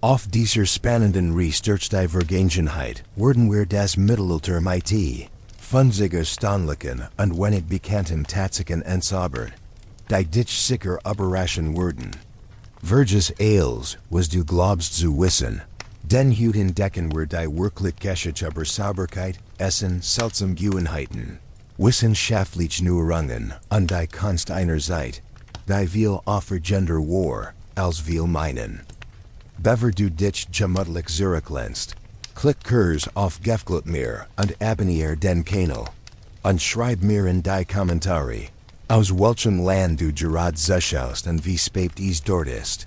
Auf dieser spannenden Research-Divergenheit wurden wir das Mittelalter mit funziger Ständigen und wenig bekannten Tatsachen entzaubert, die dich sicher überraschen würden. Verges Ailes, was du glaubst zu wissen, den Hut entdecken wir die Wirklichkeit über Sauberkeit, Essen, seltsam Gewohnheiten, wissenschaftliche Neuerungen und die Kunst einerseits, die viel offer Gender war, als wir meinen. Bever du dich gemuddlich zurücklehnst, klick Kurs auf Gefglut mir und abonnier den Kanal. Und schreib mir in die Kommentare, aus welchem Land du gerade zuschaust und wie spät es dort ist.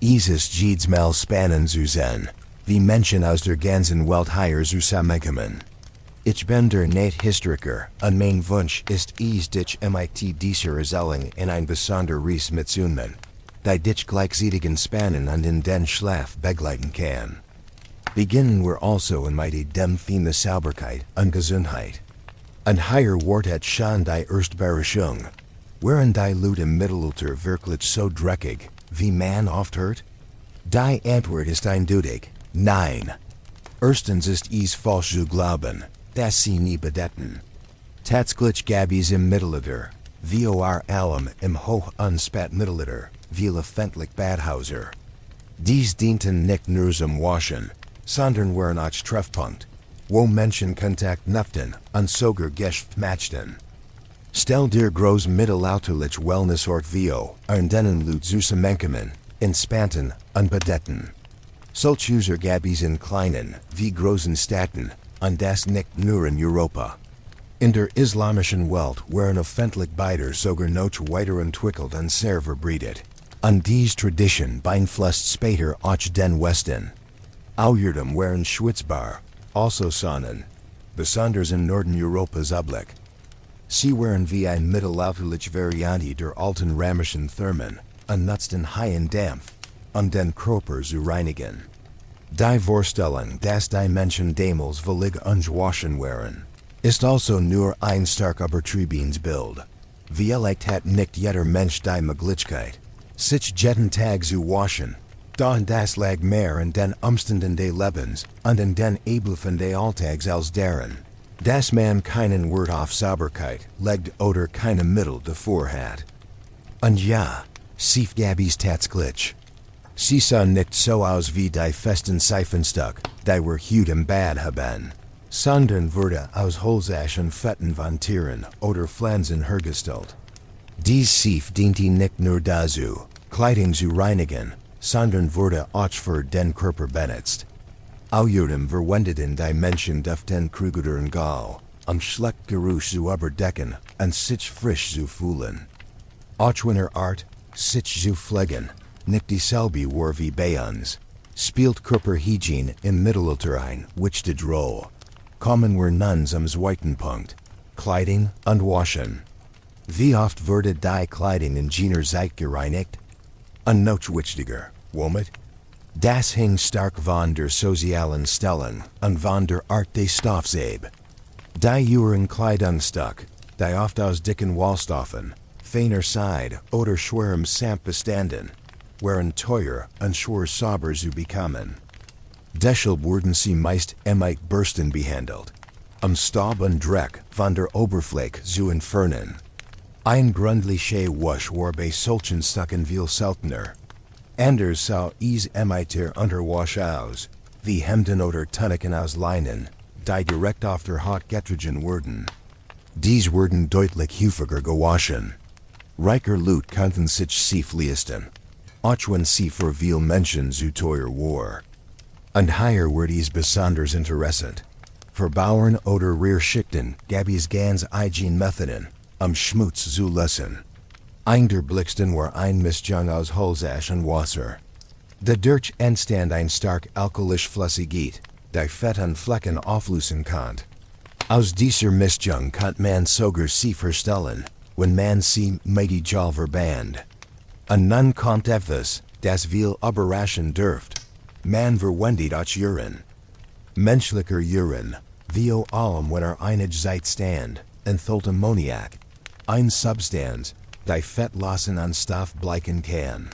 Es ist jedes Mal spannend zu sehen, wie Menschen aus der ganzen Welt hier zusammenkommen. Ich bin der Nicht-Historiker und mein Wunsch ist es dich mit dieser Erzählung in ein besonderes mitzunehmen, die dich gleichzeitig spannen und in den Schlaf begleiten kann. Beginnen wir also mit dem Thema Sauberkeit und Gesundheit. Und hier wird es schon die erste Überraschung. Waren die Leute im Mittelalter wirklich so dreckig, wie man oft hört? Die Antwort ist eindeutig, nein. Erstens ist es falsch zu glauben, dass sie nie bedeuten. Tatsächlich gab es im Mittelalter, vor allem im Hoch- und Spätmittelalter, viele öffentliche Badhäuser. Dies dienten nicht nur zum Waschen, sondern waren auch Treffpunkt, wo Menschen Kontakt knüpften und sogar Geschäft machten. Stell dir groß mittelalterlich Wellnessort vor, an denen Leute zusammenkommen, entspannen und bedeuten. Solche Häuser gab es in kleinen wie großen Städten, und das nicht nur in Europa. In der islamischen Welt waren öffentliche Bäder sogar noch weiter entwickelt und sehr verbreitet. Und diese Tradition beeinflusst später auch den Westen. Außerdem waren Schwitzbar, also Sonnen, besonders in Norden Europas üblich. Sie waren wie ein mittelalterliche Variante der alten römischen Thermen und nutzten hohen Dampf, um den Körper zu reinigen. Die Vorstellung, dass die Menschen damals völlig ungewaschen waren, ist also nur ein stark übertriebenes Bild. Vielleicht hat nicht jeder Mensch die Möglichkeit, sich jeden Tag zu waschen, da das lag mehr in den Umständen des Lebens und in den Abläufen des Alltags als deren, dass man keinen Wert auf Sauberkeit legt oder keine Mittel davor hat. Und ja, sie gab es tatsächlich. Sie sahen nicht so aus wie die festen Seifenstück, die wir heute im Bad haben, sondern wurde aus Holzasch und Fetten von Tieren oder Pflanzen hergestellt. Dies Seif diente nicht nur dazu, Kleidung zu reinigen, sondern wurde auch für den Körper benutzt. Außerdem verwendeten die Menschen den Krügeren Gall, Schlechtgeruch zu überdecken und sich frisch zu fühlen. Auch wenn Art, sich zu pflegen, nicht dieselbe war wie bei uns, spielt Körperhygiene im Mittelalter eine wichtige Rolle. Kommen wir nun zum zweiten Punkt, Kleidung und Waschen. Wie oft wurde die Kleidung in jener Zeit gereinigt? Und noch wichtiger, womit? Das hing stark von der sozialen Stellung und von der Art des Stoffs ab. Die waren Kleidungsstück, die oft aus dicken Wollstoffen, feiner Seide oder schwerem Samp bestanden, waren teuer und schwer sauber zu bekommen. Deshalb wurden sie meist mit Bürsten behandelt, Staub und Dreck von der Oberfläche zu entfernen. Ein gründlicher Wasch war bei solchen Stücken viel seltener. Anders sah es mit der Unterwasch aus, wie Hemden oder Tuniken aus Leinen, die direkt auf der Haut getragen wurden. Dies wurden deutlich häufiger gewaschen. Reicher Leute konnten sich sie leisten, auch wenn sie für viele Menschen zu teuer war. Und hier wird es besonders interessant. Für Bauern oder Rearschichten gab es ganz Hygiene-Methoden, Schmutz zu lassen. Ein der blicksten war ein Mischung aus Holzasch und Wasser. Dadurch entstand ein stark alkoholisch Flüssigkeit, die Fett und Flecken auflösen konnte. Aus dieser Mischung konnte man sogar sie verstellen, wenn man sie medial verband. Und nun kommt etwas, das viel überraschen dürft. Man verwendet auch Urin. Menschlicher Urin, vor allem wenn einige Zeit stand, enthält Ammoniak, eine Substanz, die Fettlassen an Stoff bleichen kann.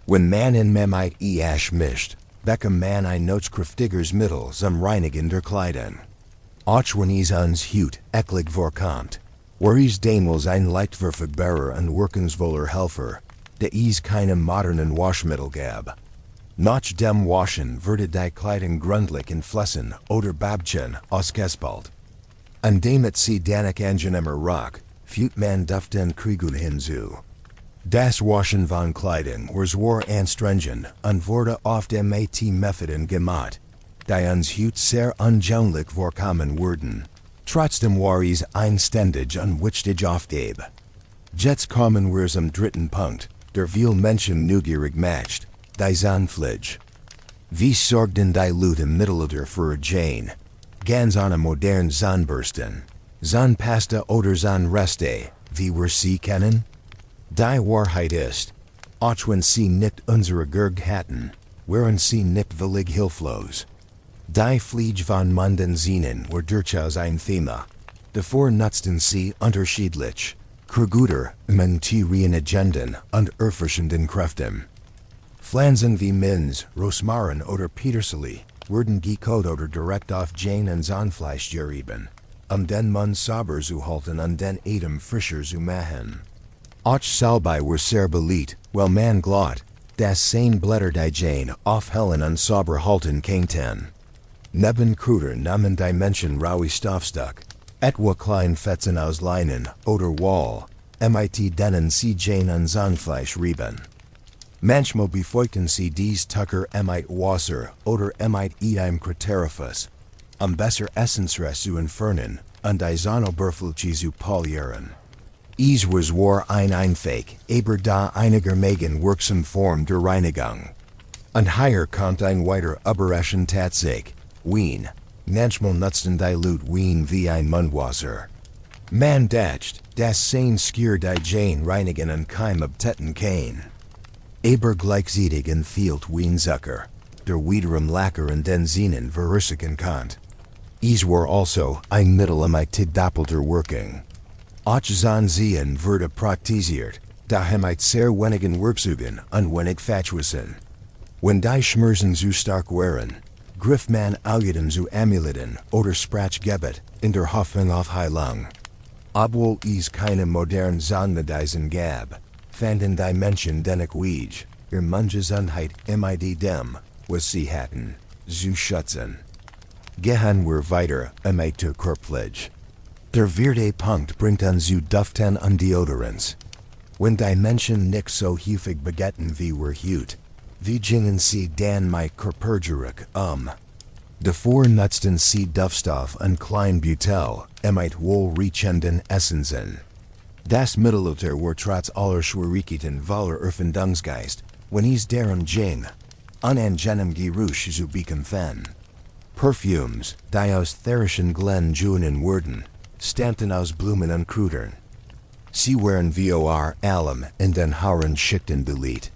Wenn man in mit Ash mischt, Beckham man I notes kriftigers middel zum reinigen der Kleidung. Och when is uns hut, eklig voorkomt. Where is Danwels ein Leichtwerfigbearer und Wirkungsvoller Helfer, de is keinem modernen Waschmittel gab. Noch dem Waschen wurde die Kleidung grundlich in Flessen oder Babchen ausgespült. Und damit sie danak angenehmer rock, fut man duften Kriegel hinzu. Das Waschen von Kleidung war anstrengend und wurde oft mit Methoden gemacht, die uns hut sehr ungewohnlich vorkommen wurden. Trotzdem war es ein ständig und wichtig Aufgabe. Jetzt kommen wir zum dritten Punkt, der viel Menschen neugierig macht, die Zahnpflege. Wie sorgten die Leute im Mittelalter für Jane? Ganz ohne modern Zahnbürsten, Zahnpasta oder Zahnreste, wie wir sie kennen? Die Wahrheit ist, auch wenn sie nicht unsere Gurg hatten, waren sie nicht willig hilflos. Die Pflege von Munden Zenen war durchaus ein Thema. Davor nutzten sie unterschiedlich, Krüguter, Mentirien Agenden und erfrischenden Kräften. Pflanzen wie Minz, Rosmarin oder Petersilie wurden gekauft oder direkt auf Jane und Zahnfleisch gerieben, den Mund sauber zu halten und den Atem frischer zu machen. Auch Salbei war sehr beliebt, weil man glaubt, dass seine Blätter die Jane aufhellen und sauber halten könnten. Neben Kruder nahmen die Menschen raue Stoffstück, etwa Kleinfetzen aus Leinen oder Woll, mit denen sie Jane und Zahnfleisch rieben. Manchmal befeuchten sie dies Tucker mit Wasser oder mit einem Kriteriefus, besser Essensrest zu entfernen und die Zahnoberfläche zu polieren. Es war einfach, aber da einigermaßen wirksam Form der Reinigung. Und hier kommt ein weiter Überraschung Tatsache. Wien, manchmal nutzten die Leute Wien wie ein Mundwasser. Man dacht, dass sein Skier die Jane reinigen und keim abtetten kann. Aber gleichzeitig enthielt Wien Zucker, der wiederum Lacker und den Zenen verursachen konnte. Es war also ein Mittel mit doppelter Wirkung. Auch Zahnziehen wurde praktisiert, da mit sehr wenigen Werkzeugen und wenig Fachwissen. Wenn die Schmerzen zu stark waren, griff man Augeten zu Amuletten oder Sprachgebet in der Hoffnung auf Heilung. Obwohl es keine modernen Zahnmedizin gab, fanden die Menschen dennoch Weg, ihr Mundgesundheit mit dem, was sie hatten, zu schützen. Gehen wir weiter mit der Körperpflege. Der vierte Punkt bringt uns zu Duften und Deodorants. Wenn die Menschen nicht so häufig begetten wie wir heute, wie gingen sie dann mit Körpergeruch Davor nutzten sie Duftstoff und Kleinbutel, mit wohlriechenden Essenzen. Das Mittelalter war trotz aller Schwierigkeiten voller Erfindungsgeist, wenn es darum ging, unangenehm Geruch zu bekämpfen. Perfumes, die aus therischen Glen gewonnen wurden, stammten aus Blumen und Kräutern. Sie waren vor allem in den höheren Schichten beliebt.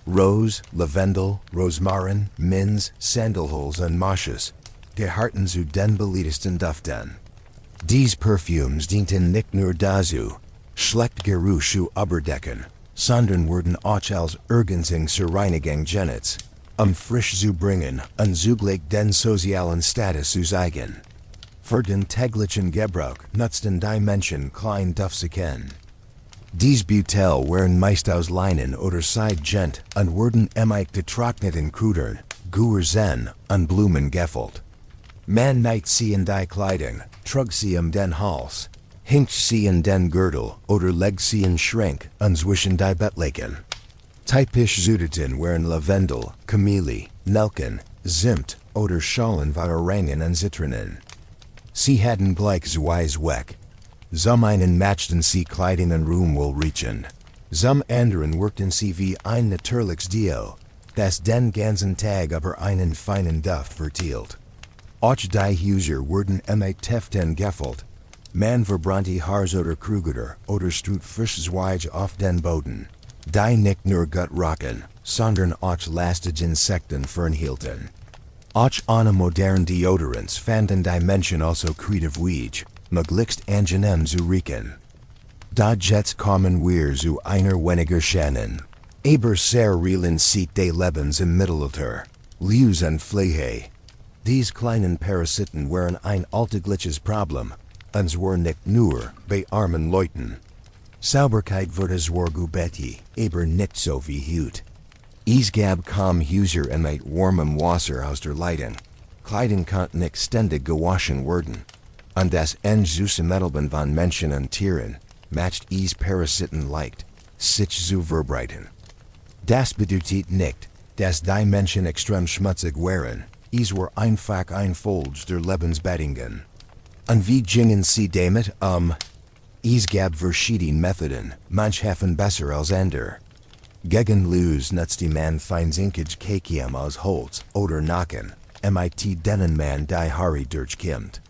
Rose, Lavendel, Rosmarin, Minz, Sandalholz und Moschus gehörten zu den beliebtesten Duften. Diese Perfumes dienten nicht nur dazu, schlecht Geruch zu überdecken, sondern wurden auch als Ergänzung zur Reinigung genutzt, frisch zu bringen und zugleich den sozialen Status zu zeigen. Für den täglichen Gebrauch nutzten die Menschen kleine Duftsäcken. Diese Butel waren meist aus Leinen oder Seidgent und wurden mit getrockneten Kräutern, Gurzen und Blumen gefüllt. Man näht sie in die Kleidung, trug sie den Hals, hinkt sie in den Gürtel oder legt sie in Schrank und zwischen die Bettlaken. Typisch Zutaten waren Lavendel, Kamille, Nelken, Zimt oder Schollen von Orangen und Zitronen. Sie hatten gleichzeitig weg. Some einen matchten sie Kleidung und Ruhm wohlriechend. Some anderen wirkten sie wie ein natürliches Dio, das den ganzen Tag über einen feinen Duft verteilt. Auch die Häuser wurden mit Teften gefüllt. Man verbrannte Harz oder Krüger oder strut frisches Weich auf den Boden, die nicht nur gut rocken, sondern auch lastige Insekten fernhielten. Auch ohne modern Deodorants fanden die Menschen also kreativ Weg, möglichst angenehm zu riechen. Da jetzt kommen wir zu einer weniger schönen, aber sehr realen Sicht des Lebens im Mittelalter. Leus and Flehe. These kleinen Parasiten waren ein alltägliches Problem, uns war nicht nur bei armen Leuten. Sauberkeit wurde zwar gebeti, aber nicht so wie heute. Es gab kaum Häuser mit warmem Wasser aus der Leitung. Kleidung konnte nicht ständig gewaschen werden. Und das Entzusammenleben von Menschen und Tieren matcht es Parasiten leicht, sich zu verbreiten. Das bedeutet nicht, dass die Menschen extrem schmutzig waren, es war einfach ein Folge der Lebensbedingungen. Und wie gingen sie damit Es gab verschiedene Methoden, manche besser als andere. Gegen Leus nutzte man feinzinkige Kekiem aus Holz oder Nacken, mit denen man die Haare durchkämmt.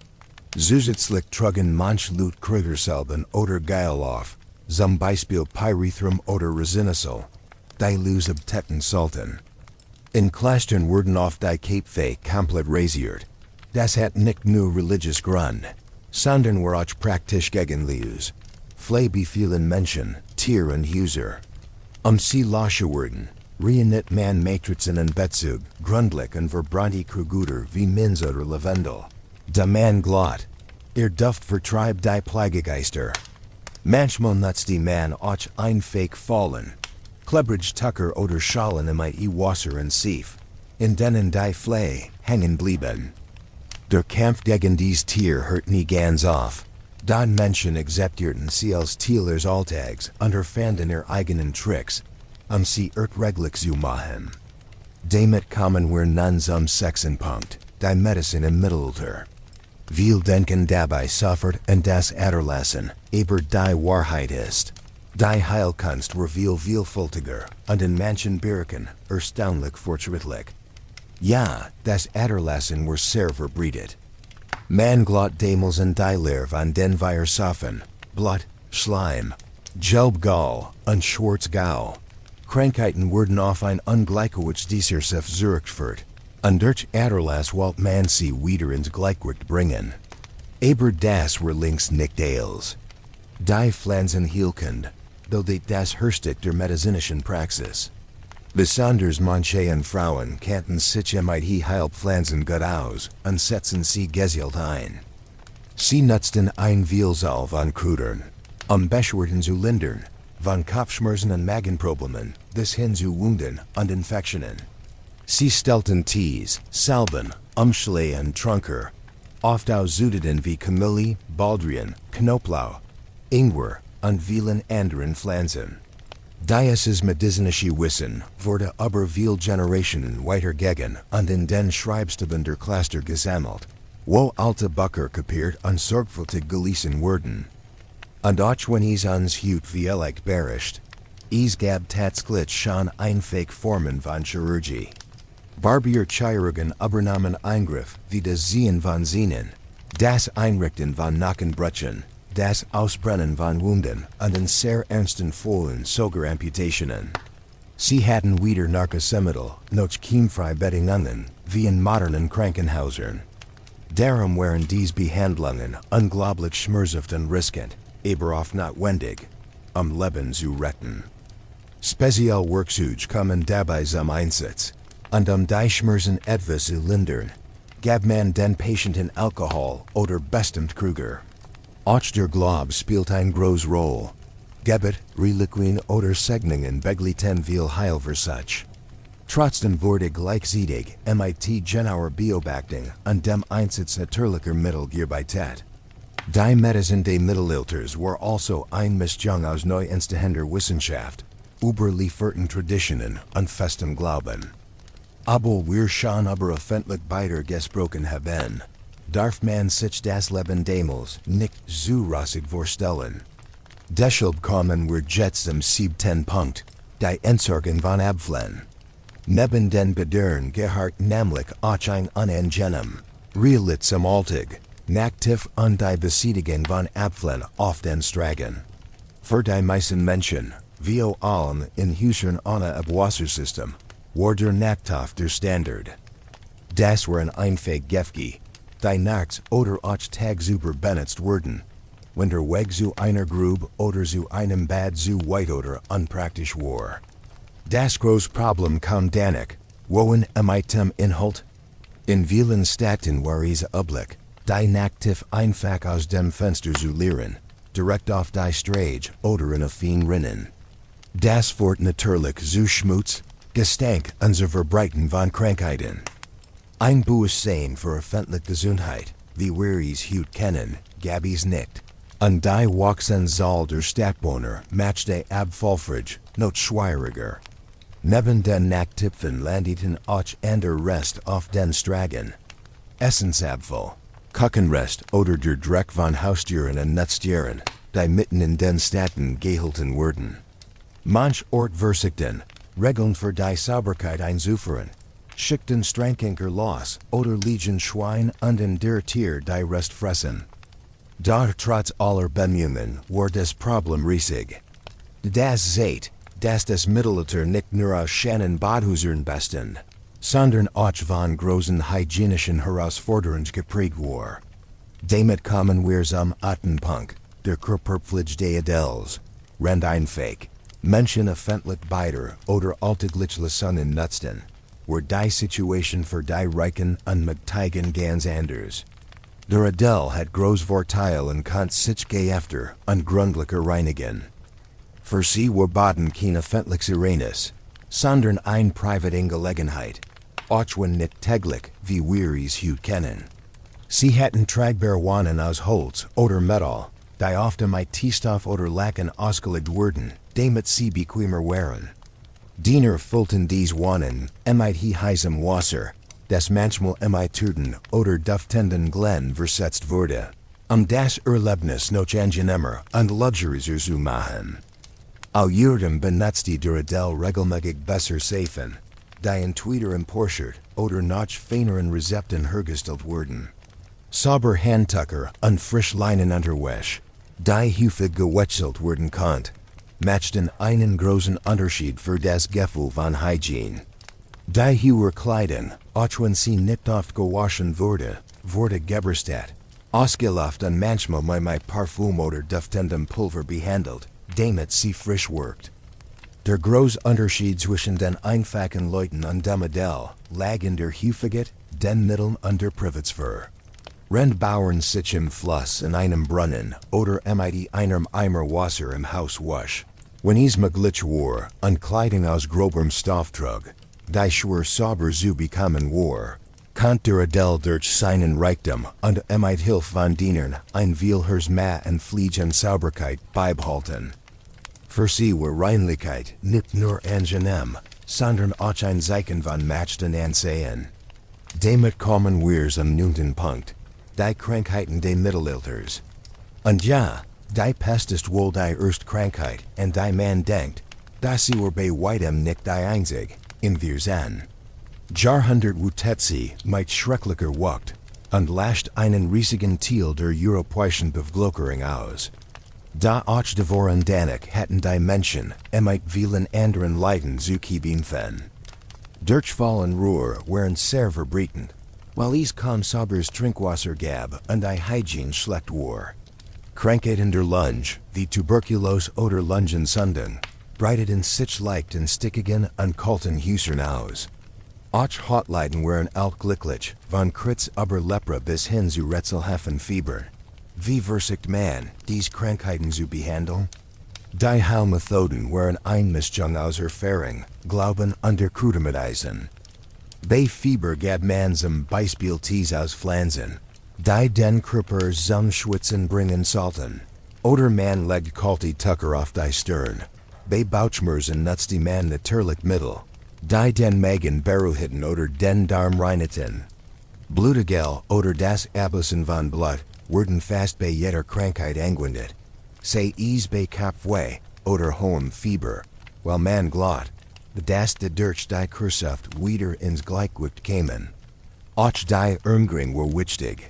Zusätzlich trugen manche Leute Krügersalben oder Geil auf, zum Beispiel Pyrethrum oder Resinosol, die Leus abdecken sollten. In Klostern wurden oft die Köpfe komplett rasiert. Das hat nicht nur religiös Grund, sondern war auch praktisch gegen Leus. Bei vielen Menschen, Tier und Häuser. Sie lasche wurden, reinit man Matrizen und Bezug, grundlich und verbrannte Kruguter wie Minz oder Lavendel. Der man glaubt, Duft vertreibt die Plagegeister. Manchmal nutzte man auch ein Fake fallen. Klebrige Tucker oder Schalen mit Wasser und Sief, in denen die Flee hängen blieben. Der Kampf gegen dies Tier hört nie ganz auf. Die Menschen akzeptierten sie als Tielers Alltags und erfanden ihre eigenen Tricks, sie reglich zu machen. Damit kamen wir nun zum Sechsenpunkt, die Medizin im Mittelalter. Wir denken dabei sofort an das Adlerlassen, aber die Wahrheit ist, die Heilkunst war viel vielfältiger und in manchen Bereichen erstaunlich fortschrittlich. Ja, das Adlerlassen war sehr verbreitet. Man glaubt damals an die Lehre von den Virusoffen, Blut, Schleim, Gelbgall und Schwarzgall. Krankheiten wurden auf ein ungleichgewicht dieser zurückgeführt, und durch Adlerlass wollte man sie wieder ins Gleichgewicht bringen. Aber das war längst nicht alles. Die Pflanzen hielten, though das Herstück der medizinischen Praxis. Besonders manche und Frauen kannten sich mit Heilpflanzen gut aus und setzten sie gezielt ein. Sie nutzten ein Vielzahl von Kräutern, Beschwerden zu lindern, von Kopfschmerzen und Magenproblemen bis hin zu Wunden und Infektionen. Sie stellten Tees, Salben, Umschläge und Trunker, oft aus Süden wie Kamille, Baldrian, Knoblauch, Ingwer und vielen anderen Pflanzen. Dieses medizinische Wissen wurde aber viel Generationen weitergegeben und in den Schreibstuben der Cluster gesammelt, wo alte Bücher kapiert und sorgfältig gelesen wurden. Und auch wenn es uns heute vieles beherrscht, es gab tatsächlich schon einfache Formen von Chirurgie. Barbierchirurgen übernahmen Eingriff wie das Ziehen von Sehnen, das Einrichten von Nackenbrüchen, das Ausbrennen von Wunden und in sehr ernsten Fällen sogar Amputationen. Sie hatten weder Narkosemittel noch chemfreie Bedingungen wie in modernen Krankenhäusern. Darum waren diese Behandlungen unglaublich schmerzhaft und riskant, aber oft notwendig, Leben zu retten. Spezialwerkzeuge kommen dabei zum Einsatz, und die Schmerzen etwas zu lindern, gab man den Patienten Alkohol oder bestimmt Krüger. Auch der Glaube spielt eine große Rolle. Gebet, Reliquien oder Segnungen begleiten viel Heilversach. Trotzdem wurde gleichzeitig mit genauer Beobachtung und dem Einsatz natürlicher Mittel gearbeitet. Die Medizin des Mittelalters war also ein Mischung aus neu entstehender Wissenschaft, überlieferten Traditionen und festem Glauben. Aber wir schon über öffentlich beider gesprochen haben, darf man sich das Leben damals nicht so rosig vorstellen. Deshalb kommen wir jetzt zum 7. Punkt, die Entsorgung von Abfällen. Neben den Bedürfen gehört nämlich auch ein unangenehm, realit zum Alltag, nacktiv und die Besiedigung von Abfällen auf den Straßen. Für die meisten Menschen, wie auch allen in Häusern ohne Abwassersystem, war der Nachthof der Standard. Das waren einfach Gefge, die nachts oder auch tagsüber benutzt wurden, wenn der Weg zu einer Grube oder zu einem Bad zu weit oder unpraktisch war. Das große Problem kam danach, Woen emitem inhalt? In vielen Staten waris Ublik, die Naktiv einfach aus dem Fenster zu leeren, direkt auf die Strage, oder in a fien rinnen. Das Fort natürlich zu schmutz, Gestank unser Verbreiten von Krankheiten. Ein Bues sein für öffentliche Gesundheit, wie Wearies Hut kennen, Gabby's Nicht. Und die Waxen soll der Stadtbewohner match de Abfallfridge, not schwieriger. Neben den Nachtipfen landeten auch ander Rest auf den Stragen. Essensabfall, Kuchenrest oder der Dreck von Haustieren und Nutztieren, die mitten in den Städten gehalten wurden. Manch Ort Versigten, Regeln für die Sauberkeit einzuführen, schickten Strankenker los oder Legion Schwein und in der Tier die Rest fressen. Doch trotz aller Bemühungen war das Problem riesig. Das Zeit, dass das Mittelalter nicht nur aus Shannon Badhusern bestand, sondern auch von großen hygienischen Herausforderungen geprägt war. Damit kommen wir zum Punkt, der Körperpflege des Adels, Rend einfach, Menschen öffentlich beider oder alltägliche Sonnen nutzten, war die Situation für die Reichen und Mächtigen ganz anders. Der Adel hat groß Vorteil und konnte sich geäfter und gründlicher reinigen. Für sie war Baden kein öffentliches Reines, sondern eine Privatangelegenheit, auch wenn nicht täglich, wie Wearies Hut kennen. Sie hatten tragbar Wannen aus Holz oder Metall, die oft mit Tiefstoff oder Lacken ausgelegt wurden, damit sie bequemer waren. Diener füllten dies Wannen, mit heißem Wasser, das manchmal Türden oder duftenden Glen versetzt wurde, das Erlebnis noch angenehmer und luxuriöser zu machen. Au jedem benutzte der Adel regelmäßig besser Seifen, die entweder importiert oder noch feineren Rezepten hergestellt wurden. Sauber Handtucker und Frischleinenunterwäsche, die häufig gewechselt werden konnte, machten einen großen Unterschied für das Gefühl von Hygiene. Die hohe Kleidung, auch wenn sie nicht oft gewaschen wurde geberstet, ausgelaufen und manchmal mit Parfum oder duftendem Pulver behandelt, damit sie frisch wirkt. Der große Unterschied zwischen den einfachen Leuten und dem Adel lag in der Häufigkeit, den Mitteln und der Privatsphäre. Rend Bauern sich im Fluss in einem Brunnen oder mit einem Eimer Wasser im Haus wasch. Wenn es möglich war, und Kleidung aus groberem Stoff trug, die schwer sauber zu bekommen war, konnte der Adel durch seinen Reichtum und mit Hilfe von Dienern ein vielhöheres Maß an Pflege und Sauberkeit beibehalten. Für sie war Reinlichkeit nicht nur angenehm, sondern auch ein Zeichen von Machten Ansehen. Damit kommen wir zum 9. Punkt, die Krankheiten des Mittelalters. Und ja, die Pest ist wohl die erste Krankheit, und die man denkt, dass sie war bei weitem nicht die einzige, in wir sein. Jahrhundert wutet sie mit schrecklicher Wucht und lascht einen riesigen Teil der europäischen Bevölkerung aus. Da auch devoren danig hatten die Menschen mit vielen anderen Leiden zu kämpfen. Durch fallen Ruhr waren sehr verbreitet, weil es kaum sauberes Trinkwasser gab und die Hygiene schlecht war. Krankheiten der Lunge, wie Tuberkulose oder Lungenentzündung, breiteten sich leicht in stickigen und kalten Hüsern aus. Auch Hautleiden waren allglücklich, von Kritz über Lepra bis hin zu rätselhaften Fieber. Wie versiegt man, dies Krankheiten zu behandeln? Die Heilmethoden waren eine Mischung aus Erfahrung, Glauben und der Krudermedicin. Bei Fieber gab man zum Beispiel Tees aus Pflanzen, die den Körper zum Schwitzen bringen sollten. Oder man legt kalte Tucker auf die Stirn. Bei Bauchschmerzen nutzte man natürlich Mittel, die den Magen beruhigten oder den Darm reinigten. Blutegel oder das Ablassen von Blut wurden fast bei jeder Krankheit angewendet, sei es bei Kopfweh oder hohem Fieber, weil man glaubt, dass durch die Kurschaft wieder ins Gleichgewicht kämen. Auch die Ernährung war wichtig.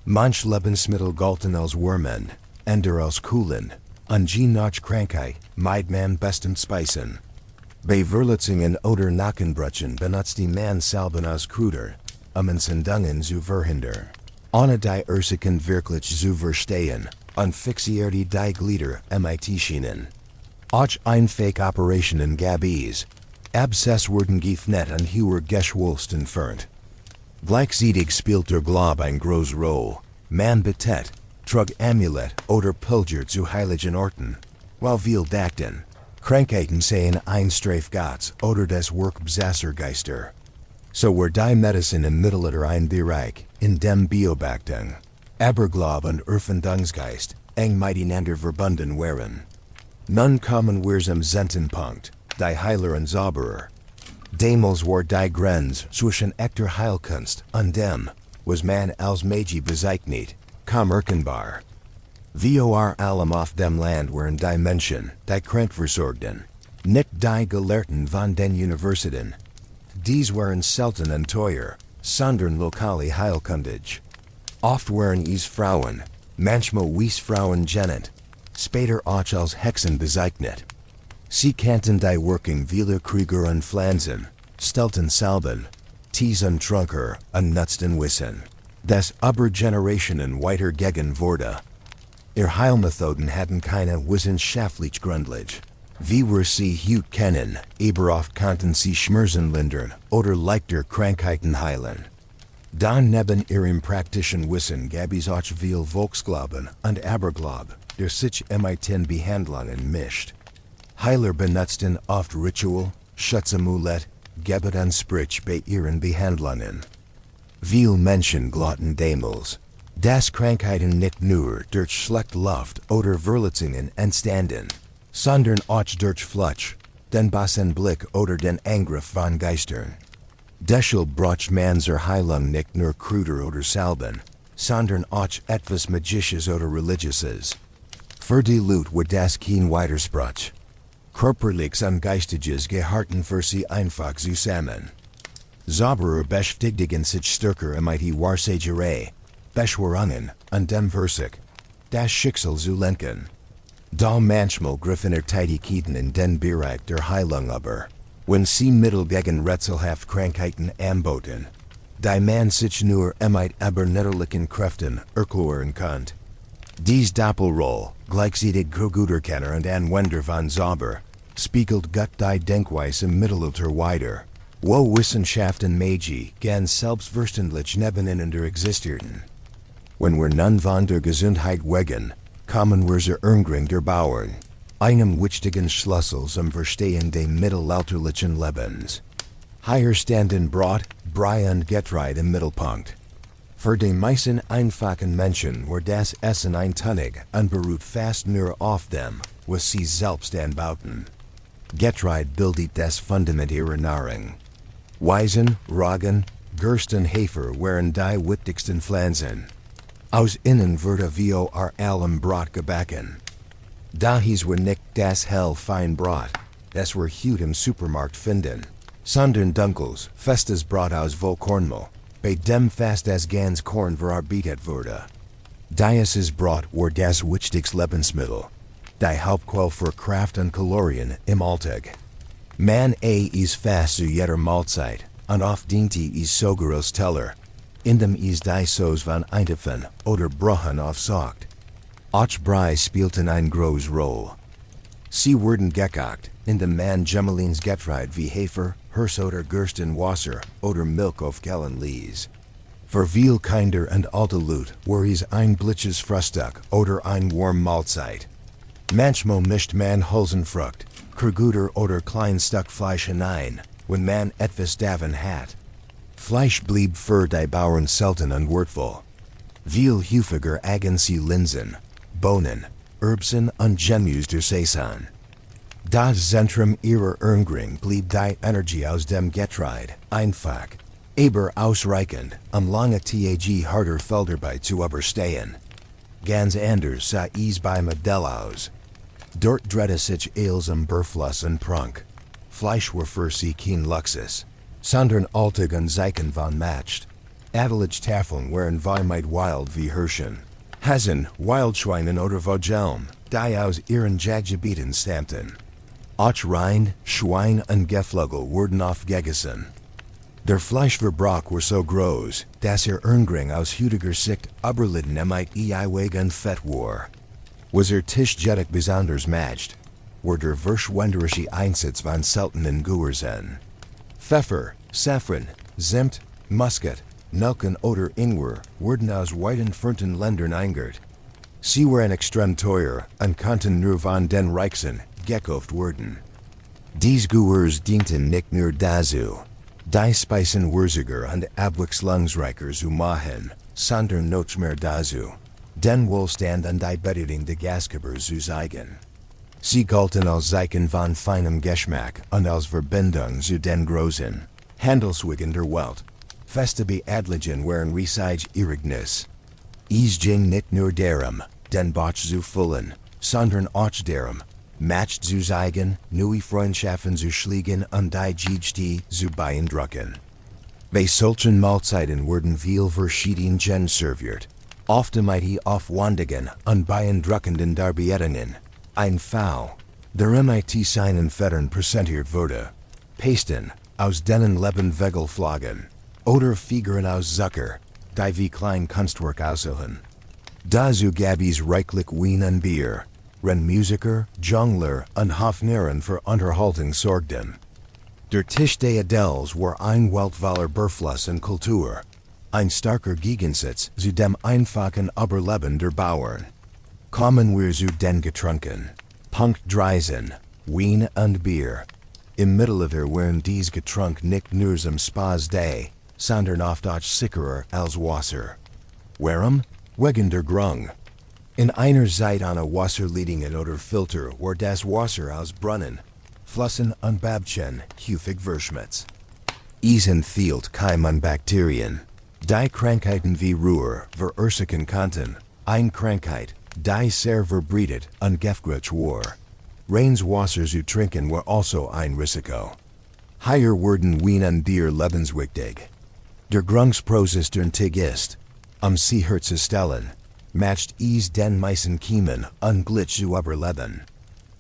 Manch Lebensmittel galten als Wurmen, andere als Kuhlen, und je nach Krankheit meid man bestimmt Speisen. Bei Verletzungen oder Nackenbrüchen benutzte man Salben aus Kräuter, Entzündungen zu verhindern. Ohne die Ursachen wirklich zu verstehen, und fixierte die Glieder mit Schienen. Auch einfache Operationen gab es. Abscess worden Giefnet und Huer Geschwulst entfernt. Gleichzeitig spielt der Glaube ein groß Roll. Man betet, trug Amulet oder Pilger zu heiligen Orten. While viel Dakten, Krankheiten seien ein Strafgats oder des Workbesassergeister. So were die Medicine im Mittelalter ein Bereich, in dem Beobachten, Aberglaube und Erfindungsgeist, eng miteinander verbunden waren. Nun kommen wir zum Zentenpunkt, die Heiler und Zauberer. Damals war die Grenze zwischen echter Heilkunst und dem, was man als Magie bezeichnet, kaum erkennbar. Vor allem auf dem Land waren die Menschen, die Krankversorgten, nicht die Gelehrten von den Universitäten. Dies waren selten und teuer, sondern lokale heilkundig. Oft waren es Frauen, manchmal wies Frauen genannt, später auch als Hexen bezeichnet. Sie kannten die Working vieler Krieger und Pflanzen, stellten Salben, Tees und Trunker und nutzten Wissen. Des Übergenerationen weiter gegen wurde. Ihr Heilmethoden hatten keine wissenschaftlich Grundlage. Wie wir sie heute kennen, aber oft konnten sie Schmerzen lindern oder leichter Krankheiten heilen. Dann neben ihrem praktischen Wissen gab es auch viel Volksglauben und Aberglaube, der sich mit Behandlungen mischt. Heiler benutzten oft Ritual, Schutzamulett, Gebet und Sprich bei ihren Behandlungen. Viel Menschen glaubten damals, dass Krankheiten nicht nur durch schlechte Luft oder Verletzungen entstanden, sondern auch durch Flutsch, den bösen Blick oder den Angriff von Geistern. Deshalb braucht man zur Heilung nicht nur Kräuter oder Salben, sondern auch etwas Magisches oder Religiöses. Für die Leute war das kein Widerspruch. Körperliches und Geistiges gehörten für sie einfach zusammen. Zauberer beschäftigten sich stärker mit die Wahrsagerei, Beschwörungen und dem Versuch, das Schicksal zu lenken. Da manchmal griffen Tätigkeiten in den Bereich der Heilung über, wenn sie Mittel gegen rätselhaft Krankheiten anboten, die man sich nur mit übernatürlichen Kräften erklären konnte. Dies Doppelroll, gleichzeitig Kriegerkenner und Anwender von Zauber, spiegelt Gott die Denkweise im Mittelalter wider, wo Wissenschaft und Magie ganz selbstverständlich nebeneinander existierten. Wenn wir nun von der Gesundheit wegen, kommen wir zur Ergründung der Bauern, einem wichtigen Schlüssel zum Verstehen des mittelalterlichen Lebens. Hier standen Brot, Brei und Getreide im Mittelpunkt. Für die meisten einfachen Menschen war das Essen eintönig und beruht fast nur auf dem, was sie selbst anbauten. Getreide bildet das Fundament ihrer Nahrung. Weizen, Roggen, Gerst und Hafer waren die wichtigsten Pflanzen. Aus innen wurde vor allem Brot gebacken. Dahies war nicht das hell fein Brot, das wir heute im Supermarkt finden, sondern dunkles, festes Brot aus Vollkornmehl, bei dem fast das ganz Korn verarbeitet wurde. Dieses Brot war das wichtigste Lebensmittel, die Hauptquelle für Kraft und Kalorien im Alltag. Man is fast zu jeder Mahlzeit, und oft diente is sogar als Teller, in dem is die Sauce von Eintöpfen oder Brüchen aufsaugt. Auch Brei spielten eine große Rolle. Sie wurden gekocht, in dem man Gemelins Getreide wie Hafer, Hirse oder Gersten Wasser oder Milch aufgellen ließ. Für viel Kinder und alte Leute war es ein blitzes Frühstück oder ein warm Mahlzeit. Manchmal mischt man Hülsenfrucht, Kräuter oder klein Stück Fleisch hinein, wenn man etwas davon hat. Fleisch blieb für die Bauern selten und wertvoll. Viel häufiger agen sie Linsen, Bohnen, Erbsen und Gemüse der Saison. Das Zentrum ihrer Ernährung blieb die Energie aus dem Getreide, einfach, aber ausreichend, lange Tage harter Feldarbeit zu überstehen. Ganz anders sah es bei Modell aus. Dort drehte sich alles Bürfluss und Prunk. Fleisch war für sie kein Luxus, sondern Alltag und Zeichen von Macht. Adelige Tafeln waren wie mit Wild wie Hirschen, Hasen, Wildschweinen oder Vogeln, die aus ihren Jagdgebieten stammten. Auch Rind, Schwein und Geflügel wurden oft gegessen. Der Fleischverbrauch war so groß, dass Ernährung aus heutiger Sicht überlitten mit Eiweg und Fett war. Was Tischjedig besonders matcht. were der verschwenderische Einsatz von seltenen Guersen. Pfeffer, Saffron, Zimt, Muskat, Nelken oder Ingwer wurden aus weiten Fronten Ländern eingert. Sie waren extrem teuer und konnten nur von den Reichsen gekauft werden. Dies Guers dienten nicht nur dazu, die Speisen wurziger und abwechslungsreicher zu machen, sondern noch mehr dazu, den Wohlstand und die Bedeutung der Gastgeber zu zeigen. Sie galten als Zeichen von feinem Geschmack und als Verbindung zu den großen Handelswegen der Welt. Feste Beadligen waren Reseige Irignis. Es ging nicht nur darum, den Bach zu füllen, sondern auch darum, Match zu zeigen, neue Freundschaften zu schließen und die Geschichte zu beeindrucken. Bei solchen Mahlzeiten wurden viel verschiedene serviert, oft mit aufwendigen und beeindruckenden Darbietungen. Ein Fall, der mit seinen Vettern präsentiert wurde, Pasten, aus denen Leben Wegelflagen, oder Figuren aus Zucker, die wie klein Kunstwerk aussahen. Dazu gab es reichlich Wein und Bier, wenn Musiker, Jongler und Hofnarren für Unterhaltung sorgten. Der Tisch des Adels war ein weltvoller Berufsfluss und Kultur, ein starker Gegensatz zu dem einfachen Überleben der Bauern. Kommen wir zu den Getränken. Punkt 13, Wein und Bier. Im Mittelalter waren dies Getränke nicht nur zum Spaß des, sondern oft auch sicherer als Wasser. Warum? Wegen der Grung. In einer Zeit ohne Wasserleitungen oder Filter war das Wasser aus Brunnen, Flüssen und Bächen häufig verschmutzt. Es enthielt Keime und Bakterien, die Krankheiten wie Ruhr verursachen konnten, eine Krankheit, die sehr verbreitet und giftig war. Reines Wasser zu trinken war also ein Risiko. Hier wurden Wein und Bier lebenswichtig. Der Grungsprozess der Tig ist, sie herzustellen, matcht es den meisten Kiemen und Glitch zu überleben.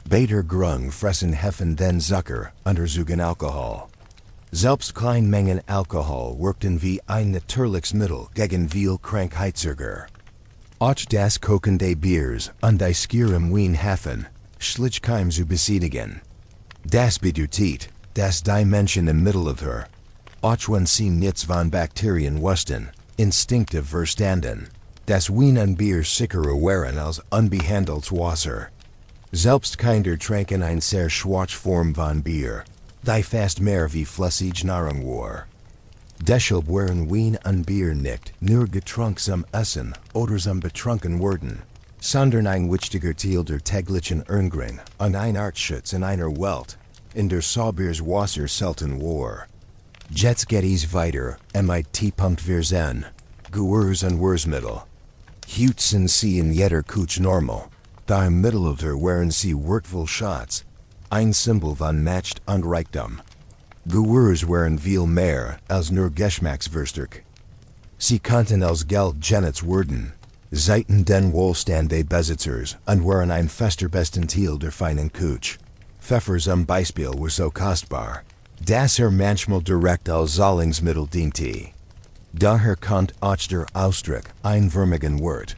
Bei der Grung fressen Hefen den Zucker und erzugen Alkohol. Selbst kleine Mengen Alkohol wirkten wie ein natürliches Mittel gegen viel Krankheitserreger. Auch das Kochen des Biers und die Skier im Wein helfen, Schlichkeim zu besiedigen. Das bedeutet, dass die Menschen im Mittelalter, auch wenn sie nichts von Bakterien wussten, instinktiv verstanden, dass Wein und Bier sicherer waren als unbehandeltes Wasser. Selbst Kinder tranken eine sehr schwache Form von Bier, die fast mehr wie flüssige Nahrung war. Deshalb waren Wein und Bier nicht nur Getränke zum Essen oder zum Betrunken werden, sondern ein wichtiger Teil der täglichen Ernährung und ein Artschutz in einer Welt, in der sauberes Wasser selten war. Jetzt geht es weiter, mit.14, Geurs und Wurzmittel. Heute sind sie in jeder Küche normal, da im Mittelalter waren sie wertvoll Schatz, ein Symbol von Macht und Reichtum. Geurs waren viel mehr als nur Geschmacksverstärker. Sie konnten als Geld genutzt werden, zeigten den Wohlstand des Besitzers und waren ein fester Bestandteil der feinen Küche. Pfeffer zum Beispiel war so kostbar, dass manchmal direkt als Zahlungsmittel diente. Daher kommt auch der Ausdruck einwürmigen Wort.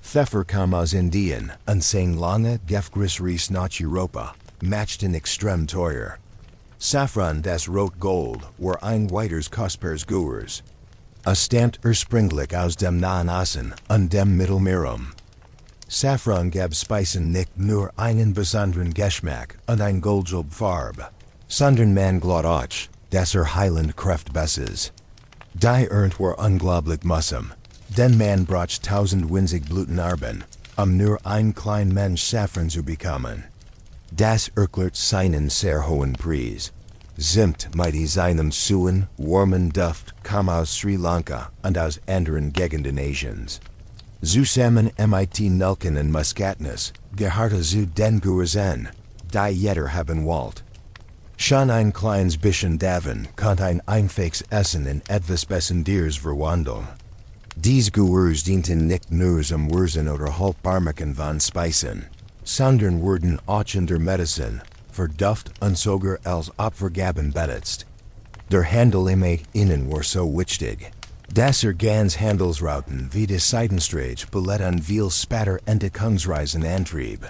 Pfeffer kam aus Indien und sein lange Gefgrisreis nach Europa, machten extrem teuer. Saffron, das Rot Gold, war ein weiteres kostbares Gures. Es stammt ursprünglich aus dem Nahen Osten und dem Mittelmeerraum. Saffron gab Speisen nicht nur einen besonderen Geschmack und eine goldgelbe Farbe, sondern man glaubt auch, dass heilend Kraft besitzt. Die Ernte war unglaublich mühsam, denn man braucht 1000 winzig Blutenarben, nur ein klein Mensch Saffron zu bekommen. Das erklärt seinen sehr hohen Preis. Zimt mit seinem suchen, warmen Duft kam aus Sri Lanka und aus anderen Gegenden Asiens. Zusammen mit Nelken und Muskatnuss gehörte zu den Guresen, die jeder haben wollte. Schon ein kleines bisschen davon konnte ein einfaches Essen in etwas Bessenderes verwandeln. Dies Gures dienten nicht nur zum Wurzen oder Haltbarmachen von Speisen, sondern wurden auch in der Medizin, für Duft und sogar als Opfergaben benutzt. Der Handel im Innen war so wichtig, dass ganz Handelsrouten wie die Seidenstraße belet an viel später Entdeckungsreisen antrieb.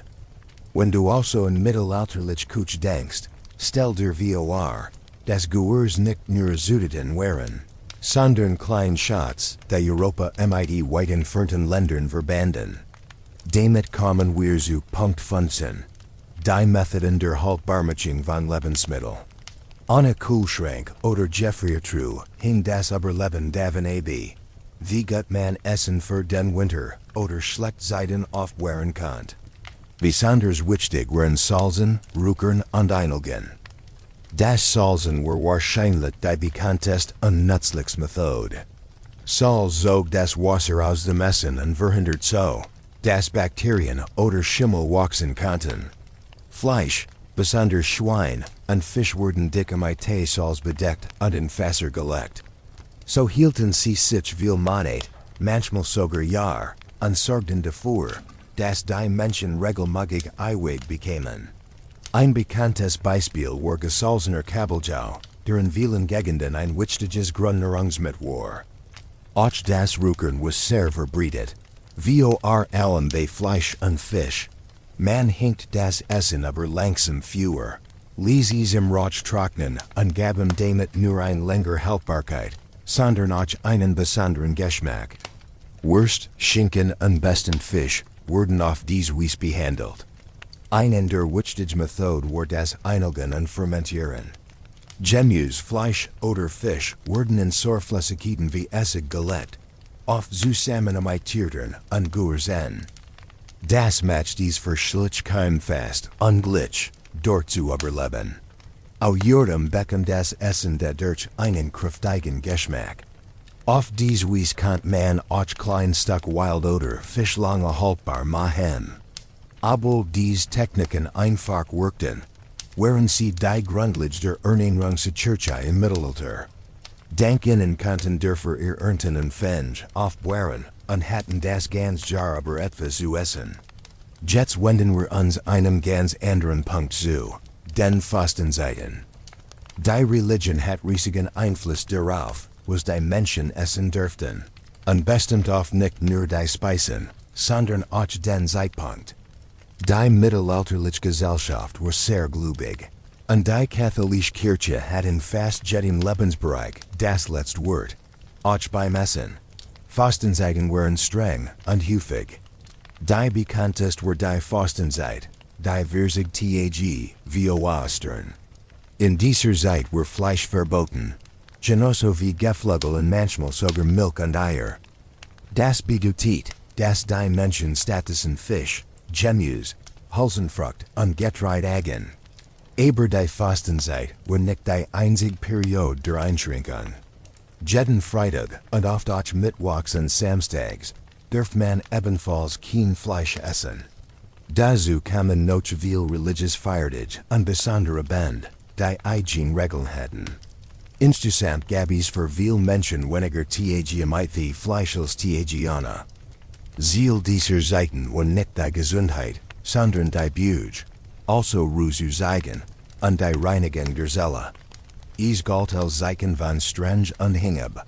Wenn du also in mittelalterlich Kuch denkst, stell dir vor, das Gehörs nicht nur Südeten wären, sondern kleine Schatz, die Europa mit weit entfernten Ländern verbanden. Damit kommen wir zu Punkt 15. Die Methoden der Haltbarmachung von Lebensmittel. Ohne Kühlschrank oder Gefriertruhe hing das Überleben davon ab. Wie gut man Essen für den Winter oder schlecht Zeiten aufbewahren kann. Besonders wichtig waren Salzen, Rückern und Einlgen. Das Salzen war wahrscheinlich die bekannteste und nützlichste Methode. Salz saugt das Wasser aus dem Essen und verhindert so, dass Bakterien oder Schimmel wachsen konnten. Fleisch, besonders Schwein und Fisch wurden dick mit Salz bedeckt und in Fässer gelegt. So hielten sie sich viel Monat, manchmal sogar Jahr, und sorgten dafür, dass die Menschen regelmäßig eiwig bekamen. Ein bekanntes Beispiel war gesalzener Kabeljau, der in vielen Gegenden ein wichtiges Grundnahrungsmittel war. Auch das Rückern was sehr verbreitet. Vor allem bei Fleisch und Fisch. Man hinkt das Essen aber langsam fewer. Ließ es im Rauch trocknen und gab ihm damit nur eine längere Haltbarkeit, sondern auch einen besonderen Geschmack. Wurst, Schinken und besten Fisch wurden auf diese Weise behandelt. Eine der wichtigsten Methoden war das Einlgen und Fermentieren. Gemüse, Fleisch oder Fisch wurden in Sorflüssigkeiten wie Essig gelegt, oft zusammen mit Tierten und Gursen. Das macht dies verschlich keimfest und glitsch, dort zu überleben. Au Jordem bekam das Essen dadurch einen kräftigen Geschmack. Auf diese Weise konnte man auch klein Stück Wild oder Fisch lange haltbar machen. Obwohl diese Techniken einfach wirkten, waren sie die Grundlage der Ernährungskirche im Mittelalter. Dank ihnen konnten dafür ihr Ernten und Fenge aufbewahren und hatten das ganz Jahr über etwas zu essen. Jetzt wenden wir uns einem ganz anderen Punkt zu, den Fastenzeiten. Die Religion hat riesigen Einfluss darauf, was die Menschen essen dürften, und bestimmt oft nicht nur die Speisen, sondern auch den Zeitpunkt. Die mittelalterliche Gesellschaft war sehr gläubig, und die katholische Kirche hat in fast jedem Lebensbereich das letzte Wort, auch beim Essen. Fastenzeiten waren streng und häufig. Die bekanntest war die Fastenzeit, die 40 Tage vor Ostern. In dieser Zeit war Fleisch verboten, genauso wie Geflügel und manchmal sogar Milch und Eier. Das bedeutet, dass die Menschen stattdessen Fisch, Gemüse, Hülsenfrucht und Getreide aßen. Aber die Fastenzeit war nicht die einzige Periode der Einschränkung. Jeden Freitag und oft auch Mittwochs und Samstags dürfte man ebenfalls kein Fleisch essen. Dazu kamen noch viel religiöse Feiertage und besondere Band, die eigene Regeln hatten. Insgesamt gab es für viele Menschen weniger Tage mit wie Fleisch als Tage ohne. Ziel dieser Zeiten war nicht die Gesundheit, sondern die Beute, also Ruhe zu zeigen, und die Reinigung der Seele. Es galt als Zeichen von streng und Hingabe.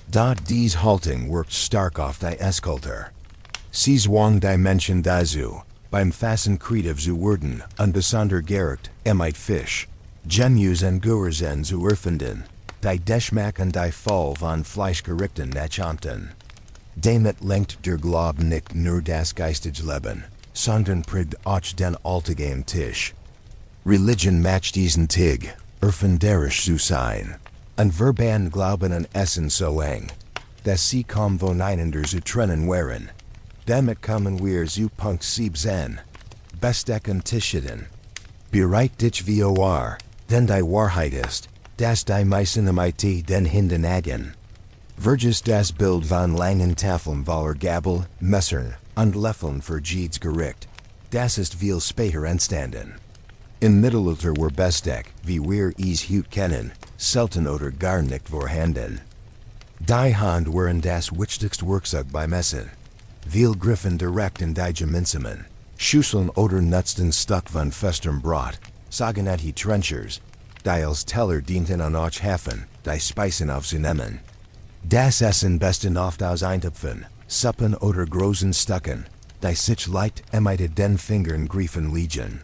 Da diese Haltung wirkt stark auf die Esskultur. Sie zwang die Menschen dazu, beim Fasten kreativ zu werden und besonders gerecht mit Fisch, Gemüse und Gursen zu erfinden, die Geschmack und die Voll von Fleischgerichten nachahmten. Damit lenkt der Glaube nicht nur das geistige Leben, sondern prägt auch den alltäglichen Tisch. Religion macht diesen Tig, erfinderisch zu sein, und verban Glauben und Essen so eng, dass sie kaum voneinander zu trennen wären. Damit kommen wir zu Punkt 17, Besteck und Tischchen. Bereit dich vor, denn die Wahrheit ist, dass die meisten mit den Händen agen. Verges das Bild von langen Tafeln voller Gabel, Messern und Löffeln für jedes Gericht. Das ist viel später entstanden. Im Mittelalter war Besteck, wie wir es heute kennen, selten oder gar nicht vorhanden. Die Hand waren das wichtigste Werkzeug beim Essen. Viel griffen direkt in die Gemeinsamen, Schüsseln oder nutzten Stück von festem Brot, sogenannte Trenchers, die als Teller dienten an auch Hafen, die Speisen aufzunehmen. Das Essen bestand oft aus Eintöpfen, Suppen oder großen Stücken, die sich leicht emite den Fingern griefen Legion.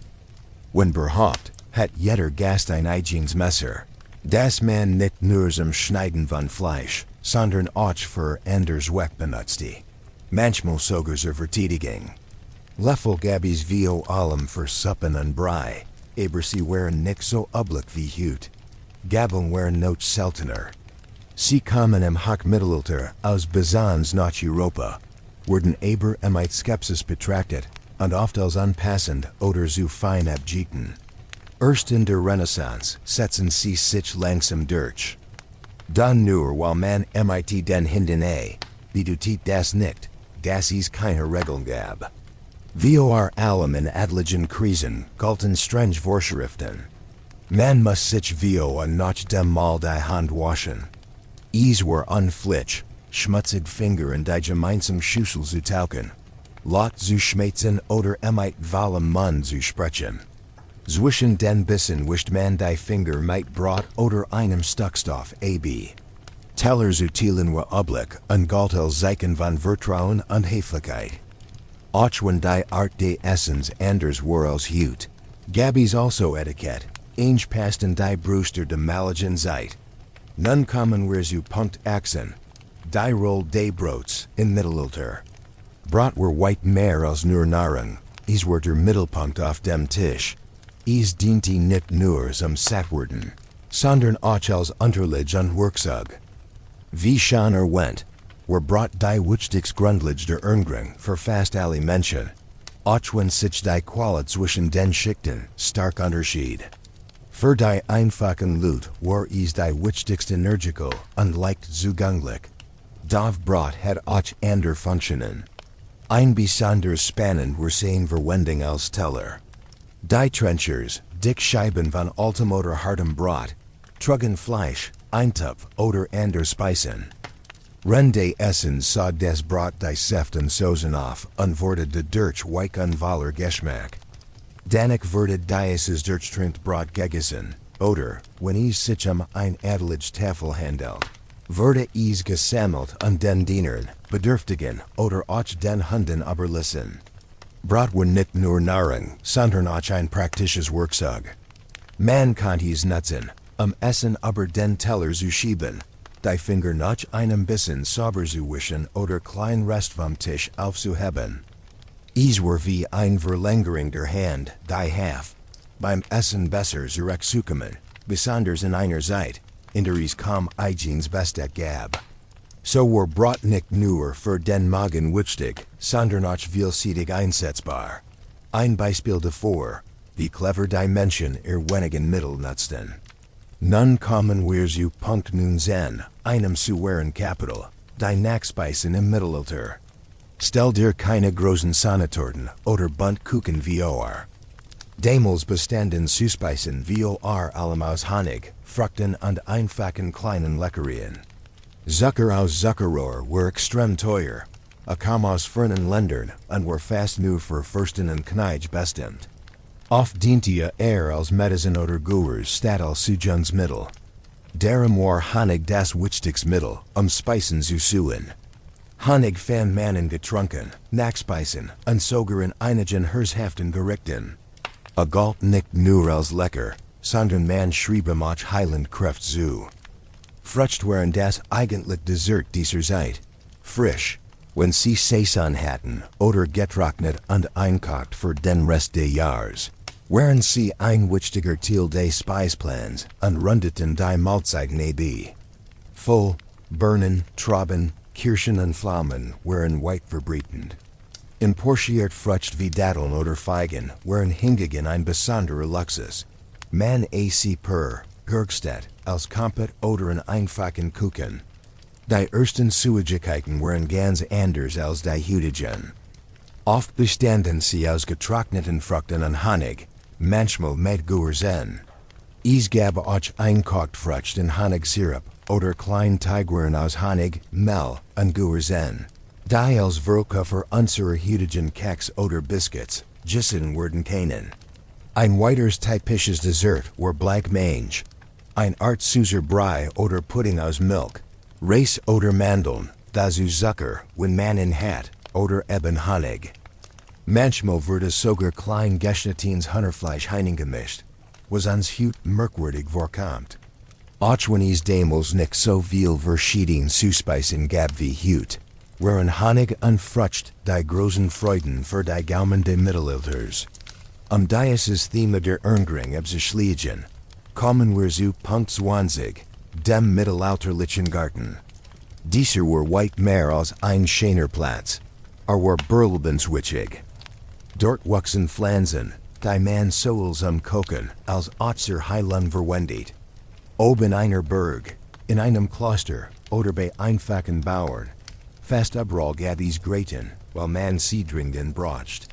Wenn berhaupt, hat jeder Gast ein eigenes Messer. Das man nicht nur zum Schneiden von Fleisch, sondern auch für anders Zweck benutzt. Manchmal sogar zur Verteidigung. Löffel gabis vor allem für Suppen und Brei, aber sie waren nicht so üblich wie heute. Gabeln waren noch seltener. Sie kamen im Hochmittelalter aus Byzanz nach Europa, wurden aber mit Skepsis betrachtet und oft als unpassend oder zu fein abgetan. Erst in der Renaissance setzen sie sich langsam durch. Dann nur weil man mit den Händen bedeutet das nicht, dass es keine Regeln gab. Vor allem in adligen Krisen galten strenge Vorschriften. Man muss sich vor und nach dem Mahl die Hand waschen. Es war unflitsch, schmutzig Finger in die gemeinsam Schüssel zu tauchen, laut zu schmeißen oder mit vollem Mund zu sprechen. Zwischen den Bissen wischt man die Finger mit Brot oder einem Stuckstoff ab. Teller zu teilen war üblich und galt als Zeichen von Vertrauen und Höflichkeit. Auch wenn die Art des Essens anders war als heute, gab es also Etiquette, passten die Brüster de Maligen Zeit. Nun kommen wir zu Punkt 18, die Roll des Brots im Mittelalter. Brot war weit mehr als nur Nahrung, es war der Mittelpunkt auf dem Tisch. Es diente nicht nur zum Sattwerden, sondern auch als Unterlage und Werkzeug. Wie schon erwähnt, war Brot die wichtigste Grundlage der Ernährung für fast alle Menschen, auch wenn sich die Qualität zwischen den Schichten stark unterschied. Für die einfachen Leute war es die wichtigste Energical und leicht zugänglich. Doch Brot hat auch andere Funktionen. Ein besonders spannend war seine Verwendung als Teller. Die Trenchers, dick Scheiben von altem oder hartem Brot, trugen Fleisch, Eintopf oder andere Speisen. Rende Essen sah des Brot die Saft und Soßen auf und wurde dadurch weich und voller Geschmack. Danach wurde dieses durchtränkt Brot gegessen, oder, wenn es sich ein adlige Tafel handelt, wurde es gesammelt und den Dienern, Bedürftigen oder auch den Hunden überlassen. Brot war nicht nur Nahrung, sondern auch ein praktisches Werkzeug. Man konnte es nutzen, Essen über den Teller zu schieben, die Finger nach einem Bissen sauber zu wischen oder klein Rest vom Tisch aufzuheben. Es war wie ein Verlängerung der Hand, die half beim Essen besser zurechtzukommen, besonders in einer Zeit, in der es kaum eigenes Besteck gab. So war Brot nicht nur für den Magen wichtig, sondern auch vielseitig einsetzbar. Ein Beispiel davor, wie clever die Menschen wenigen Mittel nutzten. Nun kommen wir zu Punkt 19, einem schweren Kapitel, die Nachspeisen im Mittelalter. Stell dir keine großen Sahnetorten oder Buntkuchen vor. Damals bestanden Süßspeisen vor allem aus Honig, Früchten und einfachen kleinen Leckerien. Zucker aus Zuckerrohr war extrem teuer, kam aus fernen Ländern und war fast nur für Fürsten und Knechte bestimmt. Oft diente als Medizin oder Gurs statt als Süßungsmittel. Darum war Honig das wichtigste Mittel, Speisen zu suchen. Honig fand man in getrunken, Nachspeisen und sogar in einigen herzhaften Gerichten. Galt nicht nur als lecker, sondern man schrieb auch heilend Kraft zu. Frucht waren das eigentlich Dessert dieser Zeit. Frisch, wenn sie Saison hatten oder getrocknet und einkocht für den Rest des Jahres, waren sie ein wichtiger Teil des Speiseplans und rundeten die Mahlzeiten ab. Voll, Birnen, Trauben, Kirschen und Pflaumen waren weit verbreitet. Importiert Frucht wie Datteln oder Feigen waren hingegen ein besonderer Luxus. Man ac per Gergstedt als Kompott oder in einfachen Kuchen. Die ersten Süßigkeiten waren ganz anders als die heutigen. Oft bestanden sie aus getrockneten Früchten und Honig, manchmal mit Gursen. Es gab auch einkocht Frucht in Honigsirup oder kleine Teigwaren aus Honig, Mehl und Gursen. Die als Verka für unsere heutigen Keks oder Biscuits, Gissen wurden kennen. Ein weiteres typisches Dessert war Blankmange. Ein Art süßer Brei oder Pudding aus Milch, Reis oder Mandeln, das aus Zucker, wenn man ihn hat, oder eben Honig. Manchmal wurde sogar klein Geschnittenes Hunterfleisch hineingemischt, was ans Hut merkwürdig vorkommt. Auch wenn es damals nicht so viel verschiedene Zuspeisen gab wie Hut, waren Honig und Frucht die großen Freuden für die Gaumen des Mittelalters. Dieses Thema der Ernährung abzuschließen, kommen wir zu Punkt 20, dem mittelalterlichen Garten. Dieser war weit mehr als ein schöner Platz, war berlebenswichtig. Dort wuchsen Pflanzen, die man sowohl zum Kochen als auch zur Heilung verwendet. Ob in einer Burg, in einem Kloster oder bei einfachen Bauern, fast überall gab es Gräten, weil man sie dringend braucht.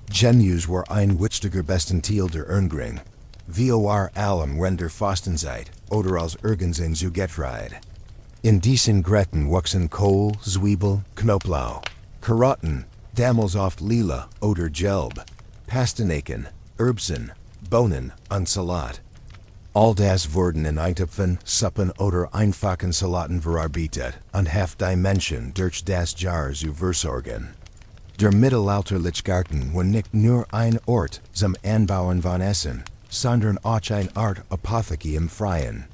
Genius war ein wichtiger Bestandteil der Ernährung, vor allem während der Fastenzeit oder als Ergänzung zu Getreide. In diesen Gräten wuchsen Kohl, Zwiebel, Knoblauch, Karotten, damals oft lila oder gelb, Pastinaken, Erbsen, Bohnen und Salat. All das wurden in Eintopfen, Suppen oder einfachen Salaten verarbeitet und half die Menschen durch das Jar zu versorgen. Der mittelalterliche Garten war nicht nur ein Ort zum Anbauen von Essen, sondern auch eine Art Apotheke im Freien.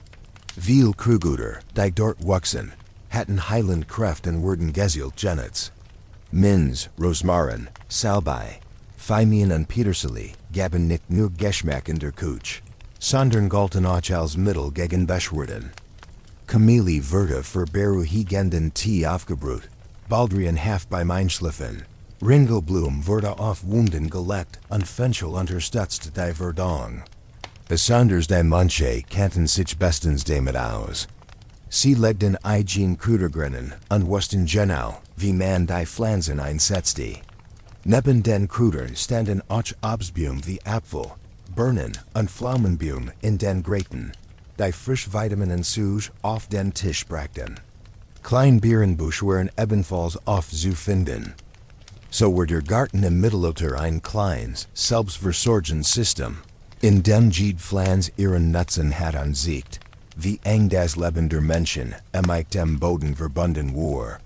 Viel Kruguter, die dort wuchsen, hatten heilend Kraft und wurden gezielt genutzt. Minz, Rosmarin, Salbei, Thymian und Petersilie gaben nicht nur Geschmack in der Küche, sondern galten auch als Mittel gegen Beschwerden. Kamille wurde für beruhigenden Tee aufgebrüht, Baldrian half beim Einschlafen. Ringelblumen wurde auf Wunden gelegt und Fenchel unterstützt die Verdauung. Besonders die Mönche kannten sich bestens damit aus. Sie legten Eigen Kräutergrennen und wussten genau, wie man die Pflanzen einsetzte. Neben den Kräutern standen auch Obstbäume wie Apfel, Birnen und Pflaumenbäume in den Gräten, die Frischvitaminen auf den Tisch brachten. Kleinbeerenbusch waren ebenfalls oft zu finden. So war der Garten im Mittelalter ein kleines, selbstversorgendes System, in dem jede Pflanze ihren Nutzen hat ansiegt, wie eng das Leben der Menschen mit dem Boden verbunden war.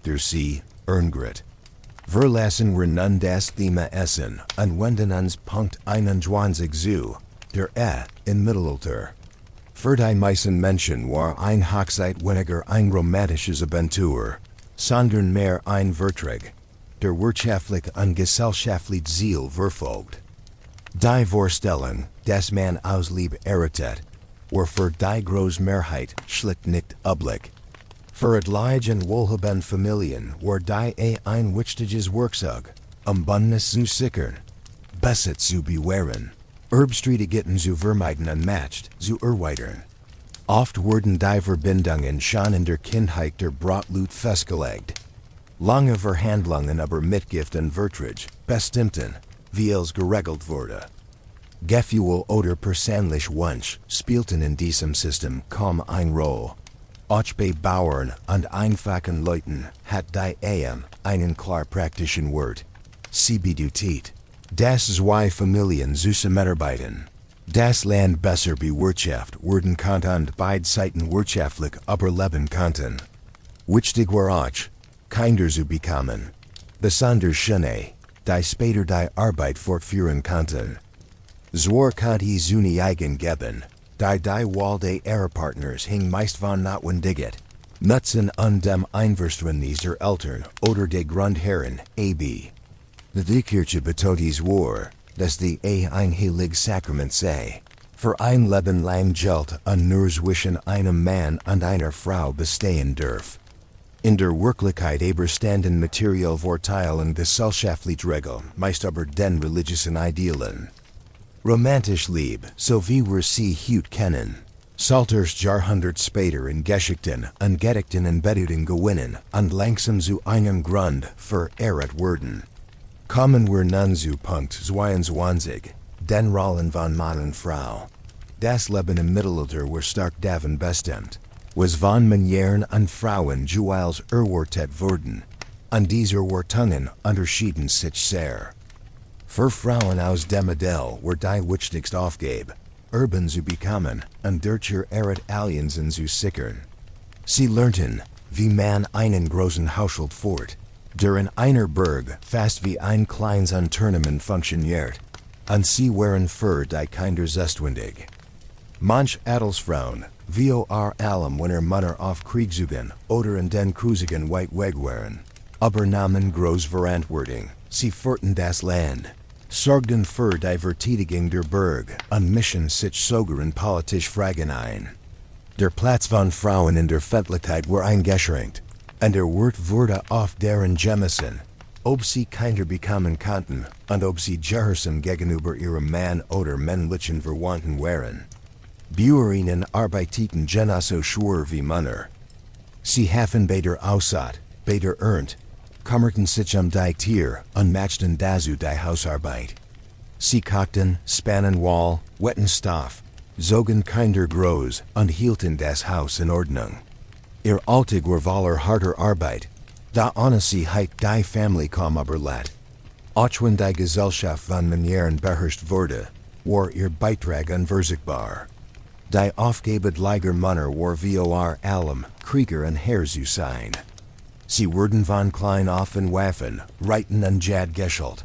Der See, Ernährung. Verlassen wir nun das Thema Essen und wenden uns Punkt 21 zu, der im Mittelalter. Für die meisten Menschen war ein Hochzeit weniger ein romantisches Abentur, sondern mehr ein Vertrag, der wirtschaftlich und gesellschaftlich Ziel verfolgt. Die Vorstellung, dass man aus Liebe errettet, war für die große Mehrheit schlicht nicht üblich. Für etliche und wohlhabende Familien war die ein wichtiges Werkzeug, Bundes zu sichern, Besitz zu bewahren, Erbstreitigkeiten zu vermeiden und Macht zu erweitern. Oft wurden die Verbindungen schon in der Kindheit der Brotlut festgelegt. Lange Verhandlungen über Mitgift und Vertrag bestimmten, wie es geregelt wurde. Gefühl oder persönlich Wunsch spielten in diesem System kaum eine Rolle. Auch bei Bauern und einfachen Leuten hat die Ehe einen klar praktischen Wert. Sie bedeutet, dass zwei Familien zusammenarbeiten, das Land besser bewirtschaftet werden konnte und beide Seiten wirtschaftlich überleben konnten. Wichtig war auch, Kinder zu bekommen, besonders Schöne, die später die Arbeit fortführen konnten. Zwar konnte es eine eigen geben, die Wahl der Ehepartners hing meist von notwendigkeit, Nutzen und dem Einverständnis der Eltern oder der Grundherren, ab. Die Kirche betont war, dass die Ehe ein heiliges Sakrament sei, für ein Leben lang gilt und nur zwischen einem Mann und einer Frau bestehen darf. In der Wirklichkeit aber standen materielle Vorteile und gesellschaftliche Regeln meist über den religiösen Idealen. Romantisch Liebe, so wie wir sie heute kennen, sollte Jahrhundert später in Geschichten und Gedichten in Bedeutung gewinnen und langsam zu einem Grund verehrt werden. Kommen wir nun zu Punkt 22, den Rollen von Mann und Frau. Das Leben im Mittelalter war stark davon bestimmt, was von Männern und Frauen als erwartet wurden, und diese Erwartungen unterschieden sich sehr. Für Frauen aus dem Modell war die wichtigste Aufgabe, Erben zu bekommen und durch ihr Aliensen zu sichern. Sie lernten, wie man einen großen Haushalt führt, Der einer Berg, fast wie ein kleines Unternehmen funktioniert. An sie waren für die Kinder zuständig. Manch Adelsfrauen, vor allem wenn Männer auf Kriegszügen oder in den Cruisigen weit weg waren, übernahmen groß Verantwortung, sie führten das Land, sorgten für die Verteidigung der Berg und mischten sich sogar in politische Fragen ein. Der Platz von Frauen in der Fettlichkeit war eingeschränkt, und der Wort wurde oft deren gemessen, ob sie Kinder bekommen konnten und ob sie gehorsam gegenüber ihrem Mann oder männlichen Verwandten waren. Bäuerinnen arbeiteten genauso schwer wie Männer. Sie hafen beter Aussaat, beter Ernte, kümmerten sich die Tier und machten dazu die Hausarbeit. Sie kochten, spannen Wolle, wetten Stoff, zogen Kinder groß und hielten das Haus in Ordnung. Ihr Alltag war voller harter Arbeit, da ohne sie heit die Family kaum überlebt. Auch wenn die Gesellschaft von Manieren beherrscht wurde, war ihr Beitrag unverzichtbar. Die Aufgabenliger Männer war vor allem Krieger und Herr zu sein. Sie wurden von klein auf in Waffen, Reiten und Jad geschult.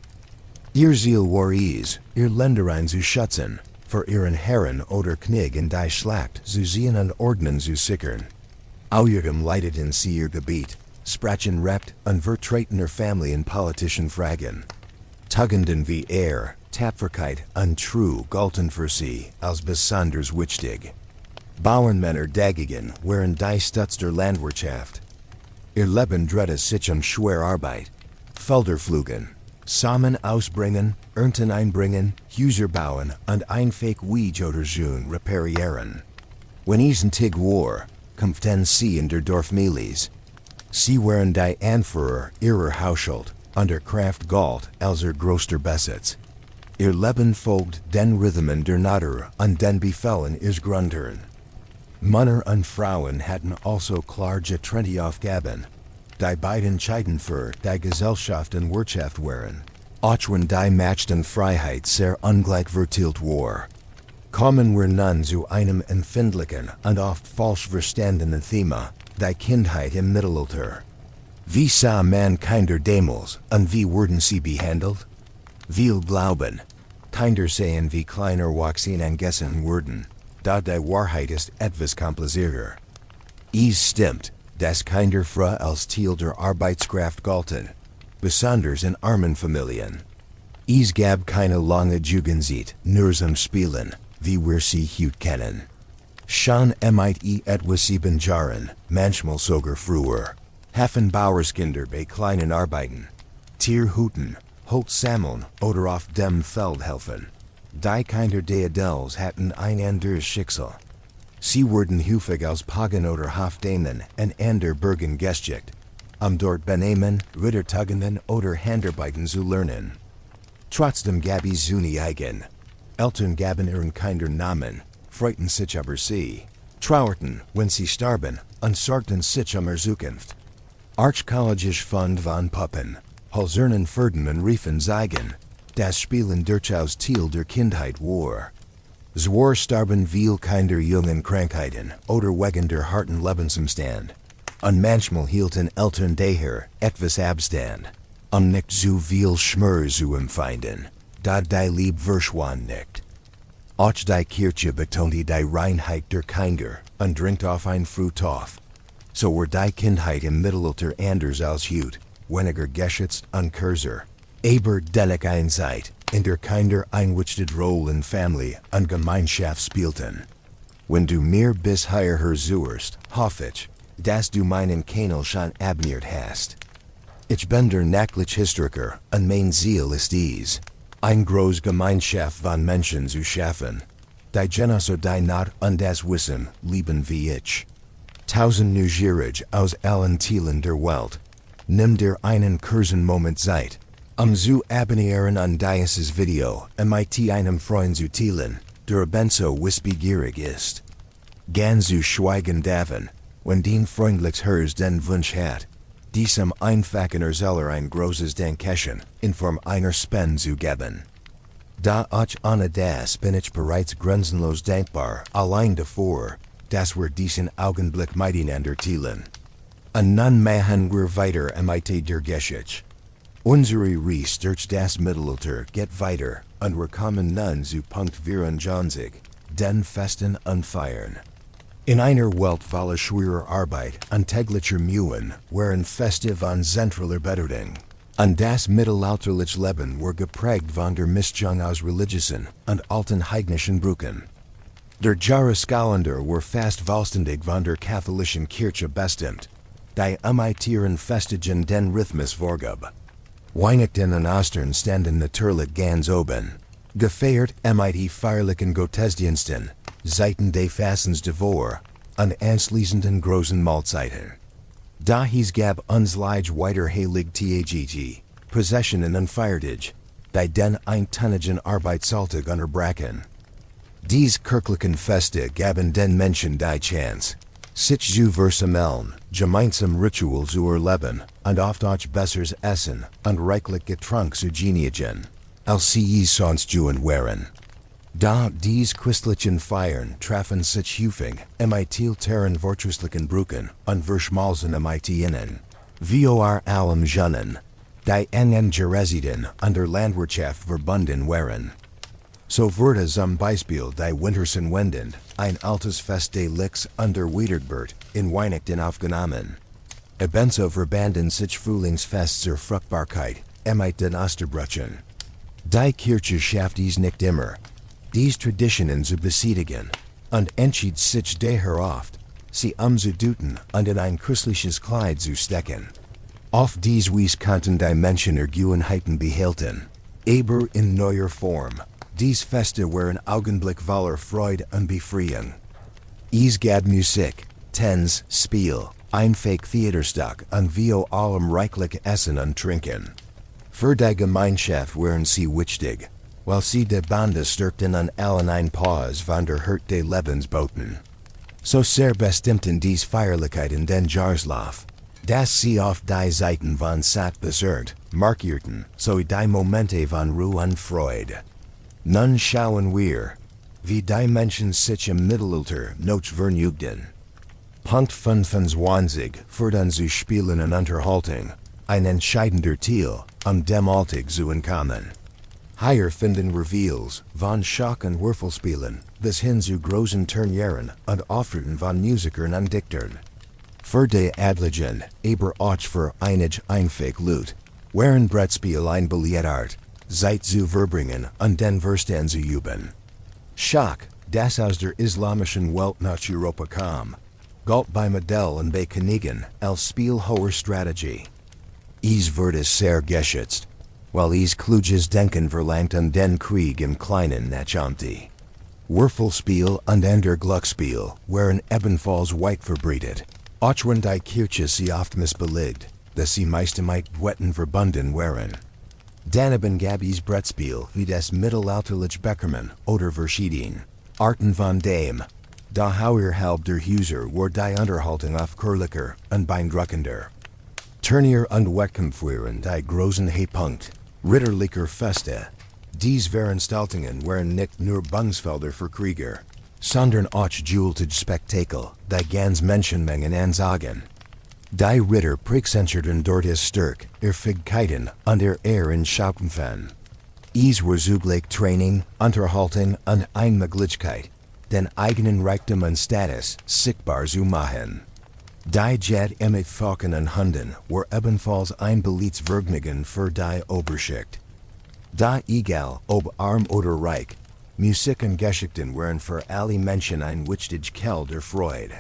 Ihr Ziel war es, ihr Ländereien zu schützen, für ihren Herren oder Knig in die Schlacht zu sehen und Ordnung zu sichern. Außerdem leiteten sie ihr Gebiet, sprachen Recht und vertreten ihre Familie in politischen Fragen. Tugenden wie Tapferkeit und True galten für sie als besonders wichtig. Bauernmänner dagegen waren die Stütze der Landwirtschaft. Ihr Leben drehte sich schwere Arbeit, Felder pflügen, Samen ausbringen, Ernten einbringen, Häuser bauen und einfach Weege oder Jun reparieren. Wenn es Tig war, kämpften sie in der Dorfmilies. Sie waren die Anführer ihrer Haushalt und der Kraft galt als ihr größter Besitz. Ihr Leben folgt den Rhythmen der Natur und den Befehlen ihres Grundherrn. Männer und Frauen hatten also klar getrennte Aufgaben, die beiden entscheidend für die Gesellschaft und Wirtschaft waren, auch wenn die Macht und Freiheit sehr ungleich verteilt war. Kommen wir nun zu einem empfindlichen und oft falsch verstandenen Thema, die Kindheit im Mittelalter. Wie sah man Kinder damals und wie wurden sie behandelt? Viel glauben, Kinder sehen wie kleiner wachsen und gessen wurden, da die Wahrheit ist etwas komplizierter. Es stimmt, dass Kinder früh als Teil der Arbeitskraft galten, besonders in armen Familien. Es gab keine lange Jugendzeit, nur zum Spielen, wie wir sie heute kennen. Schon mit etwas 7 Jahren, manchmal sogar früher, hafen Bauerskinder bei kleinen Arbeiten, Tierhüten, Holz sammeln oder auf dem Feld helfen. Die Kinder der Adels hatten ein anderes Schicksal. Sie wurden häufig als Pagen oder Hofdamen und andere Bürgen geschickt, dort Benehmen, Rittertugenden oder Handarbeiten zu lernen. Trotzdem gab es seine eigen. Eltern gaben ihren Kindern Namen, freuten sich über sie, trauerten, wenn sie starben, und sorgten sich ihre Zukunft. Archkollegisch Fund von Puppen, Holzernen Fürden und Riefen zeigen, das Spielen durchaus Teil der Kindheit war. Zwar starben viel Kinder jungen Krankheiten oder wegen der harten Lebensumstand, und manchmal hielten Eltern daher etwas Abstand, nicht zu viel Schmerz zu empfinden, da die Liebe verschwand nicht. Auch die Kirche betonte die Reinheit der Kinder und dringt auf ein Fruchthof. So war die Kindheit im Mittelalter anders als heute, weniger geschützt und kürzer. Aber dennoch eine Zeit, in der Kinder eine wichtige Rolle in Familie und Gemeinschaft spielten. Wenn du mir bisher hörst, hoffe ich, dass du meinen Kanal schon abonniert hast. Ich bin der Nachtlich Historiker und mein Ziel ist dies, eine große Gemeinschaft von Menschen zu schaffen, die genauso die Not und das Wissen lieben wie ich. Tausend Neugierig aus allen Teilen der Welt, nimm dir einen kurzen Moment Zeit, zu abonnieren an dieses Video und mit einem Freund zu teilen, der ebenso wissbegierig ist. Gern zu schweigen davon, wenn dein freundlich Herz den Wunsch hat, diesem einfachen Erzeller ein großes Dankeschön in Form einer Spende zu geben. Da auch ohne das bin ich bereits grenzenlos dankbar allein davor, dass wir diesen Augenblick miteinander teilen. und nun machen wir weiter mit der Geschichte. Unsere Reise durch das Mittelalter geht weiter, und wir kommen nun zu Punkt 24, den Festen und Feiern. In einer Welt voller schwerer Arbeit und täglicher Mühen waren Feste von zentraler Bedeutung. Und das mittelalterliche Leben war geprägt von der Mischung aus religiösen und alten heidnischen Brüchen. Der Jahreskalender war fast vollständig von der katholischen Kirche bestimmt, die ihren Festigen den Rhythmus vorgab. Weihnachten und Ostern standen natürlich ganz oben. Gefeiert die feierlichen Gottesdiensten, Zeiten des Fastens davor, und anschließenden großen Mahlzeiten. Dies gab uns Lige weiter heilig Tagt, Possessionen und Feiertage, die den eintönigen Arbeitsalltag unterbrachen. Dies kirchlichen Feste gaben den Menschen die Chance, sich zu versammeln, gemeinsam Ritual zu erleben, und oft auch besseres Essen und reichlich Getränk zu genießen, als sie es sonst tun waren. Da dies christlichen Feiern treffen sich häufig terren wirtschaftlichen Brüchen und verschmalzen innen. Vor allem Jeunen, die en Geresiden und der Landwirtschaft verbunden waren. So wurde zum Beispiel die Wintersen Wendend, ein altes Fest des Lichts und der Wiedergeburt, in Weihnachten aufgenommen. Ebenso verbanden sich Frühlingsfest zur Fruchtbarkeit, den Osterbrüchen. Die Kirche schafft dies nicht immer, dies Traditionen zu bestätigen, und entschied sich daher oft, sie umzudeuten und in ein christliches Kleid zu stecken. Auf dies Weise konnten die Menschen Gewohnheiten behalten, aber in neuer Form. Dies Feste waren Augenblick voller Freude und Befreiung. Es gab Musik, Tanz, Spiel, ein Theaterstück und vor allem reichlich Essen und Trinken. Für die Gemeinschaft waren sie wichtig, weil sie die Bande stärkten und allen ein Pause von der Hurt des Lebens boten. So sehr bestimmten dies Feierlichkeiten den Jahreslauf, dass sie oft die Zeiten von Satt besert, markierten, so die Momente von Ruhe und Freude. Nun schauen wir, wie die Menschen sich im Mittelalter noch vergnügten. Punkt 25 Fördern zu Spielen und Unterhaltung, ein entscheidender Teil, dem Alltag zu entkommen. Hier finden Reveals von Schach und Würfelspielen bis hin zu großen Turnieren und Auftritten von Musikern und Dichtern. Für die Adligen, aber auch für einige Einfäck-Lut, waren Brettspiel ein Billardart, Zeit zu verbringen und den Verstand zu üben. Schach, das aus der islamischen Welt nach Europa kam, galt bei Modell und bei Königen als Spiel hoher Strategie. Es wurde sehr geschätzt, weil es kluges Denken verlangt und den Krieg im Kleinen nachahmte. Würfelspiel und der Glücksspiel waren ebenfalls weit verbreitet, auch wenn die Kirche sie oft missbilligt, dass sie meist mit Wetten verbunden waren. Daneben gab es Brettspiel wie das mittelalterliche Beckermann oder verschiedene Arten von dem, da Hauerhalb der Häuser war die Unterhaltung auf Kurliker und beeindruckender. Turnier und Wettkampf waren die großen Höhepunkt, ritterlicher Feste. Dies Veranstaltungen waren nicht nur Bungsfelder für Krieger, sondern auch Jultage Spektakel, die ganz Menschenmengen ansagen. Die Ritter präsentierten dort es Stärk, Fähigkeiten und in Schautenfan. Es war zugleich Training, Unterhaltung und Möglichkeit, den eigenen Reichtum und Status sichtbar zu machen. Die Jet mit Falken und Hunden war ebenfalls ein beliebtes Vergnügen für die Oberschicht. Da egal ob arm oder reich, Musik und Geschichten waren für alle Menschen ein wichtig Quell der Freude.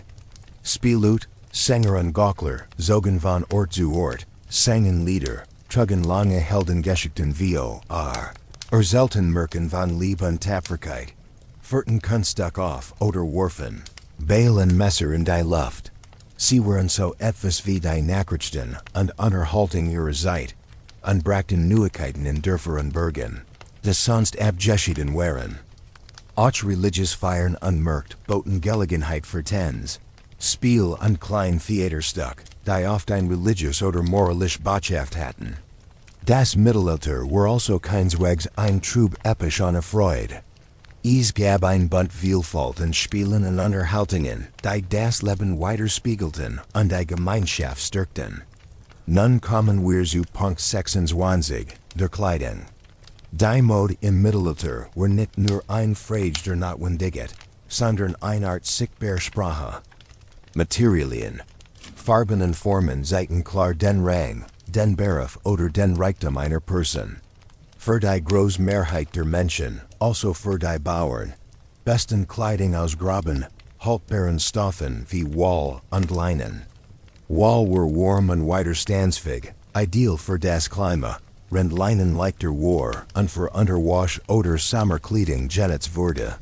Spielut, Sänger und Gaukler zogen von Ort zu Ort, sangen Lieder, trugen lange Heldengeschichten vor, erzählten Märchen von Liebe und Tapferkeit, führten Kunststück auf oder warfen Beil und Messer in die Luft. Sie waren so etwas wie die Nachrichten und Unterhaltung ihrer Zeit und brachten Neuigkeiten in Dörfer und Bergen, die sonst abgeschieden waren. Auch religiös Feiern und Märkte boten Gelegenheit für Tanz, Spiel und klein Theaterstück, die oft ein religiös oder moralisch Botschaft hatten. Das Mittelalter war also keineswegs ein Trub episch ohne Freude. Is gab ein Bunt Vielfalt Spielen und Unterhaltungen, die das Leben weiterspiegelten und die Gemeinschaft stärkten. Nun kommen wir zu Punkt 26, der Kleidung. Die Mode im Mittelalter war nicht nur ein Frage der Notwendigkeit, sondern eine Art sichtbare Sprache. Materialien, Farben und Formen zeigten klar den Rang, den Beruf oder den Reichtum einer Person. Für die große Mehrheit der Menschen, also für die Bauern, besten Kleidung aus Graben, haltbaren Stoffen wie Woll und Leinen. Woll war warm und widerstandsfähig, ideal für das Klima, während Leinen leichter war und für Unterwasch oder Sommerkleidung genutzt wurde.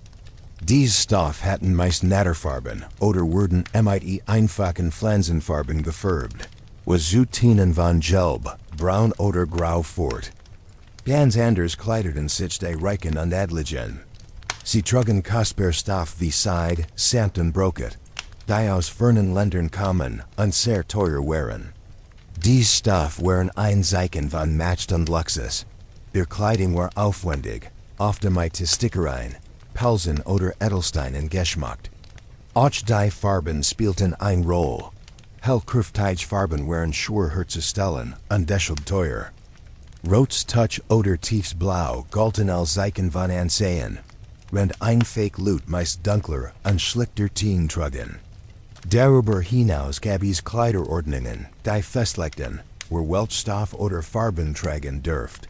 Diese Stoff hatten meist Natterfarben oder wurden mit einfachen Pflanzenfarben gefärbt, was zu Tinen von Gelb, Braun oder Grau fort. Ganz anders kleideten sich die Reichen und Adligen. Sie trugen kostbar Stoff wie Seide, Samt und Broket, die aus fernen Ländern kamen und sehr teuer waren. Diese Stoff waren ein Zeichen von Macht und Luxus. Ihre Kleidung war aufwendig, oft mit Stickereien, Pelzen oder Edelsteinen geschmückt. Auch die Farben spielten eine Rolle. Hellkräftige Farben waren schwer herzustellen und deshalb teuer. Rotes Touch oder tiefes Blau galten als Zeichen von Ansehen, während ein Fake Loot meist dunkler und schlichter Tien trugen. Darüber hinaus gab es Kleiderordnungen, die festlegten, wo welch Stoff oder Farben tragen dürft.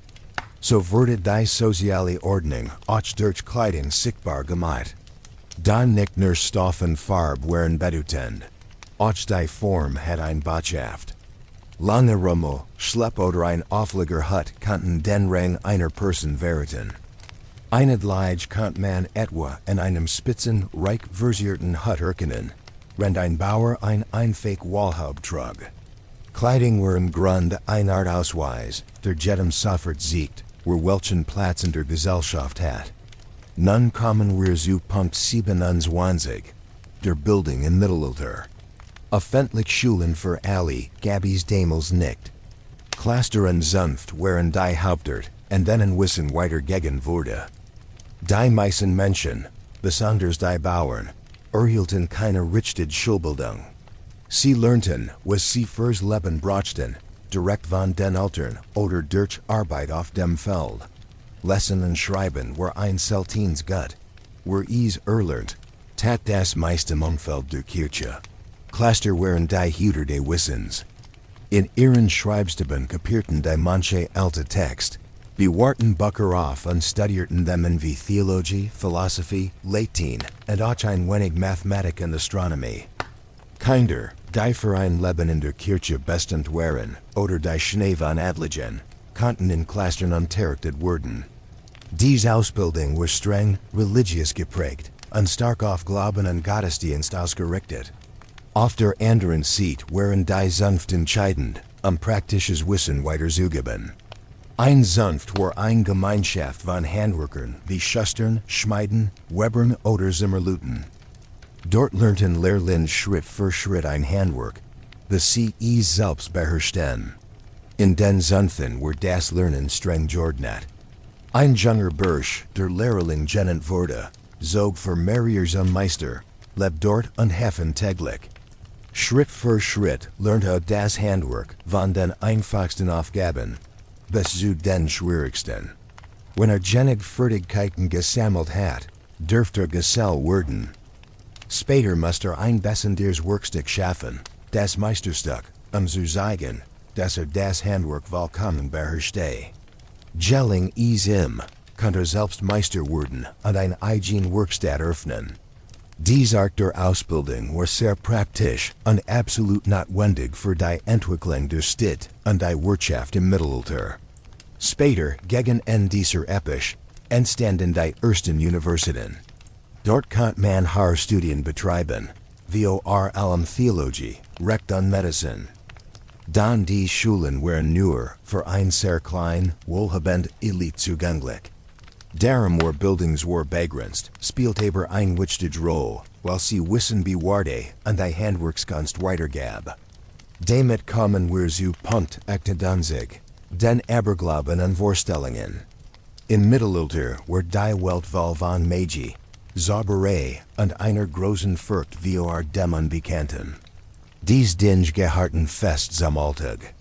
So wurde die soziale Ordnung auch durch Kleidung sichtbar gemacht. Dann nicht nur Stoff und Farbe waren bedeutend, auch die Form hat eine Botschaft. Lange Rummel, Schlepp oder ein aufliger Hut konnten den Rang einer Person verraten. Einheitlich konnte man etwa in einem spitzen, reich versierten Hut erkennen, während ein Bauer ein einfach Wallhaupt trug. Kleidung war im Grunde eine Art Ausweis, der jedem sofort sieht, wo welchen Platz in der Gesellschaft hat. Nun kommen wir zu Punkt 27, der Bildung im Mittelalter. Öffentliche Schulen für alle gab es damals nicht. Cluster und Zunft waren die Hauptart, und denen Wissen weitergegeben wurde. Die meisten Menschen, besonders die Bauern, erhielten keine richtige Schulbildung. Sie lernten, was sie fürs Leben brauchten, direkt von den Eltern oder durch Arbeit auf dem Feld. Lesen und Schreiben war ein seltenes Gut. Wer es erlernt, tat das meiste im Umfeld der Kirche. Cluster waren die Hüter des Wissens. In ihren Schreibsteben kapierten die manche alte Text, bewahrten Bücher auf und studierten them wie Theologie, Philosophie, Latin und auch ein wenig Mathematik und Astronomie. Kinder, die für ein Leben in der Kirche bestimmt waren, oder die Schnee von Adligen, konnten in Clustern unterrichtet werden. Diese Ausbildung war streng, religiös geprägt und stark auf Glauben und Gottesdienst ausgerichtet. Auf der anderen Seite waren die Zunft entscheidend, praktisches Wissen weiterzugeben. Ein Zunft war eine Gemeinschaft von Handwerkern wie Schustern, Schmieden, Webern oder Zimmerluten. Dort lernten Lehrlinge Schritt für Schritt ein Handwerk, das sie selbst beherrschten. In den Zunften war das Lernen streng geordnet. Ein junger Bursch, der Lehrling genannt wurde, zog für mehrere zum Meister, lebt dort und heffen täglich. Schritt für Schritt lernte das Handwerk von den einfachsten Aufgaben bis zu den schwierigsten. Wenn genug Fertigkeiten gesammelt hat, dürfte Gesell werden. Später musste ein besonderes Werkstück schaffen, das Meisterstück, zu zeigen, dass das Handwerk vollkommen beherrschte. Gelling konnte selbst Meister werden und ein eigene Werkstatt öffnen. Diese Art der Ausbildung war sehr praktisch und absolut notwendig für die Entwicklung der Stadt und die Wirtschaft im Mittelalter. Später, gegen Ende dieser Epoche, entstanden die ersten Universitäten. Dort konnte man Studien betreiben, vor allem Theologie, Recht und Medizin. Dann die Schulen waren nur für ein sehr klein, wohlhabend Elite zugänglich. Darum war Bildungs war begrenzt, spielte aber eine wichtige Rolle, weil sie Wissen bewahrte und die Handwerkskunst weitergab. Damit kommen wir zu Punkt 28, den Aberglauben und Vorstellungen. In Mittelalter were die Welt von Magi, Zauberei und einer großen Furcht vor dem Unbekannten. Dies Dinge geharten fest zum Alltag.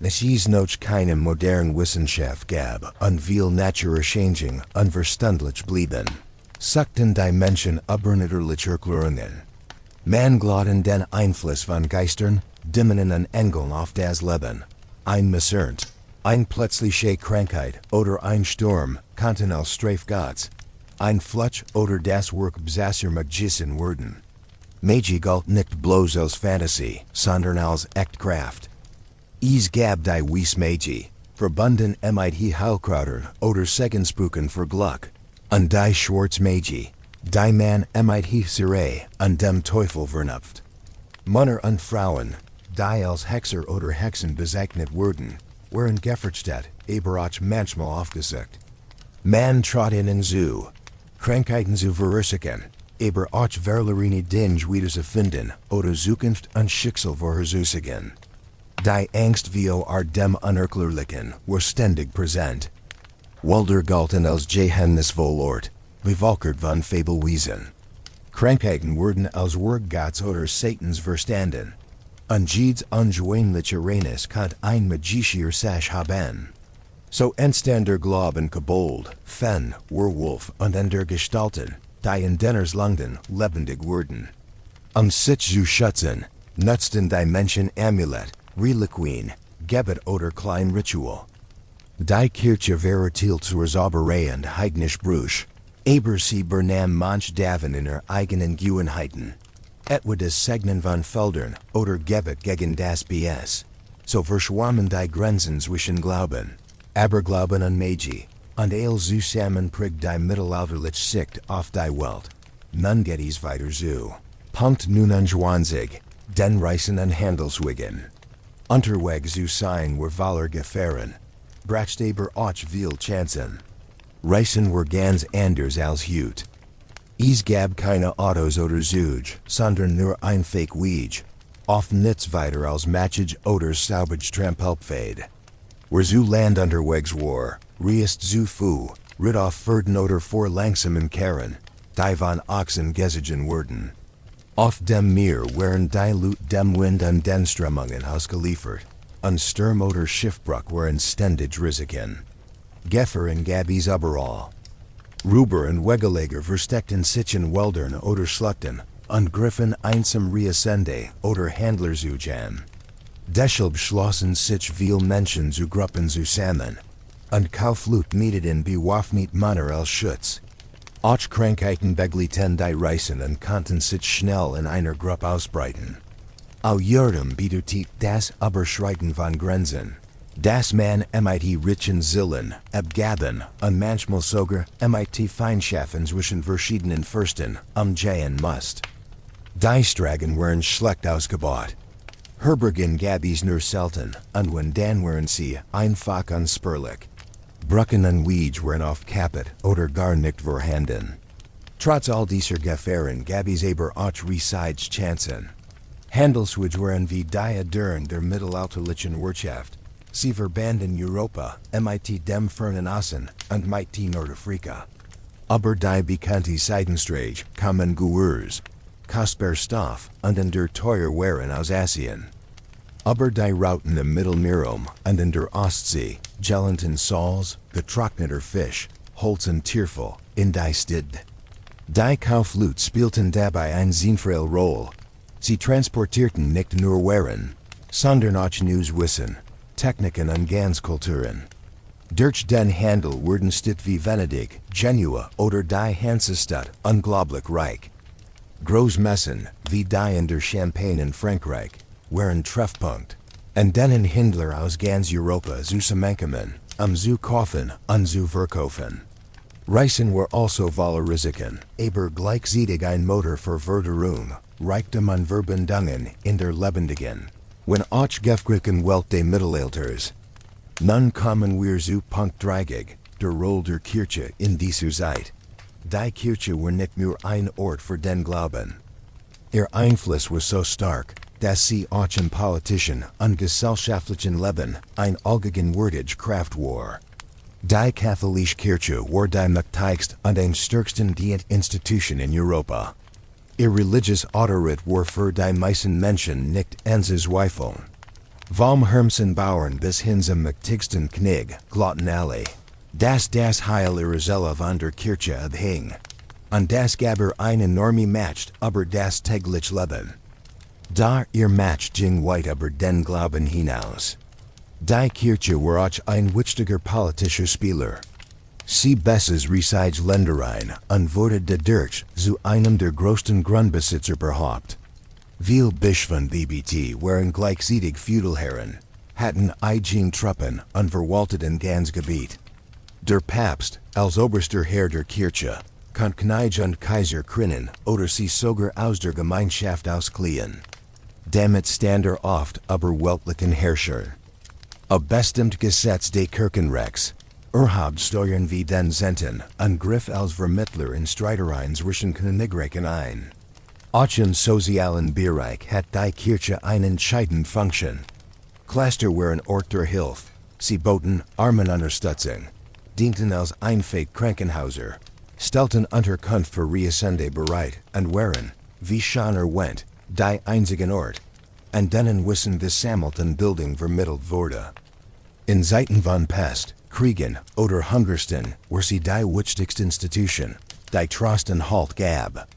Es ist noch keine moderne Wissenschaft gab und viel naturerscheinung unverständlich blieben. Suchten die Menschen übernatürliche Erklärungen. Man glaubt den Einfluss von Geistern, Dämonen und Engeln auf das Leben. Ein Missernte, ein plötzliche Krankheit oder ein Sturm konnten als Strafe Gottes, ein Flutsch oder das Werk besasser Magician werden. Magie galt nicht bloß als Fantasie, sondern als Echtkraft. Es gab die Weiss Magie, verbunden mit Heilkräutern oder Segenspuken für Glück, und die Schwarz Magie, die man mit Hexerei und dem Teufel vernupft. Männer und Frauen, die als Hexer oder Hexen bezeichnet wurden, waren gefürchtet, aber auch manchmal aufgesucht. Man trat in zu, Krankheiten zu verursachen, aber auch verlorene Dinge wieder zu finden oder Zukunft und Schicksal vorherzusagen. Die Angst vor dem Unerklärlichen war ständig präsent. Walder galten als geheimnisvoll Ort, bewalkert von Fabelwesen. Krankheiten wurden als Werk Gottes oder Satans verstanden. Und jedes ungewöhnliche Reines konnte ein magischer Sash haben. So entstand der Glauben Kobold, Fen, Werwolf und an der Gestalten, die in Denners Landen lebendig wurden. Sich zu schützen, nutzten die Menschen Amulett, Reliquien, Gebet oder klein Ritual. Die Kirche verurteilt zur Zauberei und heidnisch Bruch, aber sie bernahm manch Daven in ihre eigenen Gewohnheiten. Etwa des Segnen von Feldern oder Gebet gegen das BS. So verschwammen die Grenzen zwischen Glauben, Aberglauben und Magie, und zusammen prägt die mittelalterliche Sicht auf die Welt. Nun geht es weiter zu. Punkt 29, den Reisen und Handelswegen. Unterwegs zu sein war Valer gefahren, brachte aber auch viel Chancen. Reisen war ganz anders als heute. Es gab keine Autos oder Zug, sondern nur ein Fake Weg, oft nichts weiter als Matchage oder Saubage Trampelpfad. Wer zu Land unterwegs war, reist zu Fu, ritt auf Pferden oder vor langsamen Karren, die von Ochsen gezogen wurden. Auf dem Meer waren die Lut dem Wind und den Strömungen ausgeliefert, und Sturm oder Schiffbruch waren ständig Risiken. Geffer und Gabbies überall. Ruber und Wegeleger versteckten sich in Wäldern oder Schluchten und griffen einsam Reascende oder Händler zusammen. Deshalb schlossen sich viele Menschen zu Gruppen zusammen und Kaufleute mieteten bewaffnet Männer als Schutz. Auch Krankheiten begleiten die Reisen und konnten sich schnell in einer Gruppe ausbreiten. Au jedem bedeutet das Überschreiten von Grenzen, dass man mit richen Zillen, Abgaben und manchmal sogar mit Feindschaften zwischen verschiedenen Fürsten umgehen muss. Die Stragen waren schlecht ausgebaut. Herbergen gab es nur selten, und wenn dann waren sie einfach unspürlich. Brücken und Wege waren oft kaputt oder gar nicht vorhanden. Trotz all dieser Gefahren gab es aber auch Resides Chancen. Handelswege waren wie die Dörren der mittelalterlichen Wirtschaft. Sie verbanden Europa mit dem fernen Osten und mit Nordafrika. Aber die bekannte Seidenstrage kamen Guers, kostbar Stoff und in der teuer Waren aus Asien. Aber die Routen im Mittelmeerraum und in der Ostsee gelten Salz, getrockneter Fisch, Holz und Tierfel in die Stid. Die Kaufleute spielten dabei eine sinnvolle Rolle. Sie transportierten nicht nur Waren, sondern auch Wissen, Techniken und Ganskulturen. Durch den Handel wurden Städte wie Venedig, Genua oder die Hansestadt unglaublich reich. Großmessen, wie die in der Champagne in Frankreich, waren Treffpunkt, und denen Händler aus ganz Europa zusammenkamen, zu kaufen und zu verkaufen. Reisen war also voller Risiken, aber gleichzeitig ein Motor für Veränderung, Reichtum und Verbindungen in der lebendigen, wenn auch gefährlichen Welt des Mittelalters. Nun kommen wir zu Punkt 30, der Rolle der Kirche in dieser Zeit. Die Kirche war nicht nur ein Ort für den Glauben. Ihr Einfluss war so stark, dass sie auch im politischen und gesellschaftlichen Leben ein allgegenwärtige Kraft war. Die Katholische Kirche war die mächtigste und ein stärksten Institution in Europa. Ihr religious Autorit war für die meisten Menschen nicht anzuzweifeln. Vom Hermsen Bauern bis hin zum mächtigsten Knig, glotten alle. Das Heil ihrer Seele von der Kirche abhing. Und das gab ein enorme Macht über das tägliche Leben. Da ihr Macht ging weit über den Glauben hinaus. Die Kirche war auch ein wichtiger politischer Spieler. Sie besses Resides Ländereien und wurde dadurch zu einem der größten Grundbesitzer behauptet. Viele Bischöfe BBT waren gleichzeitig Feudalherren, hatten eigene Truppen und verwalteten ganz Gebiet. Der Papst, als oberster Herr der Kirche, kann König und Kaiser krönen oder sie sogar aus der Gemeinschaft ausgliedern. Damit stand oft über weltlichen Herrschern. A bestimmt Gesetz des Kirchenrechts, Steuern wie den Zenten, und griff als Vermittler in Streitereien zwischen Königreichen ein. Auch im sozialen Bereich hat die Kirche eine entscheidende Funktion. Klöster waren Ort der Hilfe, sie boten Armenunterstützung, dienten als Einfach Krankenhäuser, stellten Unterkunft für Reisende bereit und waren, wie schon erwähnt, die einzigen Ort, an denen Wissen gesammelten Bildung vermittelt wurde. In Zeiten von Pest, Kriegen oder Hungersnöten war sie die wichtigste Institution, die Trost und Halt gab.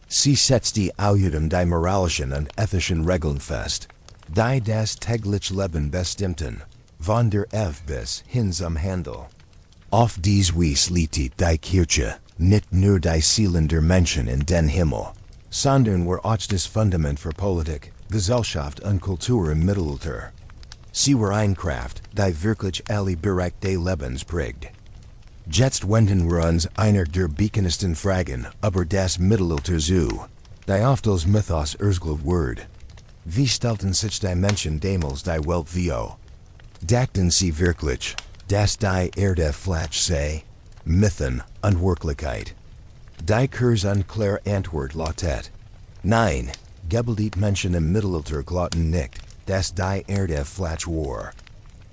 Sie setzte außerdem die moralischen und ethischen Regeln fest, die das tägliche Leben bestimmten, von der Ehe bis hin zum Handel. Auf dies Weise lietet die Kirche nicht nur die Seelen der Menschen in den Himmel, sondern war auch das Fundament für Politik, Gesellschaft und Kultur im Mittelalter. Sie war eine Kraft, die wirklich alle Bereiche des Lebens prägt. Jetzt wenden wir uns einer der bekanntesten Fragen über das Mittelalter zu, die oft als Mythos ausgelegt wird. Wie stellten sich die Menschen damals die Welt vor? Dachten sie wirklich, dass die Erde flach sei? Mythen und Wirklichkeit. Die Kurz und klare Antwort lautet: Nein, gebildete Menschen im Mittelalter glaubten nicht, dass die Erde flach war.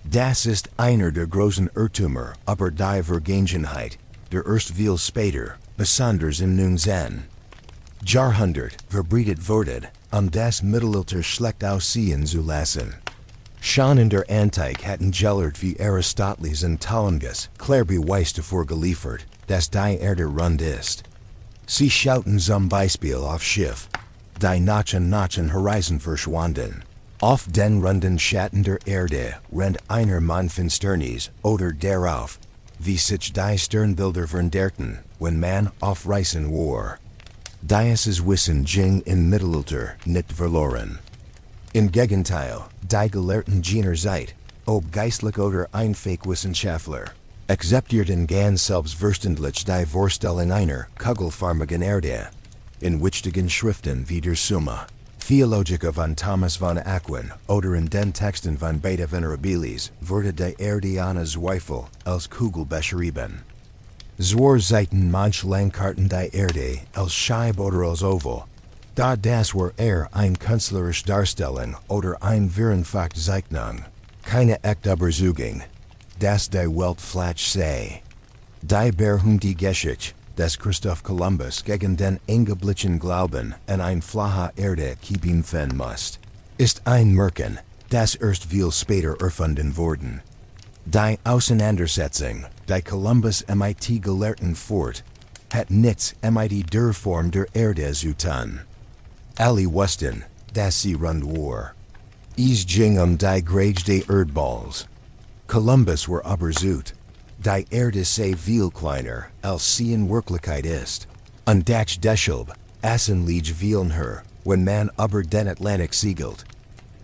Das ist einer der großen Irrtümer über die Vergangenheit, der erst viel später, besonders im 19. Jahrhundert, verbreitet wurde, das Mittelalter schlecht aussehen zu lassen. Schon in der Antike hatten Gelehrte wie Aristoteles und Ptolemäus klar Beweis davor geliefert, dass die Erde rund ist. Sie schauten zum Beispiel auf Schiff, die nach und Horizon verschwanden. Auf den runden Schatten der Erde rennt einer Mondfinsternis oder darauf, wie sich die Sternbilder veränderten, wenn man auf Reisen war. Dieses Wissen ging im Mittelalter nicht verloren. Im Gegenteil, die Gelehrten jener Zeit, ob geistlich oder einfach Wissenschaftler, akzeptierten ganz selbstverständlich die Vorstellung einer kugelförmigen Erde, in wichtigen Schriften wie der Summa Theologica von Thomas von Aquin oder in den Texten von Beta Venerabilis wurde die Erde ohne Zweifel als Kugel beschrieben. Zwar zeigten manche Landkarten die Erde als Scheibe oder als Oval, da das war eher eine künstlerische Darstellung oder eine vereinfachte Zeichnung, keine echte Überzeugung, dass die Welt flach sei. Die berühmte Geschichte, dass Christoph Columbus gegen den angeblichen Glauben an eine flache Erde kämpfen musste, ist ein Märchen, das erst viel später erfunden wurde. Die Auseinandersetzung, die Columbus mit Gelehrten fort, hat nichts mit der Form der Erde zu tun. Alle wussten, dass sie rund war. Es ging die Größe des Erdballs. Columbus war überzeugt, die Erde sei viel kleiner, als sie in Wirklichkeit ist. Und das deshalb, essen liegt viel höher, wenn man über den Atlantik segelt.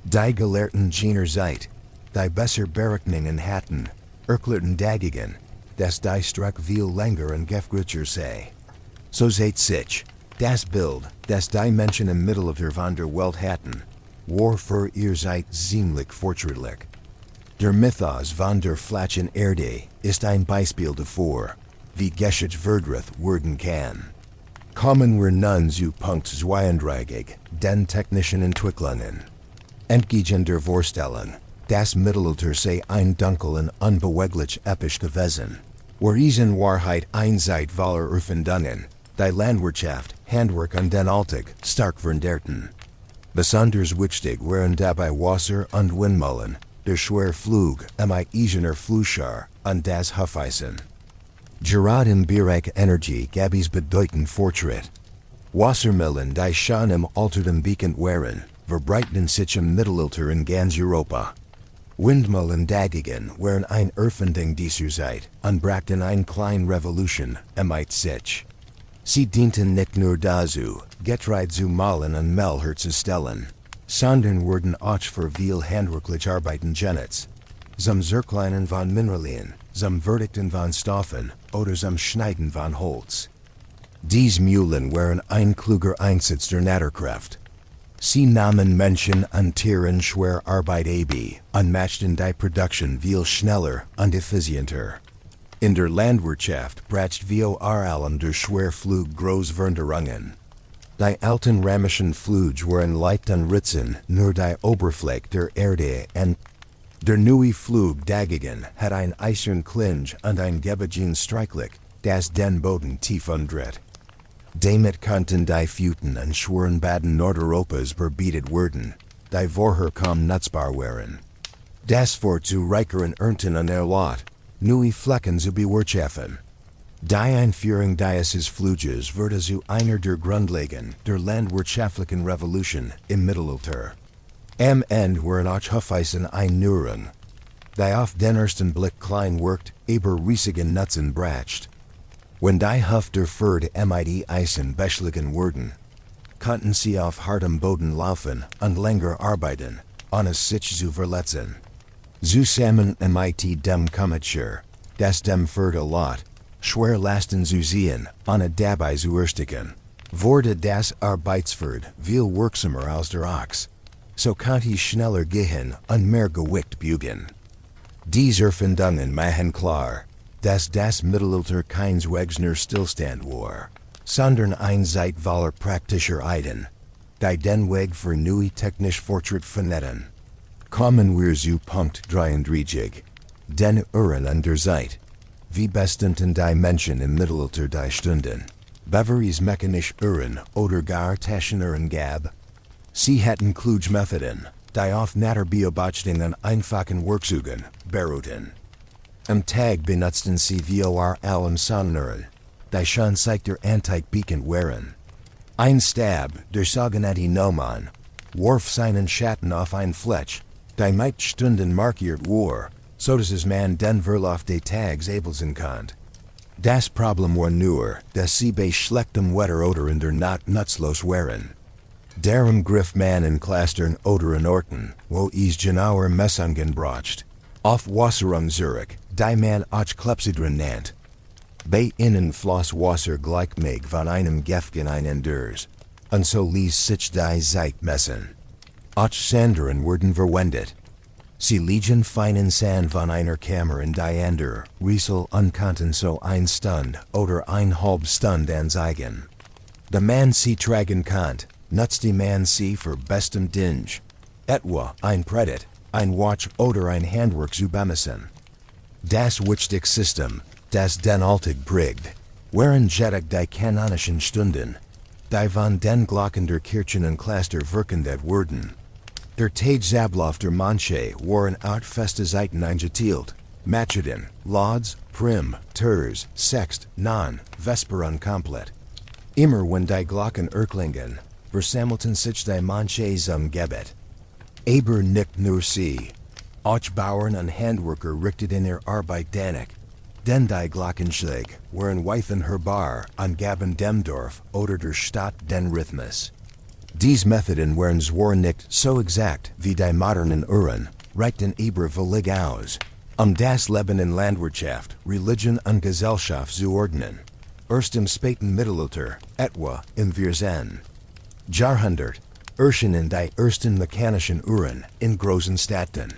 Die Gelehrten jener Zeit, die besser Berechnungen hatten, erklärten dagegen, dass die Strecke viel länger und gefährlicher sei. So seht sich, das Bild, das die Menschen im Mittelalter von der Welt hatten, war für ihr Zeit ziemlich fortschrittlich. Der Mythos von der flachen Erde ist ein Beispiel davor, wie Geschichte verdreht werden kann. Kommen wir nun zu Punkt 32, den technischen Entwicklungen. Entgegen der Vorstellung, Das Mittelalter sei ein dunkel und unbeweglich episch gewesen. Wo in Wahrheit einseit voller Erfindungen, die Landwirtschaft, Handwerk und den Alltag stark veränderten. Besonders wichtig waren dabei Wasser und Windmühlen, der Schwerflug, eigener Flugschar und das Hufeisen. Gerade im Bereich Energie gab es bedeutend Fortschritt. Wassermühlen, die schon im Altertum bekannt waren, verbreiteten sich im Mittelalter in ganz Europa. Windmühlen dagegen waren ein Erfindung dieser Zeit und brachten eine kleine Revolution sich. Sie dienten nicht nur dazu, Getreide zu mahlen und Mehl herzustellen, sondern wurden auch für viel handwerkliche Arbeiten genutzt. Zum Zerkleinen von Mineralien, zum Verdichten von Stoffen oder zum Schneiden von Holz. Diese Mühlen waren ein kluger Einsatz der Naturkraft. Sie nahmen Menschen und Tieren schwer Arbeit ab und machten die Produktion viel schneller und effizienter. In der Landwirtschaft brachte vor allem der Schwerflug große Veränderungen. Die alten römischen Flüge waren leicht und ritzen nur die Oberfläche der Erde und der neue Flug dagegen hat ein eisern Klinge und ein Gebigen Streiklick, das den Boden tief umdreht. Damit konnten die Feuten und schweren Baden Nordeuropas verbietet werden, die vorher kaum nutzbar waren. Das war zu reicheren Ernten und Erlot, neue Flecken zu bewirtschaften. Die Einführung dieses Fluges wurde zu einer der Grundlagen der landwirtschaftlichen Revolution im Mittelalter. Am Ende waren auch Hufeisen ein Neuerung, die auf den ersten Blick klein wirkt, aber riesige Nutzen bracht. Wenn die Huf der Ferd mit Eisen beschlagen wurden, konnten sie auf hartem Boden laufen und länger arbeiten, ohne sich zu verletzen. Zusammen mit dem Kommetscher, das dem Ferd Lot, schwer Lasten zu sehen, ohne dabei zu ersticken, wurde das Arbeitsferd viel wirksamer als der Ochs. So konnte ich schneller gehen und mehr Gewicht bügen. Diese Erfindungen machen klar, dass das Mittelalter kein Wegner Stillstand war, sondern ein Zeit voller praktischer Eiden, die den Weg für neue technisch Fortschritt vernetten. Kommen wir zu Punkt 33, den Uhren an der Zeit. Wie bestimmten die Menschen im Mittelalter die Stunden? Beveries mechanisch Uhren oder gar Taschenuhren gab? Sie hatten kluge Methoden, die auf Naturbeobachtungen einfachen Werkzeugen beruhten. Am Tag benutzten sie vor allem Sonnenuhren, die schon seit der Antike bekannt waren. Ein Stab, der sogenannte Gnomon, warf seinen Schatten auf ein Fletch, die mit Stunden markiert war, so dass man den Verlauf des Tags abelsen konnte. Das Problem war nur, dass sie bei schlechtem Wetter oder in der Nacht nutzlos waren. Darum griff man in Klastern oder in Orten, wo es genauer Messungen bracht, auf Wasserung Zurich, die man auch Klepsydren nennt. Bei ihnen floss Wasser gleichmäßig von einem Gefgen anders, und so ließ sich die Zeit messen. Auch Sanderen wurden verwendet. Sie liegen feinen Sand von einer Kammer in die andere, Riesel und konnten so ein Stund oder ein halb Stund anzeigen. Der man sie tragen konnt, nutzte man sie für bestem Dinge, etwa ein Predit, ein Watch oder ein Handwerk zu bemessen. Das wichtig System, das den Alltag prägt, waren jettig die kanonischen Stunden, die von den Glocken der Kirchen und Klaster verkündet wurden. Der Tagesablauf der Manche waren auch feste Zeiten eingeteilt, Matcheten, Lauds, Prim, Turs, Sext, Non, Vesper und Komplett. Immer wenn die Glocken erklingen, versammelten sich die Manche zum Gebet. Aber nicht nur sie. Auch Bauern und Handwerker richteten ihre Arbeit danach, denn die Glockenschläge waren Weichen hörbar und gaben dem Dorf oder der Stadt den Rhythmus. Diese Methoden waren zwar nicht so exakt wie die modernen Uhren, reichten aber völlig aus, das Leben in Landwirtschaft, Religion und Gesellschaft zu ordnen. Erst im späten Mittelalter, etwa im 14. Jahrhundert, erschienen die ersten mechanischen Uhren in großen Städten.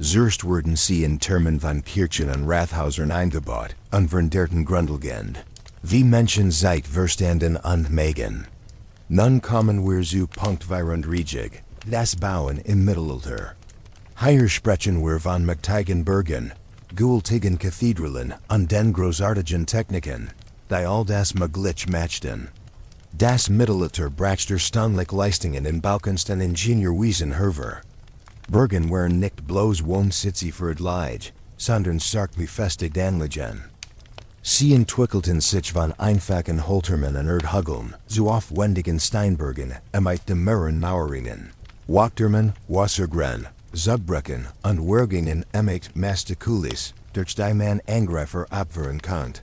Zuerst wurden sie in Termen von Kirchen und Rathhäusern eingebaut und veränderten grundlegend, wie Menschen Zeit verstanden und mögen. Nun kommen wir zu Punkt 34, das Bauen im Mittelalter. Higher sprechen wir von Magtigen Bergen, Gultigen Kathedralen und den großartigen Techniken, die all das Maglitsch matchten. Das Mittelalter brachte stunlik Leistungen in Baukunst und Ingenieurwesen hervor. Bergen waren nicht bloß Wohnsitze für het Leid, sondern stark befestigt Anlagen. Sie entwickelten sich von einfachen Holtermann und Erdhügeln zu aufwendigen Steinbergen mit dem mehreren Mauerringen, Wachtermann, Wassergren, Zugbrücken und Wergingen mit Mastikulis, durch die man Angreifer abwehren konnte.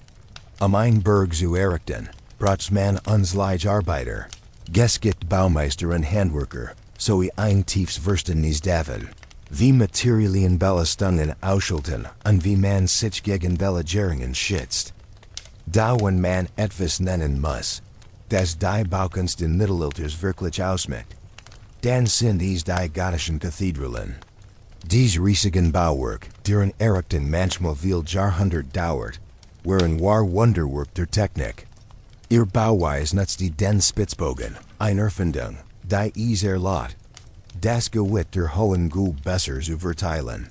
Ein Berg zu errichten, braucht man uns Leiharbeiter, Geschickt Baumeister und Handwerker, sowie ein tiefes Verständnis davon, wie Materialien Belastungen ausschalten und wie man sich gegen Belegierungen schützt. Da wenn man etwas nennen muss, das die Baukunst in Mittelalters wirklich ausmacht, dann sind dies die gothischen Kathedralen. Dies riesigen Bauwerk, deren Errichten manchmal viel Jahrhundert dauert, waren war Wunderwerk der Technik. Ihr Bauweise nutzt die den Spitzbogen, eine Erfindung, die is erlaubt, das Gewicht der hohen Gul besser zu verteilen.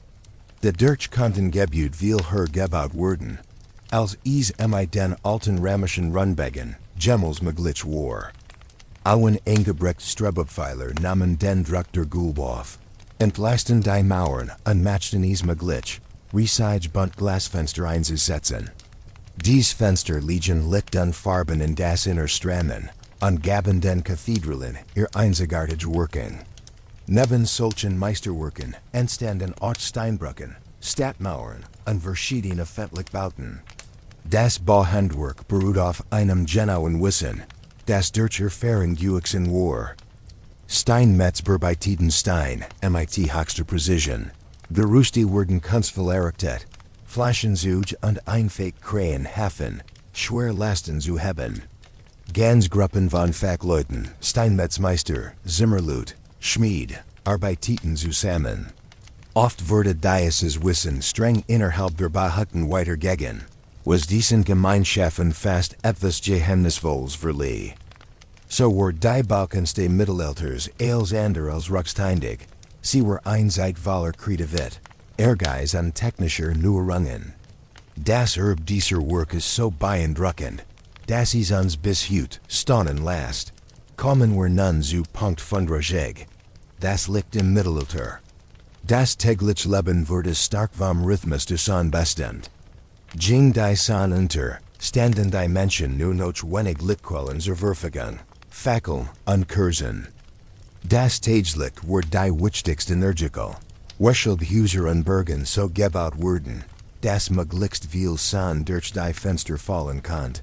Der durch konnten Gebäude viel höher gebaut werden, als is den alten römischen Rundbögen, Gemmels Maglitsch war. Auen eingebreckt Strebepfeiler nahmen den Druck der Gulb auf, entlasten die Mauern und machten is Maglitsch, riesige Buntglasfenster einzusetzen. Dies Fenster liegen Licht und Farben in das Innerstramen, und gaben den Kathedralen ihr einzigartige Wirkung. Neben solchen Meisterwerken entstanden auch Steinbrücken, Stadtmauern und verschiedene Fettlichbauten. Das Bauhandwerk beruht auf einem genauen Wissen, das durch Erfahrung gewachsen war. Steinmetz bearbeiteten Stein, mit höchster Präzision. Gerüste wurden kunstvoll errichtet, Flaschenzug und einfach Krähen helfen, schwer Lasten zu heben. Ganz Gruppen von Fachleuten, Steinmetzmeister, Zimmerlut, Schmied, arbeiteten zusammen. Oft wurde dieses Wissen streng innerhalb der Beamten weitergegeben, was diesen Gemeinschaften fast etwas Geheimnisvolles verlieh. So war die Baukunst des Mittelalters als andere als rückständig, sie war einseitvoller Kreativität, Ehrgeiz und technischer Neuerungen. Das dieser Werk ist so beeindruckend, dass es uns bis heute staunen lässt. Kommen wir nun zu Punkt 5. Das liegt im Mittelalter. Das tägliche Leben wurde stark vom Rhythmus des Son bestimmt. Ging die Son unter, standen die Menschen nur noch wenig Lichtquellen zur Verfügung, Fackeln und Kursen. Das Tageslicht wurde die wichtigste Energical, weshalb Häuser und Bergen so gebaut wurden, dass möglichst viel Sonne durch die Fenster fallen konnte.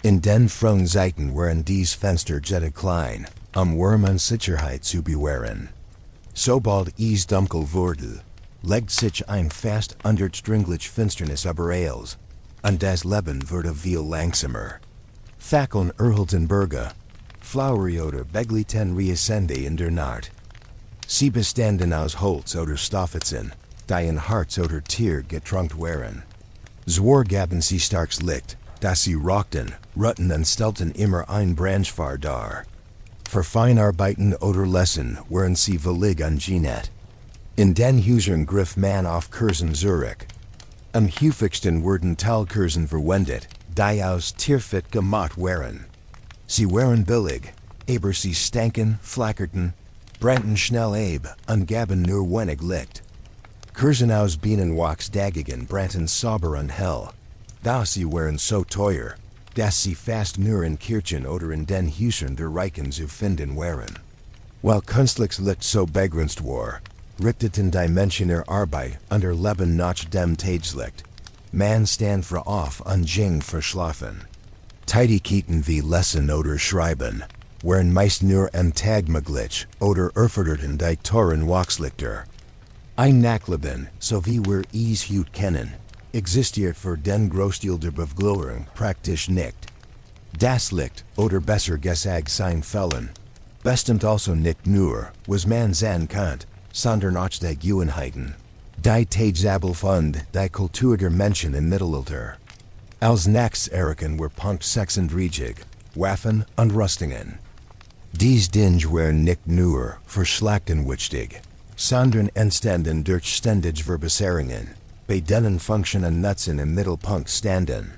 In den frühen Zeiten waren dies Fenster sehr klein, Wurm und Sicherheit zu bewahren. Sobald es dunkel wurde, legt sich ein fast undurchdringliche Finsternis über alles, und das Leben wurde viel langsamer. Fackeln erhielten Berge, Flauerie oder beglitten Reascende in der Nacht. Sie bestanden aus Holz oder Stoffitzen, die in Harz oder Tier getrunken waren. Zwar gaben sie starkes Licht, dass sie rockten, rutten und stellten immer ein Branchfahr dar. Für Feinarbeiten oder Lessen waren sie willig und genet. In den Häusern griff man auf Kursen Zurich. Am häufigsten wurden Talkursen verwendet, die aus Tierfett gemacht waren. Sie waren billig, aber sie stanken, flackerten, brannten schnell ab und gaben nur wenig Licht. Kursen aus Bienenwachs dagegen brannten sauber und hell. Da sie waren so teuer, dass sie fast nur in Kirchen oder in den Häusern der Reichen zu finden waren. Weil kunstliches Licht so begrenzt war, richteten die Menschen ihre Arbeit unter Leben nach dem Tageslicht. Man stand für auf und ging verschlafen. Tätigkeiten wie Lesen oder Schreiben waren meist nur am Tag möglich oder erforderten die teuren Wachslichter. Ein Nachleben, so wie wir es heute kennen, existiert für den Großteil der Bevölkerung praktisch nicht. Das Licht, oder besser gesagt sein Fällen, bestimmt also nicht nur, was man sein kann, sondern auch die Gewohnheiten, die Tagesabelfund, die Kultur der Menschen im Mittelalter. Als nächstes errichten wir Punkt 36, Waffen und Rüstungen. Dies Dinge waren nicht nur für Schlachten wichtig. Sondern Entstanden durch ständig Verbesserungen, bei denen Funktionen Nutzen im Mittelpunkt standen.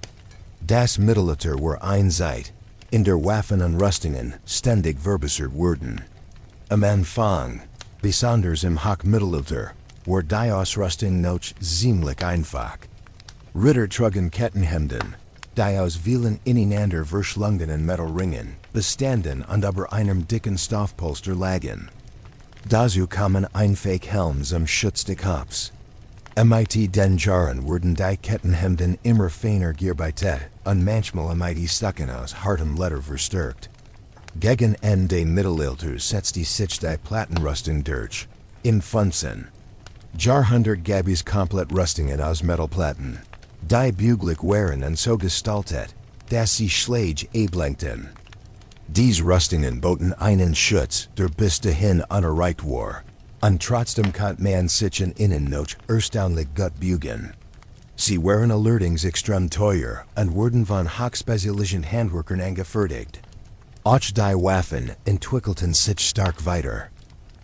Das Mittelalter war eine Zeit, in der Waffen und Rüstungen ständig verbessert wurden. Am Anfang, besonders im Hochmittelalter, war die Ausrüstung noch ziemlich einfach. Ritter trugen Kettenhemden, die aus vielen ineinander verschlungenen Metallringen bestanden und über einem dicken Stoffpolster lagen. Dazu kamen einfach Helms am Schutz des Kopfs. Mit den Jahren wurden die Kettenhemden immer feiner gearbeitet und manchmal mit Stucken aus hartem Leder verstärkt. Gegen Ende des Mittelalters setzte sich die Plattenrüstung durch. In Funzen. Jahrhundert gab es komplett Rüstungen aus Metallplatten, die büglich waren und so gestaltet, dass sie Schläge ablenkten. Diese Rüstungen boten einen Schutz, der bis dahin unerreicht war, und trotzdem konnte man sich in innen noch erstaunlich gut bügen. Sie waren allerdings extrem teuer und wurden von hochspezialisierten Handwerkern angefertigt. Auch die Waffen entwickelten sich stark weiter.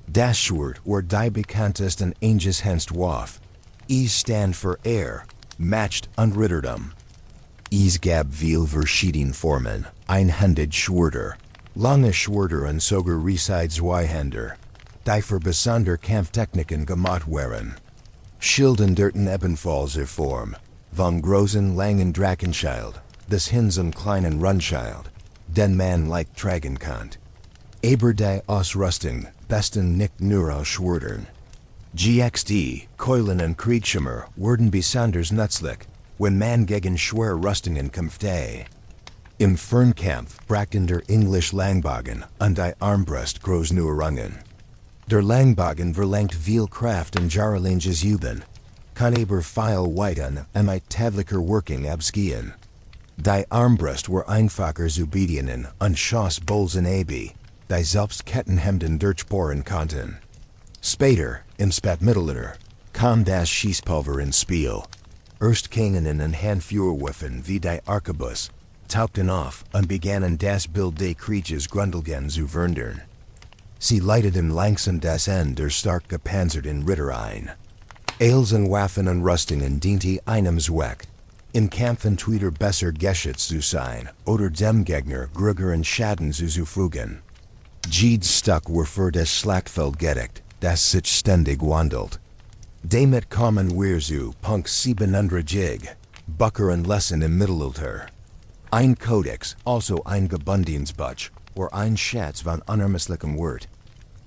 Das Schwert war die bekanntesten Eingeshenstwaffe. Es stand für Air, Macht und Ritterdom. Es gab viele verschiedene Formen, einhändige Schwerter, lange Schwerter und sogar Zweihänder, die für besondere Kampftechniken gemacht waren. Schilden dirten ebenfalls in Form, von großen langen Drachenschild, des hin zum kleinen Rundschild, den man leicht tragen konnte. Aber die Ausrüstung besten nicht nur aus Schwertern. GXD, Keulen und Kriegschimmer wurden besonders nützlich, wenn man gegen schwere Rüstungen kämpfte. Im Fernkampf brachten der English Langbogen und die Armbrust große Errungen. Der Langbogen verlangt viel Kraft und jahrelanges Üben, kann aber viel weiten und mit täglicher Working abgehen. Die Armbrust war einfacher zu bedienen und schoss Bolzen ab, die selbst Kettenhemden durchbohren konnten. Später, im Spätmittelalter, kam das Schießpulver ins Spiel. Erst Kanonen und Handfeuerwaffen wie die Arkebus tauchten auf und begannen das Bild des Krieges grundlegend zu verändern. Sie leiteten langsam das Ende der stark gepanzerten Ritter ein. Als und Waffen und Rüstungen diente einem Zweck, im Kampf entweder besser geschützt zu sein oder dem Gegner größeren Schaden zuzufügen. Jedes Stück war für das Schlachtfeld gedeckt, das sich ständig wandelt. Damit kommen wir zu Punkt 700, Bücher und Lesen im Mittelalter. Ein Kodex, also ein Gebundensbuch, war ein Schatz von unermesslichem Wert.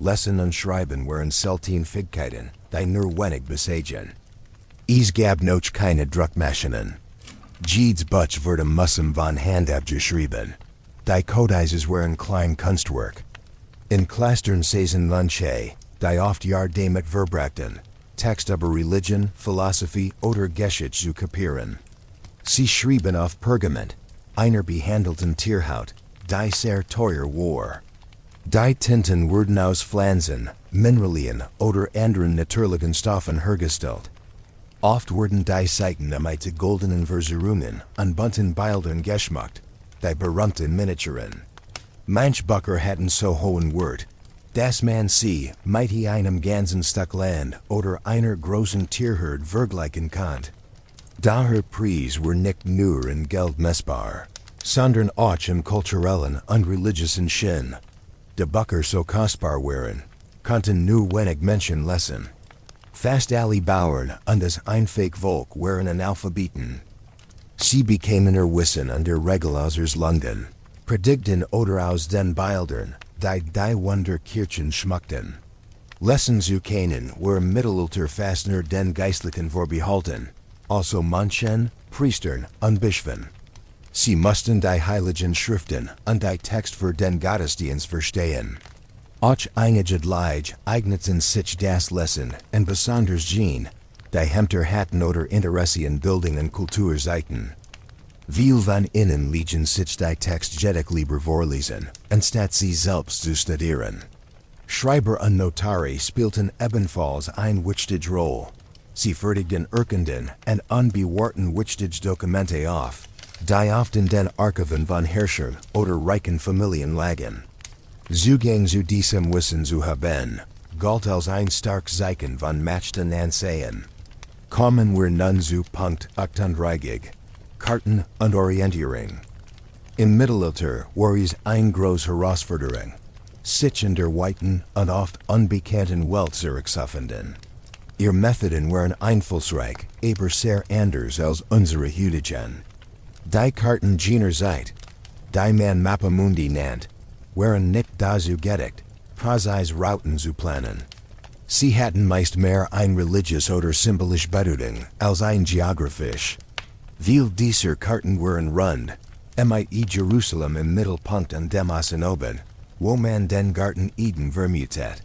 Lesen und Schreiben waren selten Fähigkeiten, die nur wenig besagen. Es gab noch keine Druckmaschinen. Jedes Buch wurde müssen von Hand abgeschrieben. Die Codices waren klein Kunstwerk. In Klastern saßen Lunche, die oft Jahr damit verbrachten, Text über Religion, Philosophie oder Geschichte zu kapieren. Sie schrieben auf Pergament, einer behandelten Tierhaut, die sehr teuer war. Die Tinten wurden aus Pflanzen, Mineralien oder anderen natürlichen Stoffen hergestellt. Oft wurden die Seiten mit goldenen Verzierungen und bunten Bildern geschmückt, die berühmten Miniaturen. Manche Bücher hatten so hohen Wert, dass man sie mit einem ganzen Stück Land oder einer großen Tierherd vergleichen konnte. Daher Preis war nicht nur in Geld messbar, sondern auch im kulturellen und religiösen Sinn. Die Bücher so kostbar waren, konnten nur wenig Menschen lesen. Fast alle Bauern und das einfache Volk waren Analphabeten. Sie bekamen ihr Wissen und der Regel aus London, Predigten oder aus den Bildern, die Wunderkirchen schmückten. Lesen zu kennen war im Mittelalter fast nur den Geistlichen vorbehalten, also Mönchen, Priestern und Bischöfen. Sie mussten die Heiligen Schriften und die Text für den Gottesdienst verstehen. Auch einige Leute eigneten sich das Lesen und besonders jene, die Hemter hatten oder Interesse in Bildung und Kulturseiten. Viel von ihnen liegen sich die Text jedoch lieber vorlesen, anstatt sie selbst zu studieren. Schreiber und Notare spielten ebenfalls eine wichtige Rolle. Sie fertigten Urkunden und unbewahrten wichtige Dokumente auf, die oft in den Archiven von Herrschern oder reichen Familien lagen. Zugang zu diesem Wissen zu haben, galt als ein stark Zeichen von Machten Ansehen. Kommen wir nun zu Punkt 38, Karten und Orientierung. Im Mittelalter war es ein große Herausforderung, sich in der weiten und oft unbekannten Welt zurechtzufinden. Ihr Methoden waren einflussreich, aber sehr anders als unsere heutigen. Die Karten jener Zeit, die man Mappamundi nennt, waren nicht dazu gedacht, präzise Routen zu planen. Sie hatten meist mehr ein religiös oder symbolische Bedeutung als ein geografisch. Viele dieser Karten waren rund, mit Jerusalem im Mittelpunkt und dem Osten, wo man den Garten Eden vermutet.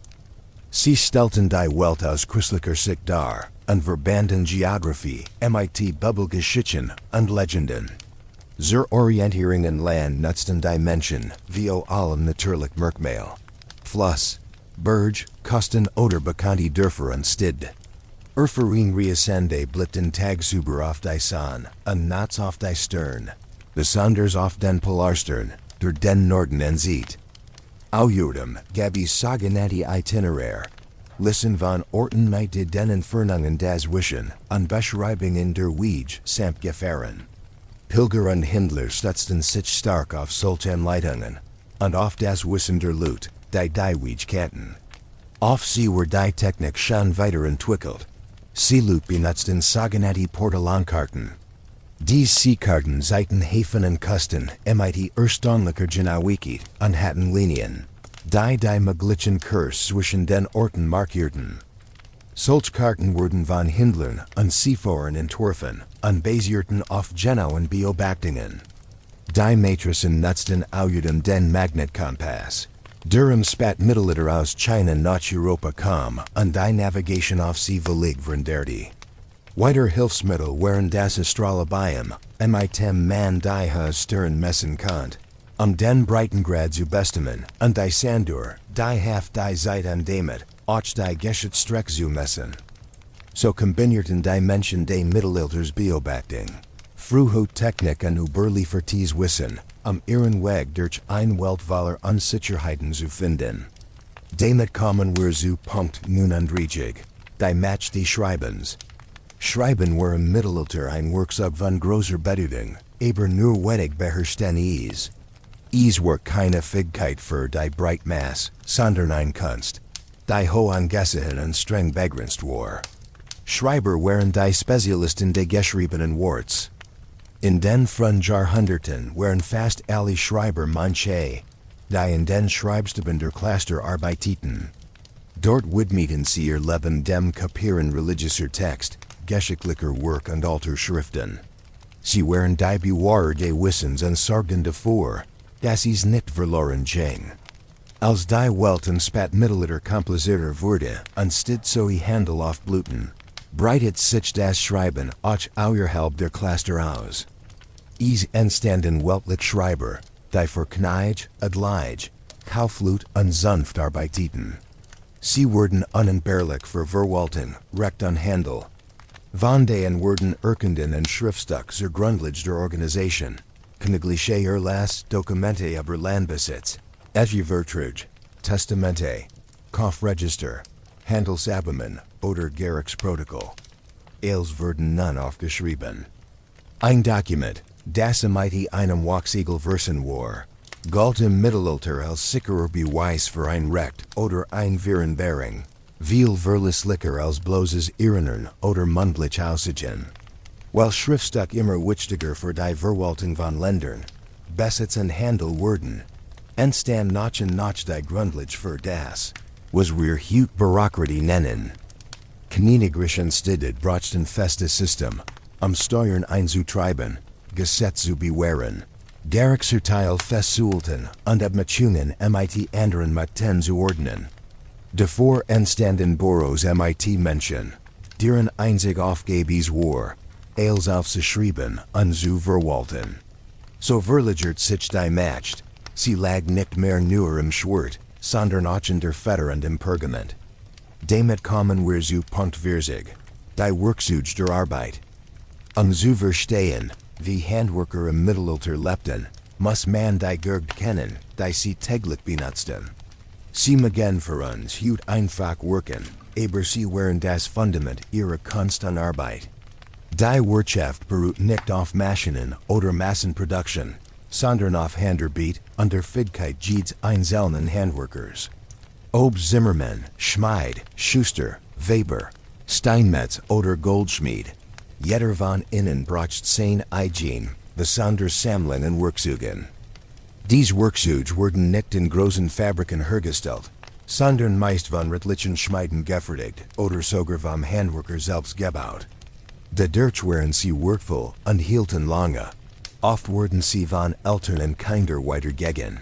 Sie stellten die Welt aus christlicher Sicht dar und verbanden Geografie mit Bibelgeschichten und Legenden. Zur Orientierung in Land nutzten die Menschen wie allem natürlich Merkmal. Fluss, Berge, Kosten oder bekannte Dörfer und Stid. Erfaring Reasende blickten tagsüber auf die Sonne und nachts auf die Stern, besonders auf den Polarstern, der den Norden ansieht. Außerdem gab es sogenannte Itinerar, Listen von Orten mit den Entfernungen des Wischen und Beschreibungen der Wege samt Gefahren. Pilger und Händler stützten sich stark auf solchen Leitungen und auf das Wissen der Leute, die Wege kannten. Auf sie war die Technik schon weiterentwickelt. Sie Leute benutzten sogenannte Portolankarten. Diese Seekarten zeigten Häfen und Küsten mit erstaunlicher Genauigkeit und hatten Linien, die möglichen Kurs zwischen den Orten markierten. Solche Karten wurden von Händlern und Seefahrern entworfen und basierten auf genauen Beobachtungen. Die Matrisen nutzten außerdem den Magnetkompass, der im Spätmittelalter aus China nach Europa kam und die Navigation auf See Verleg verhinderte. Weitere Hilfsmittel waren das Astrolabium, mit dem man die Stern messen konnte, den Breitengrad zu bestimmen, und die Sanduhr, die die Zeit und damit auch die Geschichtsstrecke zu messen. So kombinierten die Menschen die Mittelalters Beobachtung, frühe Technik und überliefertes Wissen, ihren Weg durch ein Welt voller Unsicherheiten zu finden. Damit kommen wir zu Punkt 39, die Match des Schreibens. Schreiben war im Mittelalter ein Werkzeug von großer Bedeutung, aber nur wenig beherrschten es. Es war keine Fähigkeit für die Breitmasse, sondern eine Kunst, die hoch und streng begrenzt war. Schreiber waren die Spezialisten des geschriebenen Worts. In den frühen Jahrhunderten waren fast alle Schreiber Manche, die in den Schreibstuben der Cluster arbeiteten. Dort widmeten sie ihr Leben dem Kapieren religiöser Text, geschichtlicher Werk und alter Schriften. Sie waren die Bewahrer des Wissens und sorgten dafür, dass es nicht verloren ging. Als die Welt im Spätmittelalter komplizierter wurde und stid so Handel auf Bluten, breitet sich das Schreiben auch außerhalb der Cluster aus. Es entstanden weltliche Schreiber, die für Kneich, Adlige, Kaufleut und Zunft arbeiteten. Sie wurden unentbehrlich für Verwaltung, Recht und Handel. Von den wurden Urkunden und Schriftstück zur Grundlage der Organisation, Königliche Erlass, Dokumente über Landbesitz, Ehevertrag, Testamente, Kaufregister, Handelsabkommen oder Gerichtsprotokoll. Els wurden nun aufgeschrieben. Ein Dokument, das mit einem Wachsiegel versehen war, galt im Mittelalter als sicherer Beweis für ein Recht oder ein Vereinbarung, viel verlässlicher als bloßes Erinnern oder mündlich Aussagen. Weil Schriftstück immer wichtiger für die Verwaltung von Ländern, Besitz und Handel wurden, entstand nach und nach die Grundlage für das, was wir heute Bürokratie nennen. Königlichen Städte brachten festes System, Steuern einzutreiben, Gesetz zu bewahren, Gerichtsurteil festzuhalten und Abmachungen mit anderen Makten zu ordnen. Davor entstanden Boroughs mit Menschen, deren einzig Aufgabe es war, alles aufzuschreiben und zu verwalten. So verlagert sich die Macht, sie lag nicht mehr nur im Schwert, sondern auch in der Feder und im Pergament. Damit kommen wir zu Punkt 40, die Werkzeuge der Arbeit. Zu verstehen, wie Handwerker im Mittelalter lebten, muss man die Gegend kennen, die sie täglich benutzten. Sie again für uns hut einfach wirken, aber sie wären das Fundament ihrer Kunst und Arbeit. Die Wirtschaft beruht nicht auf Maschinen oder Massenproduktion, sondern auf Handarbeit und der Fähigkeit jedes einzelnen Handwerkers. Ob Zimmermann, Schmied, Schuster, Weber, Steinmetz oder Goldschmied, jeder von ihnen braucht seine Hygiene, besonders Sammlungen und Werkzeugen. Diese Werkzeuge wurden nicht in großen Fabriken hergestellt, sondern meist von redlichen Schmieden gefertigt oder sogar vom Handwerker selbst gebaut. Dadurch waren sie wertvoll und hielten lange. Oft wurden sie von älteren Kinder weitergegeben.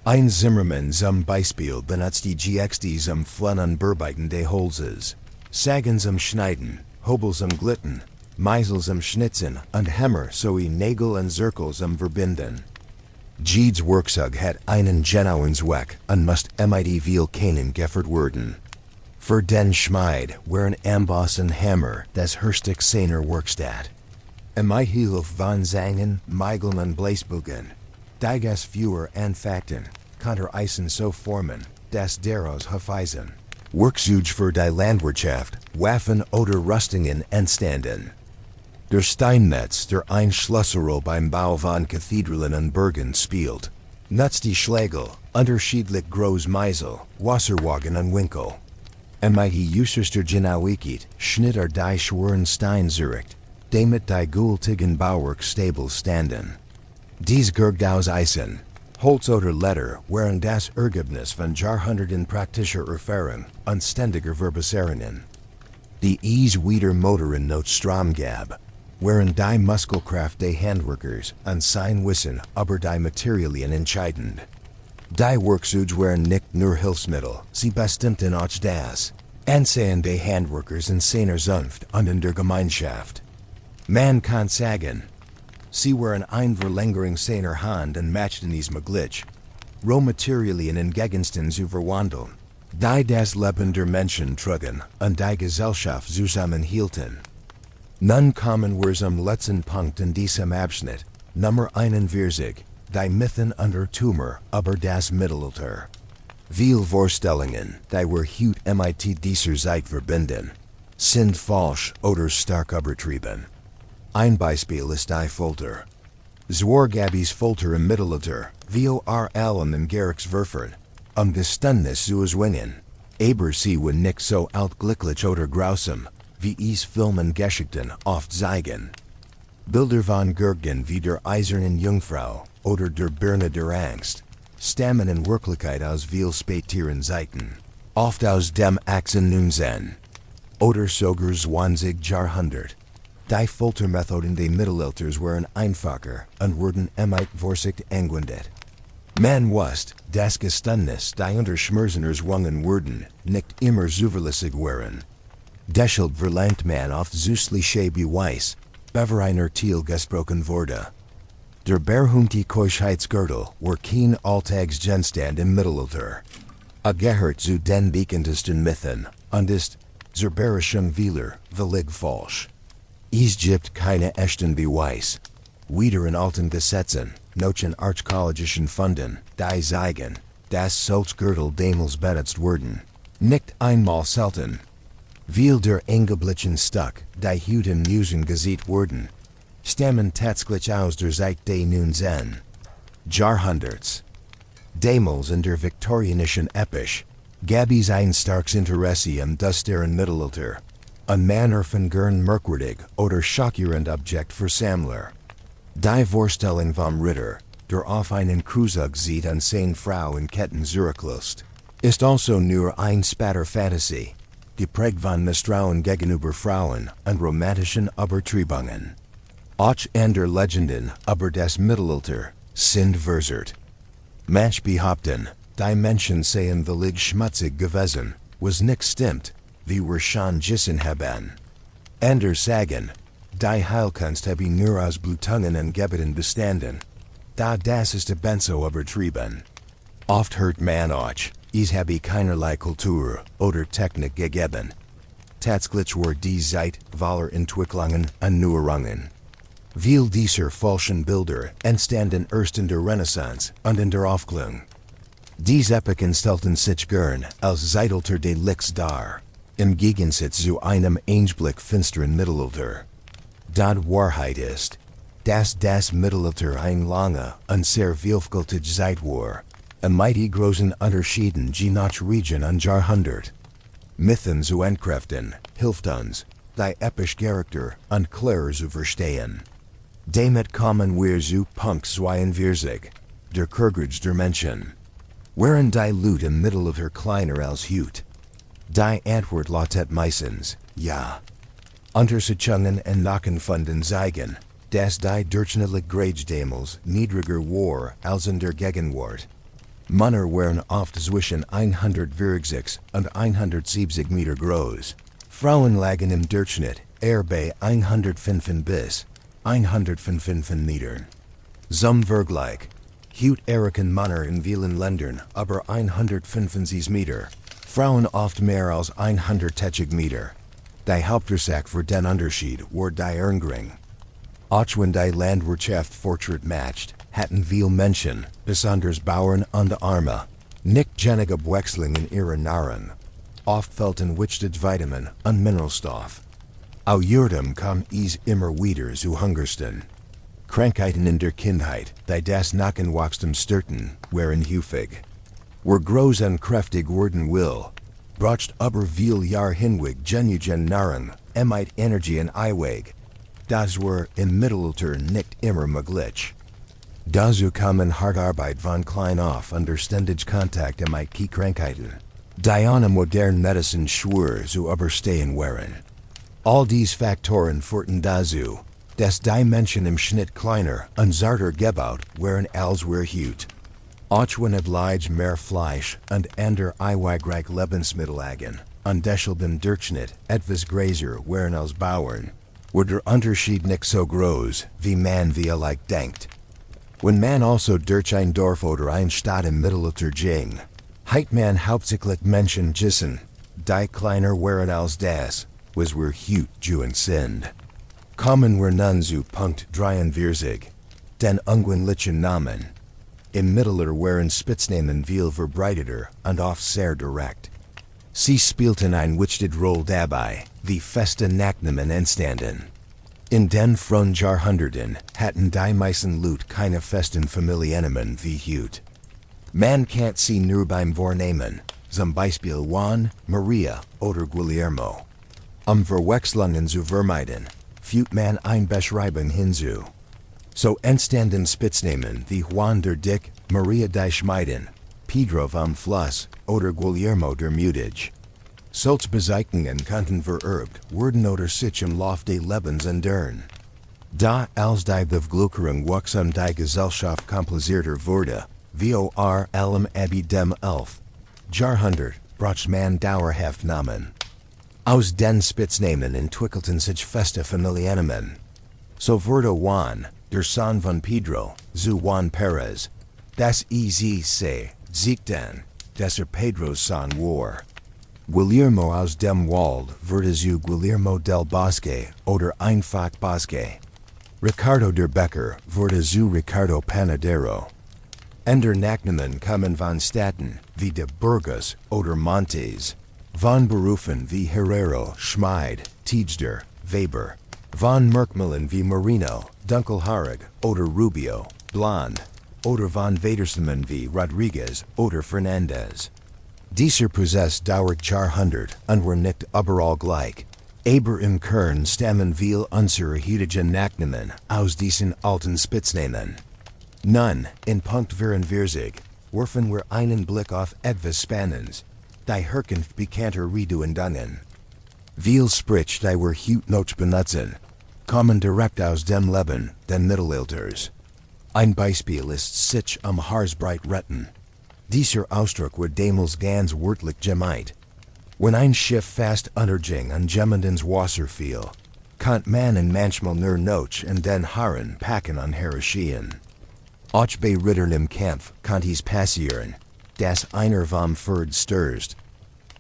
Ein Zimmermann zum Beispiel benutzt die GXD zum Flennen und Bearbeiten des Holzes, Sagen zum Schneiden, Hobel zum Glitten, Meisel zum Schnitzen und Hämmer sowie Nägel und Zirkel zum Verbinden. Jedes Werkzeug hat einen genauen Zweck und muss mit viel keinen geführt werden. Für den Schmied waren Amboss und Hammer das Herstück seiner Werkstatt. Mit Hilfe von Zangen, Meigeln und Bläsbogen, die das Feuer und Fakten, konnte Eisen so formen, dass daraus Hufeisen, Werkzeuge für die Landwirtschaft, Waffen oder Rüstungen entstanden. Der Steinmetz, der eine Schlüsselrolle beim Bau von Kathedralen und Burgen spielt, nutzt die Schlägel, unterschiedlich groß Meisel, Wasserwagen und Winkel. Mit äußerster Genauigkeit schnitt die schweren Stein zurecht, damit die gültigen Bauwerk stabil standen. Dies Gergt aus Eisen, Holz oder Leder waren das Ergebnis von Jahrhunderten praktischer Erfahrung und ständiger Verbesserungen. Die wieder Motoren not Strom gab, waren die Muskelkraft des Handwerkers und sein Wissen über die Materialien entscheidend. Die Werkzeuge waren nicht nur Hilfsmittel, sie bestimmten auch das Ansehen des Handwerkers in seiner Zunft und in der Gemeinschaft. Man kann sagen, sie waren eine Verlängerung seiner Hand und machten es möglich, Rohmaterialien in Gegenständen zu verwandeln, die das Leben der Menschen trugen und die Gesellschaft zusammenhielten. Nun kommen wir zum letzten Punkt in diesem Abschnitt, Nummer 41, die Mythen und Irrtümer über das Mittelalter. Viele Vorstellungen, die wir heute mit dieser Zeit verbinden, sind falsch oder stark übertrieben. Ein Beispiel ist die Folter. Zwar gab es Folter im Mittelalter, VORL und im Gerichtsverfahren, Geständnis zu erzwingen, aber sie waren nicht so altglücklich oder grausam, wie es Filmen Geschichten oft zeigen. Bilder von Gurgen wie der Eisernen Jungfrau oder der Birne der Angst stammen in Wirklichkeit aus viel späteren Zeiten, oft aus dem 18. oder sogar 20. Jahrhundert. Die Foltermethoden des Mittelalters waren einfacher und wurden mit Vorsicht angewendet. Man wusste, dass Geständnis, die unter Schmerzen erzwungen wurden, nicht immer zuverlässig waren. Deshalb verlangt man oft süßliche Beweis, bevor ein Urteil gesprochen wurde. Der berühmte Keuschheitsgürtel war kein Alltagsgegenstand im Mittelalter. Gehört zu den bekanntesten Mythen und ist, zur Beherrschung vieler, völlig falsch. Es gibt keine echten Beweis. Weder in alten Gesetzen, noch in archäologischen Funden, die zeigen, dass solche Gürtel damals benutzt wurden. Nicht einmal selten. Viel der angeblichen Stück, die heute in Museen gesehen wurden, stammen tatsächlich aus der Zeit des 19. Jahrhunderts. Damals in der viktorianischen Epoche gab es ein starkes Interesse am deren Mittelalter, ein Manner von gern merkwürdig oder schockierend Objekt für Sammler. Die Vorstellung vom Ritter, der auf einen Kruzug sieht und seine Frau in Ketten zurücklässt, ist also nur ein Spatter Fantasie, geprägt von Misstrauen gegenüber Frauen und romantischen Übertreibungen. Auch andere Legenden über das Mittelalter sind versert. Manche behaupten, die Menschen seien völlig schmutzig gewesen, was nicht stimmt, wie wir schon gesehen haben. Andere sagen, die Heilkunst habe nur aus Blutungen und Gebeten bestanden. Da das ist ebenso übertrieben. Oft hört man auch, es habe keinerlei Kultur oder Technik gegeben. Tatsächlich war die Zeit voller Entwicklungen und Neuerungen. Viel dieser falschen Bilder entstanden erst in der Renaissance und in der Aufklärung. Dies Epiken stelten sich gern, als Zeitalter de Lix dar. Im Gegensatz zu einem Einblick finsteren Mittelalter. Dat Wahrheit ist, das Mittelalter ein lange und sehr vielfältige Zeit war. Ein mighty großen Unterschieden je nach Region und Jahrhundert. Mythen zu entkräften, hilft uns, die episch Charakter und klarer zu verstehen. Damit kommen wir zu Punkt 42, der Kurguds der Menschen. Waren die Leute im Mittelalter kleiner als heute? Die Antwort lautet meistens, ja. Untersuchungen und Nachempfunden zeigen, dass die durchschnittliche Grade damals niedriger war als in der Gegenwart. Männer waren oft zwischen 140 und 170 Meter groß. Frauen lagen im Durchschnitt eher bei 105 bis 155 Metern. Zum Vergleich, heute erreichen Männer in vielen Ländern aber 165 Meter, Frauen oft mehr als 180 Meter. Die Hauptursache für den Unterschied war die Ernährung. Auch wenn die Landwirtschaft Fortschritt macht, hatten viele Menschen, besonders Bauern und Arme, nicht genug Abwechslung in ihrer Nahrung. Oft fehlten wichtige Vitamin und Mineralstoff. Außerdem kam es immer wieder zu Hungersten. Krankheiten in der Kindheit, die das Nachwachstum störten, waren häufig. Wer groß und kräftig werden will, braucht aber viel Jahr hinweg genügend Nahrung, Energie und Eiweg. Das war im Mittelalter nicht immer möglich. Dazu kamen Hartarbeit von klein auf und der ständige Kontakt mit Krankheiten, die eine moderne Medizin schwer zu überstehen waren. All dies Faktoren führten dazu, dass die Menschen im Schnitt kleiner und zarter gebaut waren als wir heute. Auch wenn oblige mehr Fleisch und andere eiweißreich Lebensmittel lagen, und deshalb im Durchschnitt etwas größer waren als Bauern, war der Unterschied nicht so groß, wie man vielleicht denkt. Wenn man also durch ein Dorf oder eine Stadt im Mittelalter ging, hat man hauptsächlich Menschen gesehen, die kleiner waren als das, was wir heute tun sind. Kommen wir nun zu Punkt 43, den ungewöhnlichen Namen. Im Mittelalter waren Spitznamen viel verbreiteter und oft sehr direkt. Sie spielten eine wichtige Rolle dabei, wie feste Nachnamen entstanden. In den frühen Jahrhunderten hatten die meisten Leute keine festen Familiennamen wie heute. Man kennt sie nur beim Vornamen, zum Beispiel Juan, Maria oder Guillermo. Verwechslungen zu vermeiden, fügt man eine Beschreibung hinzu. So entstanden Spitznamen wie Juan der Dick, Maria die Schmeiden, Pedro vom Fluss oder Guillermo der Mutig. Solche Bezeichnungen konnten vererbt werden oder sich im Lauf des Lebens ändern. Da als die Bevölkerung wuchs und die Gesellschaft komplizierter wurde, vor allem ab dem 11. Jahrhundert braucht man dauerhaft Namen. Aus den Spitznamen entwickelten sich feste Familiennamen. So wurde Juan, der Sohn von Pedro, zu Juan Perez. Das sich dann, dass Pedros Sohn war. Guillermo aus dem Wald wurde zu Guillermo del Bosque oder einfach Bosque. Ricardo der Bäcker wurde zu Ricardo Panadero. Ender Nachnamen kommen von Städten wie de Burgos oder Montes, von Berufen wie Herrero, Schmeid, Tiejder, Weber, von Merkmalen wie Marino, Dunkelhaarig oder Rubio, Blond, oder von Vadersman wie Rodriguez oder Fernandez. Dieser Prozess dauert Jahrhundert und war nicht überall gleich. Aber im Kern stammen viel unserer heutigen Nachnamen aus diesen alten Spitznamen. Nun, in Punkt 44, werfen wir einen Blick auf etwas Spannendes, die Herkunft bekannter Redewendungen. Viel Sprich, die wir heute noch benutzen, kommen direkt aus dem Leben den Mittelalters. Ein Beispiel ist sich Haarsbreit retten. Dieser Ausdruck wird damals ganz wörtlich gemeint. Wenn ein Schiff fast unterging und jemand ins Wasser fiel, konnte man ihn manchmal nur noch in den Haaren packen und herausschieben. Auch bei Rittern im Kampf konnte es passieren, dass einer vom Pferd stürzt.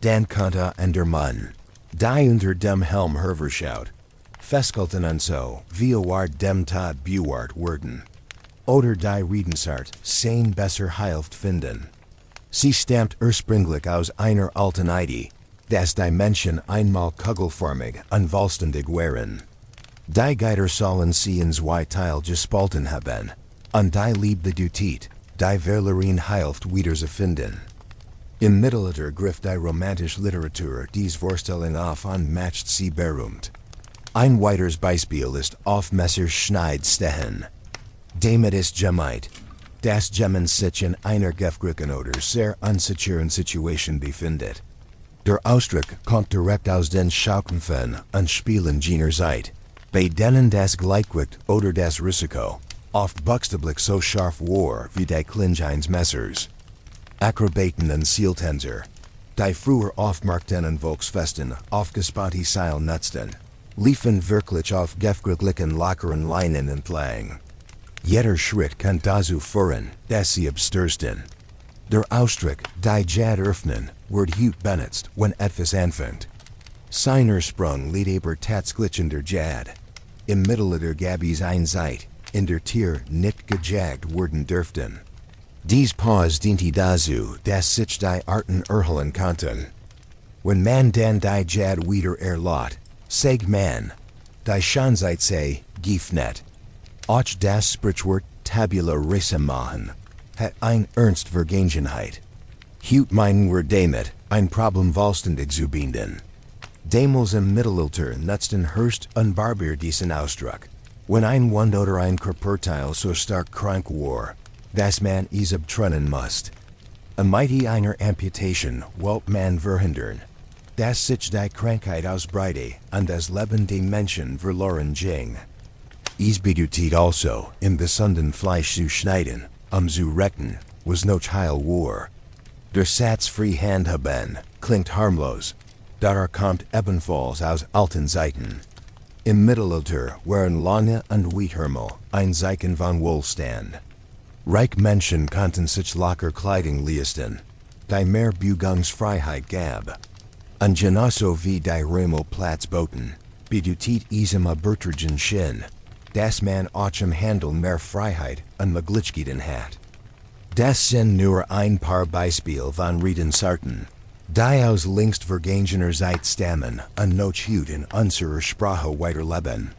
Dann konnte der Mann, die unter dem Helm herverschaut, festgehalten und so vor dem Tod bewahrt werden. Oder die Redensart sein besser Hilft finden. Sie stammt ursprünglich aus einer alten Idee, das Dimension einmal kugelförmig und vollständig waren. Die Geider sollen sie in zwei Teil gespalten haben, und die Liebe dutit, die Verlerin hilft wiederzufinden. Im Mittelalter griff die romantische Literatur dies Vorstellung auf und macht sie berühmt. Ein weiteres Beispiel ist auf Messerschneid stehen. Damit ist gemeint, dass Gemmen sich in einer gefrickelten oder sehr unsicheren Situation befindet. Der Ausdruck kommt direkt aus den Schaukämpfen und Spielen jener Zeit, bei denen das Gleichgewicht oder das Risiko oft buchstäblich so scharf war wie die Klingeins Messers. Akrobaten und Seiltänzer, die früher auf Markten und Volksfesten aufgespannte Seil nutzten, liefen wirklich auf gefrickelten lockeren Leinen entlang. Jeder Schritt kann dazu führen, dass sie abstürzen. Der Ausdruck, die Jad öffnen, wird heute benutzt, wenn etwas anfängt. Seiner Sprung liegt aber tatsächlich in der Jad. Im Mittelalter gab es eine Zeit, in der Tier nicht gejagt werden dürften. Dies Pause diente dazu, dass sich die Arten erholen konnten. Wenn man dann die Jad wieder erlot, sagt man, die Schonzeit sei, gief net. Auch das Sprichwort tabula rasa machen, hat ein Ernst Vergangenheit. Heute meinen wir damit, ein Problem vollständig zu binden. Damals im Mittelalter nutzten Hurst und Barbier diesen Ausdruck, wenn ein Wund oder ein Körperteil so stark krank war, dass man es abtrennen musste. Mighty einer Amputation wollte man verhindern, dass sich die Krankheit ausbreite und das Leben der Menschen verloren ging. Es bedeutet also, im gesunden Fleisch zu schneiden, zu retten, was noch heil war. Der Satz Freihand haben klingt harmlos, da kommt ebenfalls aus alten Zeiten. Im Mittelalter waren lange und Wheathermel ein Zeichen von Wohlstand. Reich Menschen konnten sich locker Kleidung leisten, die mehr Bewegungsfreiheit gab. Und genauso wie die Remo Platz boten, bedeutet es im Bertragen Sinn, dass man auch im Handel mehr Freiheit und Möglichkeiten hat. Das sind nur ein paar Beispiele von Redensarten, die aus längst vergangener Zeit stammen und noch heute in unserer Sprache weiterleben.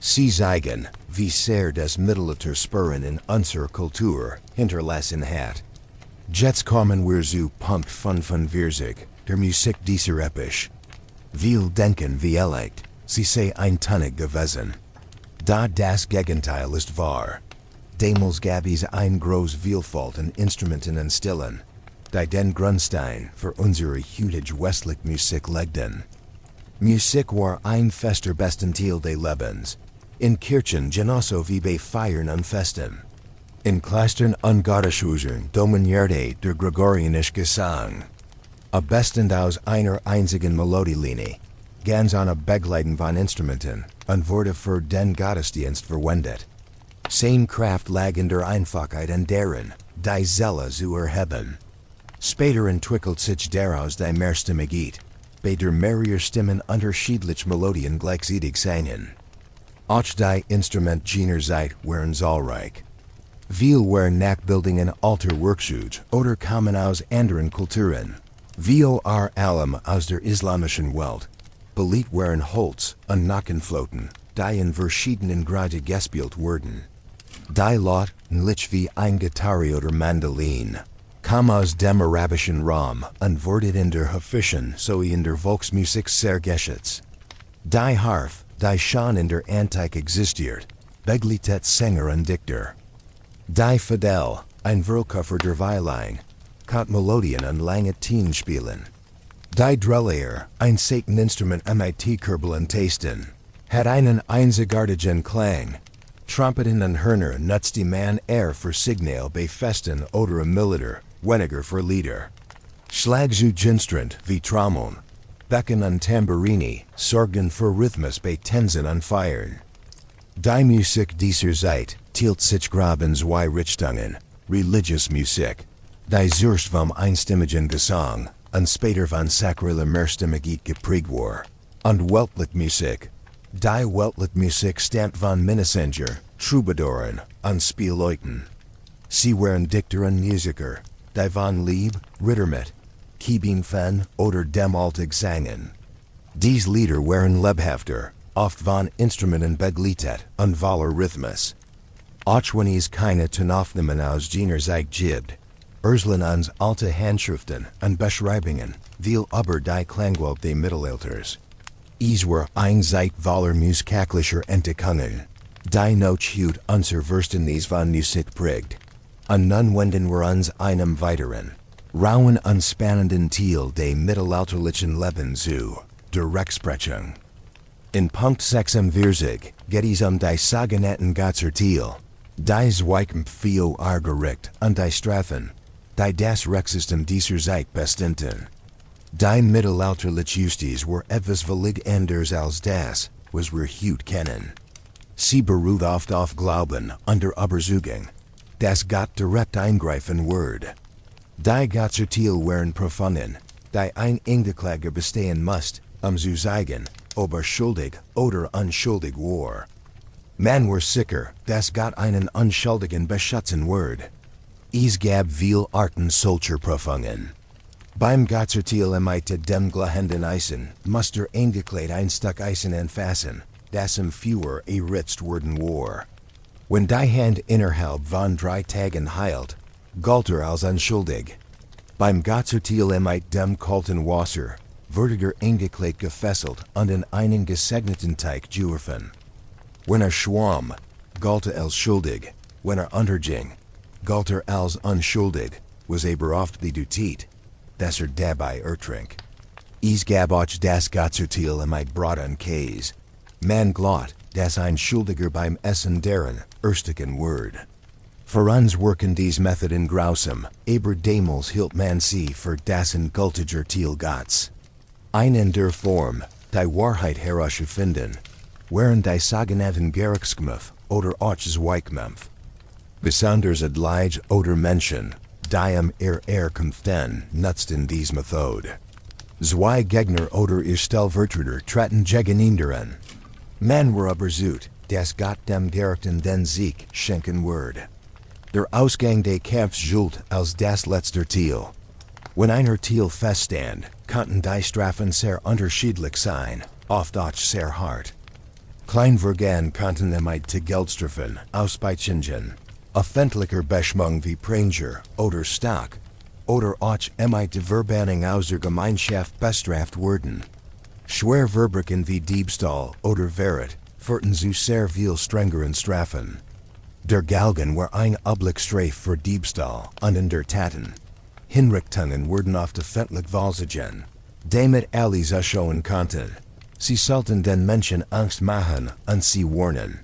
Sie zeigen, wie sehr das Mittelalter Spuren in unserer Kultur hinterlassen hat. Jetzt kommen wir zu Punkt 45, der Musik dieser Epoche. Wir denken vielleicht, sie sei eintönig gewesen. Da das Gegenteil ist wahr. Damals gab es ein groß Vielfalt an Instrumenten und Stilen, die den Grundstein für unsere heutige westliche Musik legten. Musik war ein fester Bestandteil des Lebens, in Kirchen genauso wie bei Feiern und Festen. In Klostern und Gotteshäusern dominierte der Gregorianische Gesang. Bestehend aus einer einzigen Melodielinie, ganz ohne Begleitung von Instrumenten, und wurde für den Gottesdienst verwendet. Sein Kraft lag in der Einfachheit und darin, die Seele zu erheben. Später entwickelt sich daraus die Mehrstimmigkeit, bei der mehrere Stimmen unterschiedliche Melodien gleichzeitig singen. Auch die Instrument jener Zeit waren zahlreich. Viele waren Nachbildungen alter Werkzeuge oder kamen aus anderen Kulturen, vor allem aus der islamischen Welt. Beliebt waren Holz- und Nackenfloten, die in verschiedenen Grade gespielt wurden. Die Laut, lich wie ein Gitarre oder Mandolin, kam aus dem arabischen Raum und wurde in der Höfischen sowie in der Volksmusik sehr geschätzt. Die Harf, die schon in der Antike existiert, begleitet Sänger und Dichter. Die Fiddle, ein Wirlkoffer der Violine, kann Melodien und lange Tien spielen. Die Drellier, ein Saiteninstrument mit Kurbeln tasten, hat einen einzigartigen Klang. Trompeten und Hörner nutzte man für Signal bei Festen oder im Militär, weniger für Lieder. Schlagzeuginstrument wie Trommel, Becken und Tamburini sorgten für Rhythmus bei Tänzen und Feiern. Die Musik dieser Zeit teilt sich grob in zwei Richtungen: Religious Musik, die zuerst vom einstimmigen Gesang und später von sakraler Mehrstimmigkeit geprägt war, und weltliche Musik. Die weltliche Musik stammt von Minnesänger, Troubadouren und Spielleuten. Sie waren Dichter und Musiker, die von Lieb, Rittermit, Kiebing Fen oder dem Altig sangen. Dies Lieder waren lebhafter, oft von Instrumenten begleitet und voller Rhythmus. Auch wenn es keine Tonaufnahmen aus jener Zeit gibt, Erzählen uns alte Handschriften und Beschreibungen, viel über die Klangwelt des Mittelalters. Es war ein Zeit voller musikalischer Entdeckungen, die noch heute unser Verständnis von Musik prägt. Und nun wenden wir uns einem weiteren, rauen und spannenden Teil des mittelalterlichen Lebens zu, der Rechtsprechung. In Punkt 46 geht es die sogenannten Gottsartikel, die Zweikampf für Gericht und die Strafen, die das Rechtssystem dieser Zeit bestimmten. Die mittelalterliche Justiz war etwas völlig anders als das, was wir heute kennen. Sie beruht oft auf Glauben und der Überzeugung, dass Gott direkt eingreifen würde. Die Gottsartikel waren Profanen, die ein Angeklagter bestehen musste, zu sagen, ob schuldig oder unschuldig war. Man war sicher, dass Gott einen Unschuldigen beschützen würde. Es gab viel Arten solcher Prüfungen. Beim Gottsartikel mit dem glühenden Eisen musste der Angeklagte ein Stück Eisen anfassen, das Feuer erhitzt worden war. Wenn die Hand innerhalb von 3 Tagen heilt, galt als unschuldig. Beim Gottsartikel mit dem kalten Wasser wurde der Angeklagte gefesselt und in einen gesegneten Teich geworfen. Wenn schwamm, galt als schuldig, wenn unterging, galt als unschuldig, was aber oft bedeutet, dass dabei ertrank. Es gab auch das Gottsartikel mit Brot und Käse. Man glaubt, dass ein Schuldiger beim Essen deren erstigen würde. Für uns wirken diese Methoden grausam, aber damals hielt man sie für das gültige Urteil Gottes. In der Form, die Wahrheit herauszufinden, waren die sogenannten Gerichtskampf oder auch Zweikampf. Besonders Adlige oder Menschen, die erkämpften, nutzten diese Methode. Zwei Gegner oder ihr Stellvertreter traten gegeneinander an. Man war überzeugt, dass Gott dem Gerechten den Sieg schenken würde. Der Ausgang des Kampfs gilt als das letzte Urteil. Wenn ein Urteil feststand, konnten die Strafen sehr unterschiedlich sein, oft auch sehr hart. Kleinvergehen konnten mit Geldstrafen ausbeichingen, öffentlicher Beschmung wie Pranger oder Stock, oder auch mit Verbanning aus der Gemeinschaft bestraft werden. Schwerverbrechen wie Diebstahl oder Verrat führten zu sehr viel strengeren Strafen. Der Galgen war ein Obligstrafe für Diebstahl und in der Taten. Hinrichtungen wurden oft öffentlich vollzogen, damit alle zuschauen konnten. Sie sollten den Menschen Angst machen und sie warnen.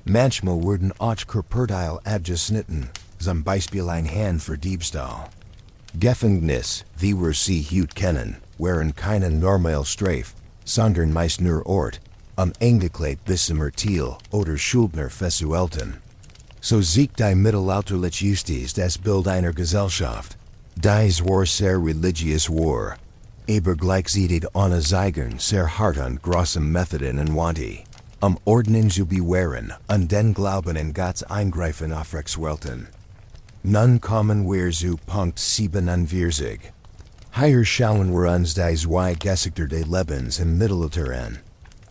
Manchmal wurden auch Körperteile abgeschnitten, zum Beispiel ein Hand für Diebstahl. Gefängnis, wie wir sie heute kennen, waren keine normale Strafe, sondern meist nur Ort, Angeklagte bis zum Urteil oder Schuldner festzuhalten. So siegt die mittelalterliche Justiz das Bild einer Gesellschaft. Dies war sehr religiös war, aber gleichzeitig ohne Zeigern sehr hart und grausam Methoden anwandte, Ordnung zu bewahren und den Glauben in Gottes Eingreifen aufrechtzuerhalten. Nun kommen wir zu Punkt 47. Hier schauen wir uns die zwei Gesichter des Lebens im Mittelalter an.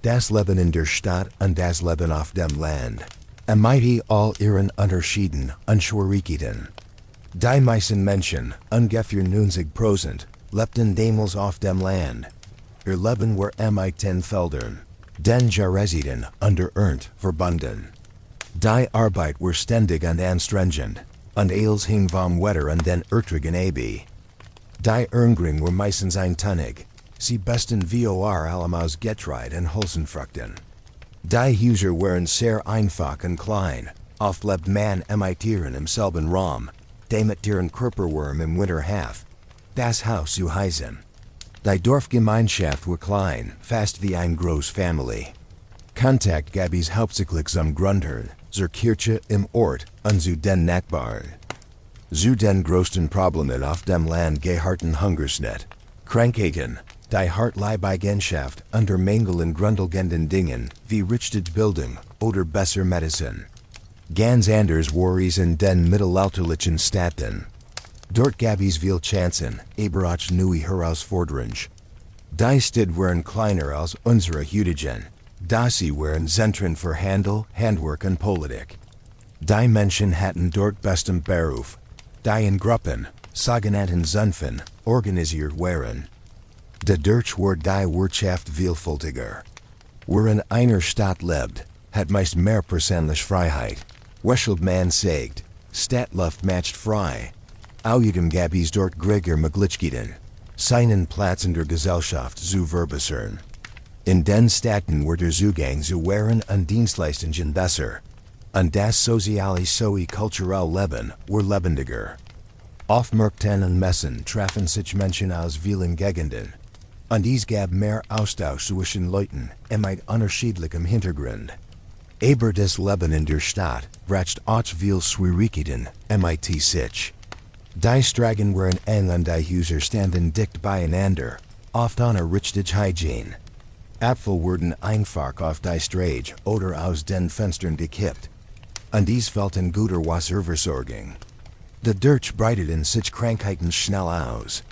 Das Leben in der Stadt und das Leben auf dem Land. Mit all ihren Unterschieden und Schwierigkeiten. Die meisten Menschen, ungefähr 90%, lebten damals auf dem Land. Ihr Leben war mit den Feldern, den Geräten und der Ernte verbunden. Die Arbeit war ständig und anstrengend, und alles hing vom Wetter und den Erträgen ab. Die Ernten war meistens eintönig, sie besten vor allem aus Getreide und Hülsenfrüchten. Die Häuser waren sehr einfach und klein, oft lebt man mit Tieren im selben Raum, damit deren Körperwärme im Winter half. Das Haus zu heißen. Die Dorfgemeinschaft war klein, fast wie eine Großfamilie. Kontakt gab es hauptsächlich zum Grundherrn, zur Kirche im Ort und zu den Nachbarn. Zu den größten Problemen auf dem Land gehörten Hungersnot, Krankheiten, die Hartleibigenschaft und der Mangel in grundlegenden Dingen wie richtige Bildung oder besser Medizin. Ganz anders war es in den mittelalterlichen Staaten. Dort Gabby's viel Chansen, Eberach Nui Herausforderung. Die Stid waren kleiner als unsere Hüdigen. Sie waren Zentren für Handel, Handwerk und Politik. Die Menschen hatten dort bestem Beruf. Die in Gruppen, sogenannten Zunfen, organisiert waren. Dadurch war die Wirtschaft vielfältiger. Wer in einer Stadt lebt, hat meist mehr persönliche Freiheit. Weshalb man sagt, Stadtluft macht frei. Aujedem Gabby's dort Gregor Maglichkiden. Seinen Platz in der Gesellschaft zu verbessern. In den Städten war der Zugang zu Waren und Dienstleistungen besser. Und das soziale sowie kulturelle Leben war lebendiger. Auf Märkten und Messen trafen sich Menschen aus vielen Gegenden. Und dies gab mehr Austausch zwischen Leuten mit unterschiedlichem Hintergrund. Aber das Leben in der Stadt brachte auch viel Schwierigkeiten mit sich. Die Straßen waren eng und die Häuser standen dicht beieinander, oft ohne richtige Hygiene. Apfel wurden einfach auf die Straße oder aus den Fenstern gekippt. Und dies fehlten guter Wasserversorgung. Dadurch breiteten sich Krankheiten schnell aus.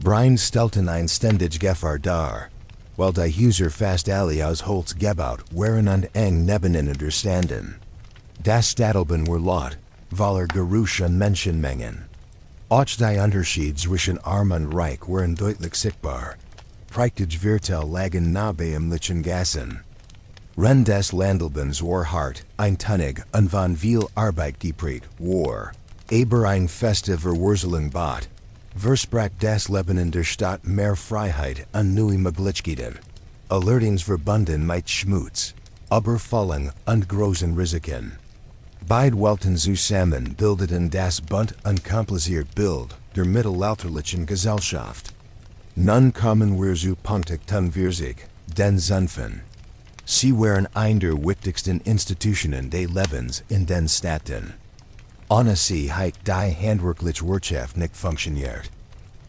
Brein stellten ein ständig Gefahr dar, weil die Häuser fast alle aus Holz gebaut waren und eng nebeneinander standen. Das Stadtleben war laut, weil Geruch und Menschenmengen. Auch die Unterschied zwischen Arm und Reich waren deutlich sichtbar. Praktisch Viertel lagen nahe im Gassen. Ren des Landelbens war hart, eintönig und von viel Arbeit geprägt war. Aber ein feste Verwurzelung bot. Versprach das Leben in der Stadt mehr Freiheit und neue Möglichkeiten. Allerdings verbunden mit Schmutz, Überfallen und großen Risiken. Beide Welten zusammen bildeten das bunt und kompliziert Bild der mittelalterlichen Gesellschaft. Nun kommen wir zu Punkt 42, den Zunfen. Sie waren eine der wichtigsten Institutionen des Lebens in den Städten. Ohne sie hat die handwerkliche Wirtschaft nicht funktioniert.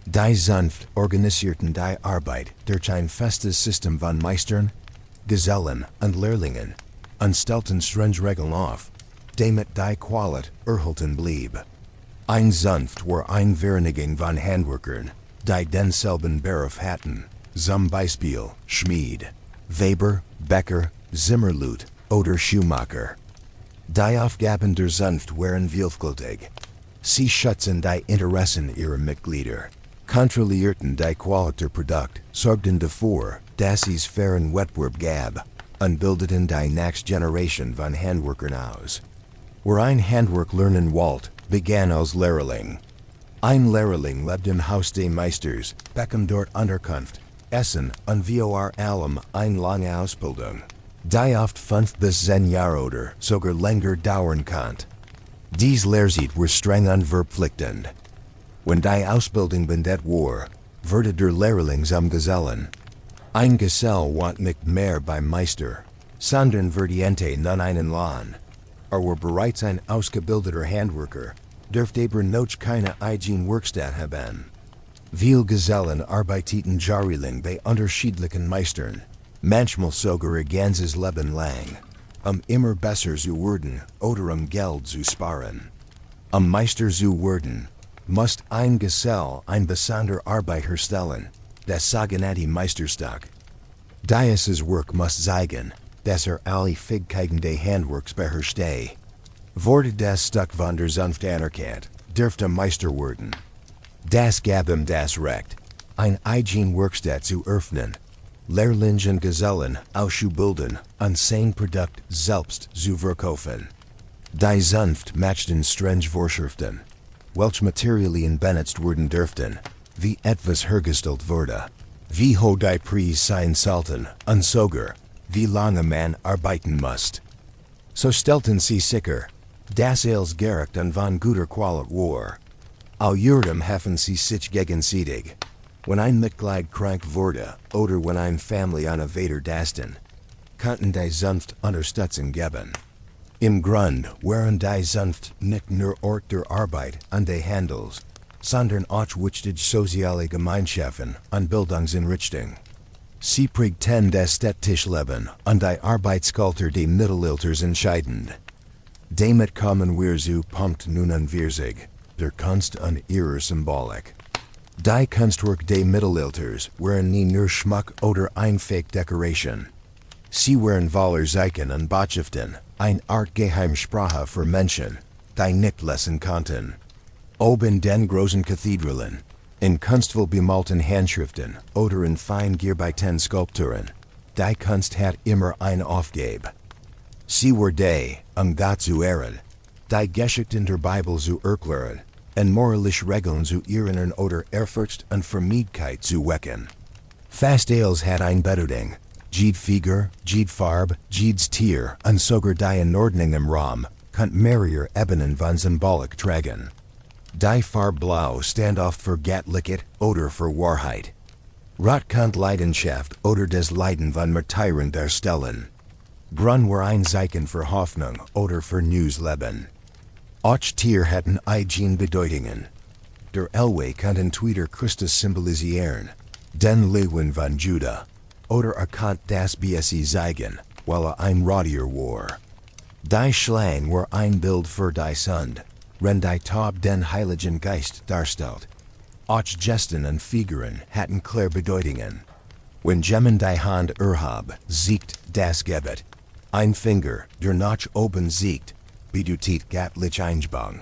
Die Zunft organisierten die Arbeit durch ein festes System von Meistern, Gesellen und Lehrlingen und stellten strenge Regeln auf, damit die Qualität erhalten blieb. Ein Zunft war eine Vereinigung von Handwerkern, die denselben Beruf hatten, zum Beispiel Schmied, Weber, Bäcker, Zimmerlut oder Schuhmacher. Die Aufgaben der Zunft waren vielfältig. Sie schützten die Interessen ihrer Mitglieder, kontrollierten die Qualität der Produkte, sorgten dafür, dass es fairen Wettbewerb gab, und bildeten die nächste Generation von Handwerkern aus. Wer ein Handwerk lernen wollte, begann als Lehrling. Ein Lehrling lebte im Haus des Meisters, bekam dort Unterkunft, Essen und vor allem eine lange Ausbildung, die oft 5 bis 10 Jahre oder sogar länger dauern konnte. Dies Lehrzeit war streng und verpflichtend. Wenn die Ausbildung beendet war, wurde der Lehrling zum Gesellen. Ein Gesell want nicht mehr beim Meister, sondern verdiente nun einen Lohn. War bereits ein ausgebildeter Handwerker, dürfte aber noch keine eigene Werkstatt haben. Viele Gesellen arbeiteten jahrelang bei unterschiedlichen Meistern, manchmal sogar ihr ganzes Leben lang, immer besser zu werden oder Geld zu sparen. Meister zu werden, musste ein Gesell ein besondere Arbeit herstellen, das sogenannte Meisterstück. Dieses Werk muss zeigen, dass alle Fähigkeiten des Handwerks beherrschte. Wurde das Stück von der Zunft anerkannt, dürfte Meister werden. Das gab ihm das Recht, ein eigene Werkstatt zu öffnen, Lehrlinge und Gesellen auszubilden und sein Produkt selbst zu verkaufen. Die Zunft machten strenge Vorschriften, welche Materialien benutzt werden dürften, wie etwas hergestellt wurde, wie hoch die Preise sein sollten und sogar, wie lange man arbeiten musste. So stellten sie sicher, dass alles gerecht und von guter Qualität war. Außerdem haben sie sich gegenseitig, wenn ein Mitglied krank wurde oder wenn eine Familie eine Vater dasten, konnten die Zunft Unterstützung geben. Im Grund waren die Zunft nicht nur Ort der Arbeit und des Handels, sondern auch wichtige soziale Gemeinschaften und Bildungseinrichtungen. Sie prägten das Städtischleben und die Arbeitskultur des Mittelalters entscheidend. Damit kommen wir zu Punkt 49, der Kunst und ihrer Symbolik. Die Kunstwerk des Mittelalters waren nie nur Schmuck oder einfach Dekoration. Sie waren Wahler Zeichen und Botschaften, eine Art Geheimsprache für Menschen, die nicht lesen konnten. Ob in den großen Kathedralen, in kunstvoll bemalten Handschriften oder in fein gearbeiteten Skulpturen, die Kunst hat immer eine Aufgabe. Sie war Gott zu ehren, die Geschichten der Bibel zu erklären, und moralische Regeln zu erinnern oder Ehrfurcht und Frömmigkeit zu wecken. Fast alles hat ein Bedeutung. Jede Figur, jede Farbe, jedes Tier und sogar die in Ordnung im Raum, könnt mehrere Ebenen von Symbolik tragen. Die Farbe Blau stand oft für Göttlichkeit oder für Wahrheit. Rot könnt Leidenschaft oder das Leiden von Martyren darstellen. Grün war ein Zeichen für Hoffnung oder für neues Leben. Auch Tier hatten eigene Bedeutungen. Der Elway kann entweder Christus symbolisieren, den Leeuwen von Juda, oder kann das BSE zeigen, weil ein Radier war. Die Schlange war ein Bild für die Sünde, wenn die Taub den Heiligen Geist darstellt. Auch Gesten und Figuren hatten klare Bedeutungen. Wenn jemand die Hand erhob, siegt das Gebet. Ein Finger, der nach oben siegt, bedeutet göttlich Eingebung.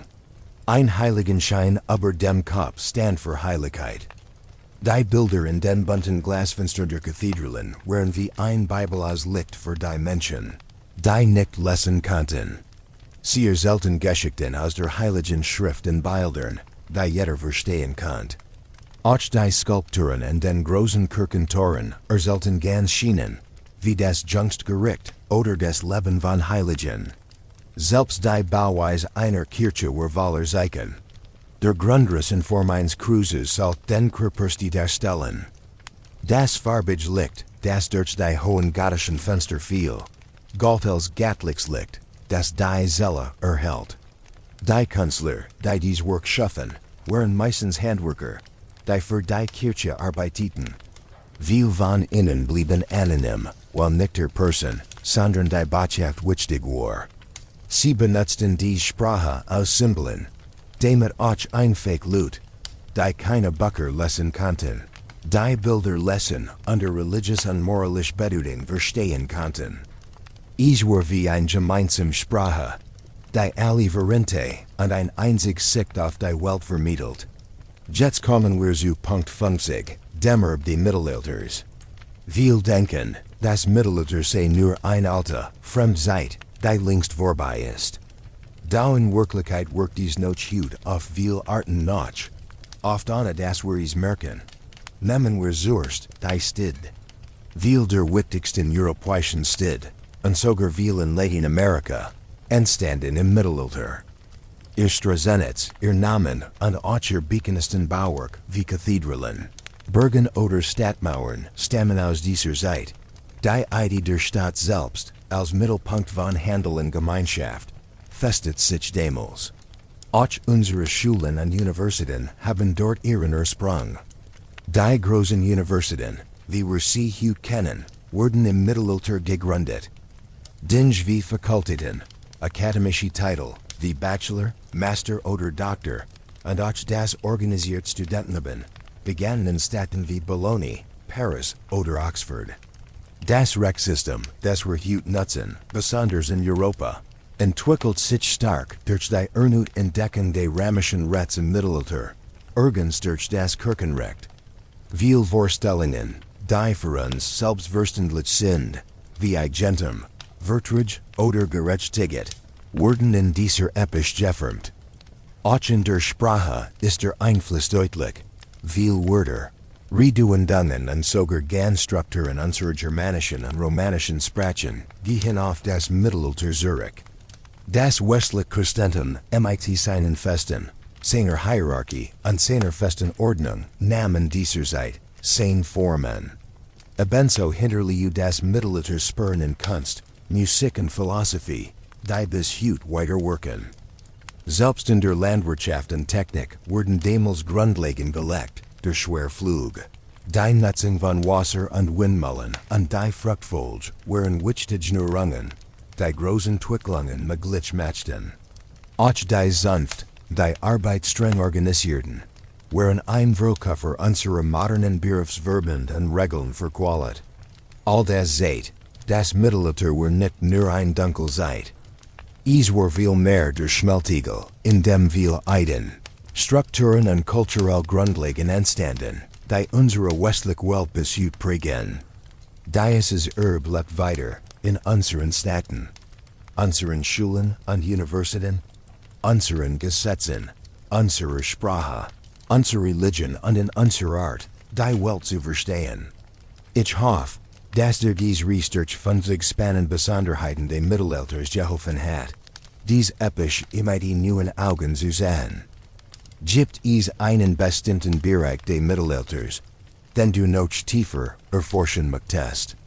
Ein Heiligenschein über dem Kopf stand für Heiligkeit. Die Bilder in den bunten Glasfenster der Kathedralen waren wie ein Bibel aus Licht für die Menschen, die nicht lesen konnten. Sie erzählten Geschichten aus der Heiligen Schrift in Bildern, die jeder verstehen konnte. Auch die Skulpturen in den großen Kirchentoren erzählten ganz Schienen, wie das Jüngstgericht oder das Leben von Heiligen. Selbst die Bauweise einer Kirche war Wahler Zeichen. Der Grundriss in Form eines Kreuzes sollte den Körperste darstellen. Das farbige Licht, das durch die hohen gothischen Fenster fiel, galt als göttliches Licht, das die Seele erhält. Die Künstler, die dies Werk schaffen, waren meistens Handwerker, die für die Kirche arbeiteten. Viele von ihnen blieben anonym, weil nicht der Person, sondern die Botschaft wichtig war. Sie benutzten die Sprache aus Symbolen, damit auch einfach Leute, die keine Bücher lesen konnten, die Bilder lesen unter religiös und moralisch Bedeutung verstehen konnten. Es war wie eine gemeinsame Sprache, die alle Variante und ein einzig Sicht auf die Welt vermittelt. Jetzt kommen wir zu Punkt 50, dem Erbe des Mittelalters. Viele denken, das Mittelalter sei nur eine alte, fremde Zeit, die längst vorbei ist. Da in Wirklichkeit wirkt dies noch heute auf viele Arten nach, oft ohne dass wir es merken. Nehmen wir zuerst die Stid. Viele der wichtigsten europäischen Stid, und sogar viele in Lateinamerika, entstanden im Mittelalter. Ihr Straßennetz, ihr Namen und auch ihr bekanntsten Bauwerk wie Kathedralen, Burgen oder Stadtmauern stammen aus dieser Zeit. Die Idee der Stadt selbst, als Mittelpunkt von Handel und Gemeinschaft, festigt sich damals. Auch unsere Schulen und Universitäten haben dort ihren Ursprung. Die großen Universitäten, wie wir sie heute kennen, wurden im Mittelalter gegründet. Dinge wie Fakultäten, akademische Titel, wie Bachelor, Master oder Doktor, und auch das organisiert Studentenleben, begannen in Städten wie Bologna, Paris oder Oxford. Das Rechtssystem, das wir heute nutzen, besonders in Europa, entwickelt sich stark durch die Entdeckung des römischen Rechts im Mittelalter, ergens durch das Kirchenrecht. Viele Vorstellungen, die für uns selbstverständlich sind, wie Eigentum, Vertrag oder Gerechtigkeit, wurden in dieser Epoche geformt. Auch in der Sprache ist der Einfluss deutlich. Viele Wörter, Redewendungen und sogar Ganzstrukturen unserer germanischen und romanischen Sprachen gehen auf das Mittelalter zurück. Das westliche Christentum mit seinen Festen, seiner Hierarchie und seiner festen Ordnung nahmen dieser Zeit seine Formen. Ebenso hinterließ das Mittelalter Spuren in Kunst, Musik und Philosophie, die bis heute weiterwirken. Selbst in der Landwirtschaft und Technik wurden damals Grundlagen gelegt, der Schwerflug, die Nutzung von Wasser und Windmühlen und die Fruchtfolge waren wichtige Neuerungen, die großen Entwicklungen möglich machten. Auch die Zunft, die Arbeitsstreng organisierten, waren Einvölker unsere modernen Berufsverbund und Regeln verqualet. All das Zeit, das Mittelalter war nicht nur ein Dunkelzeit. Es war viel mehr der Schmelztiegel, in dem viel Eiden, Strukturen und kulturell Grundlagen entstanden, die unsere westliche Welt bis heute prägen. Dieses Erbe lebt weiter, in unseren Städten, unseren Schulen und Universitäten, unseren Gesetzen, unserer Sprache, unserer Religion und in unserer Art, die Welt zu verstehen. Ich hoffe, dass dies Research von sich spannenden Besonderheiten des Mittelalters geholfen hat, dies episch immer die neuen Augen zu sehen. Gibt es einen bestimmten Bereich des Mittelalters, den du noch tiefer erforschen möchtest?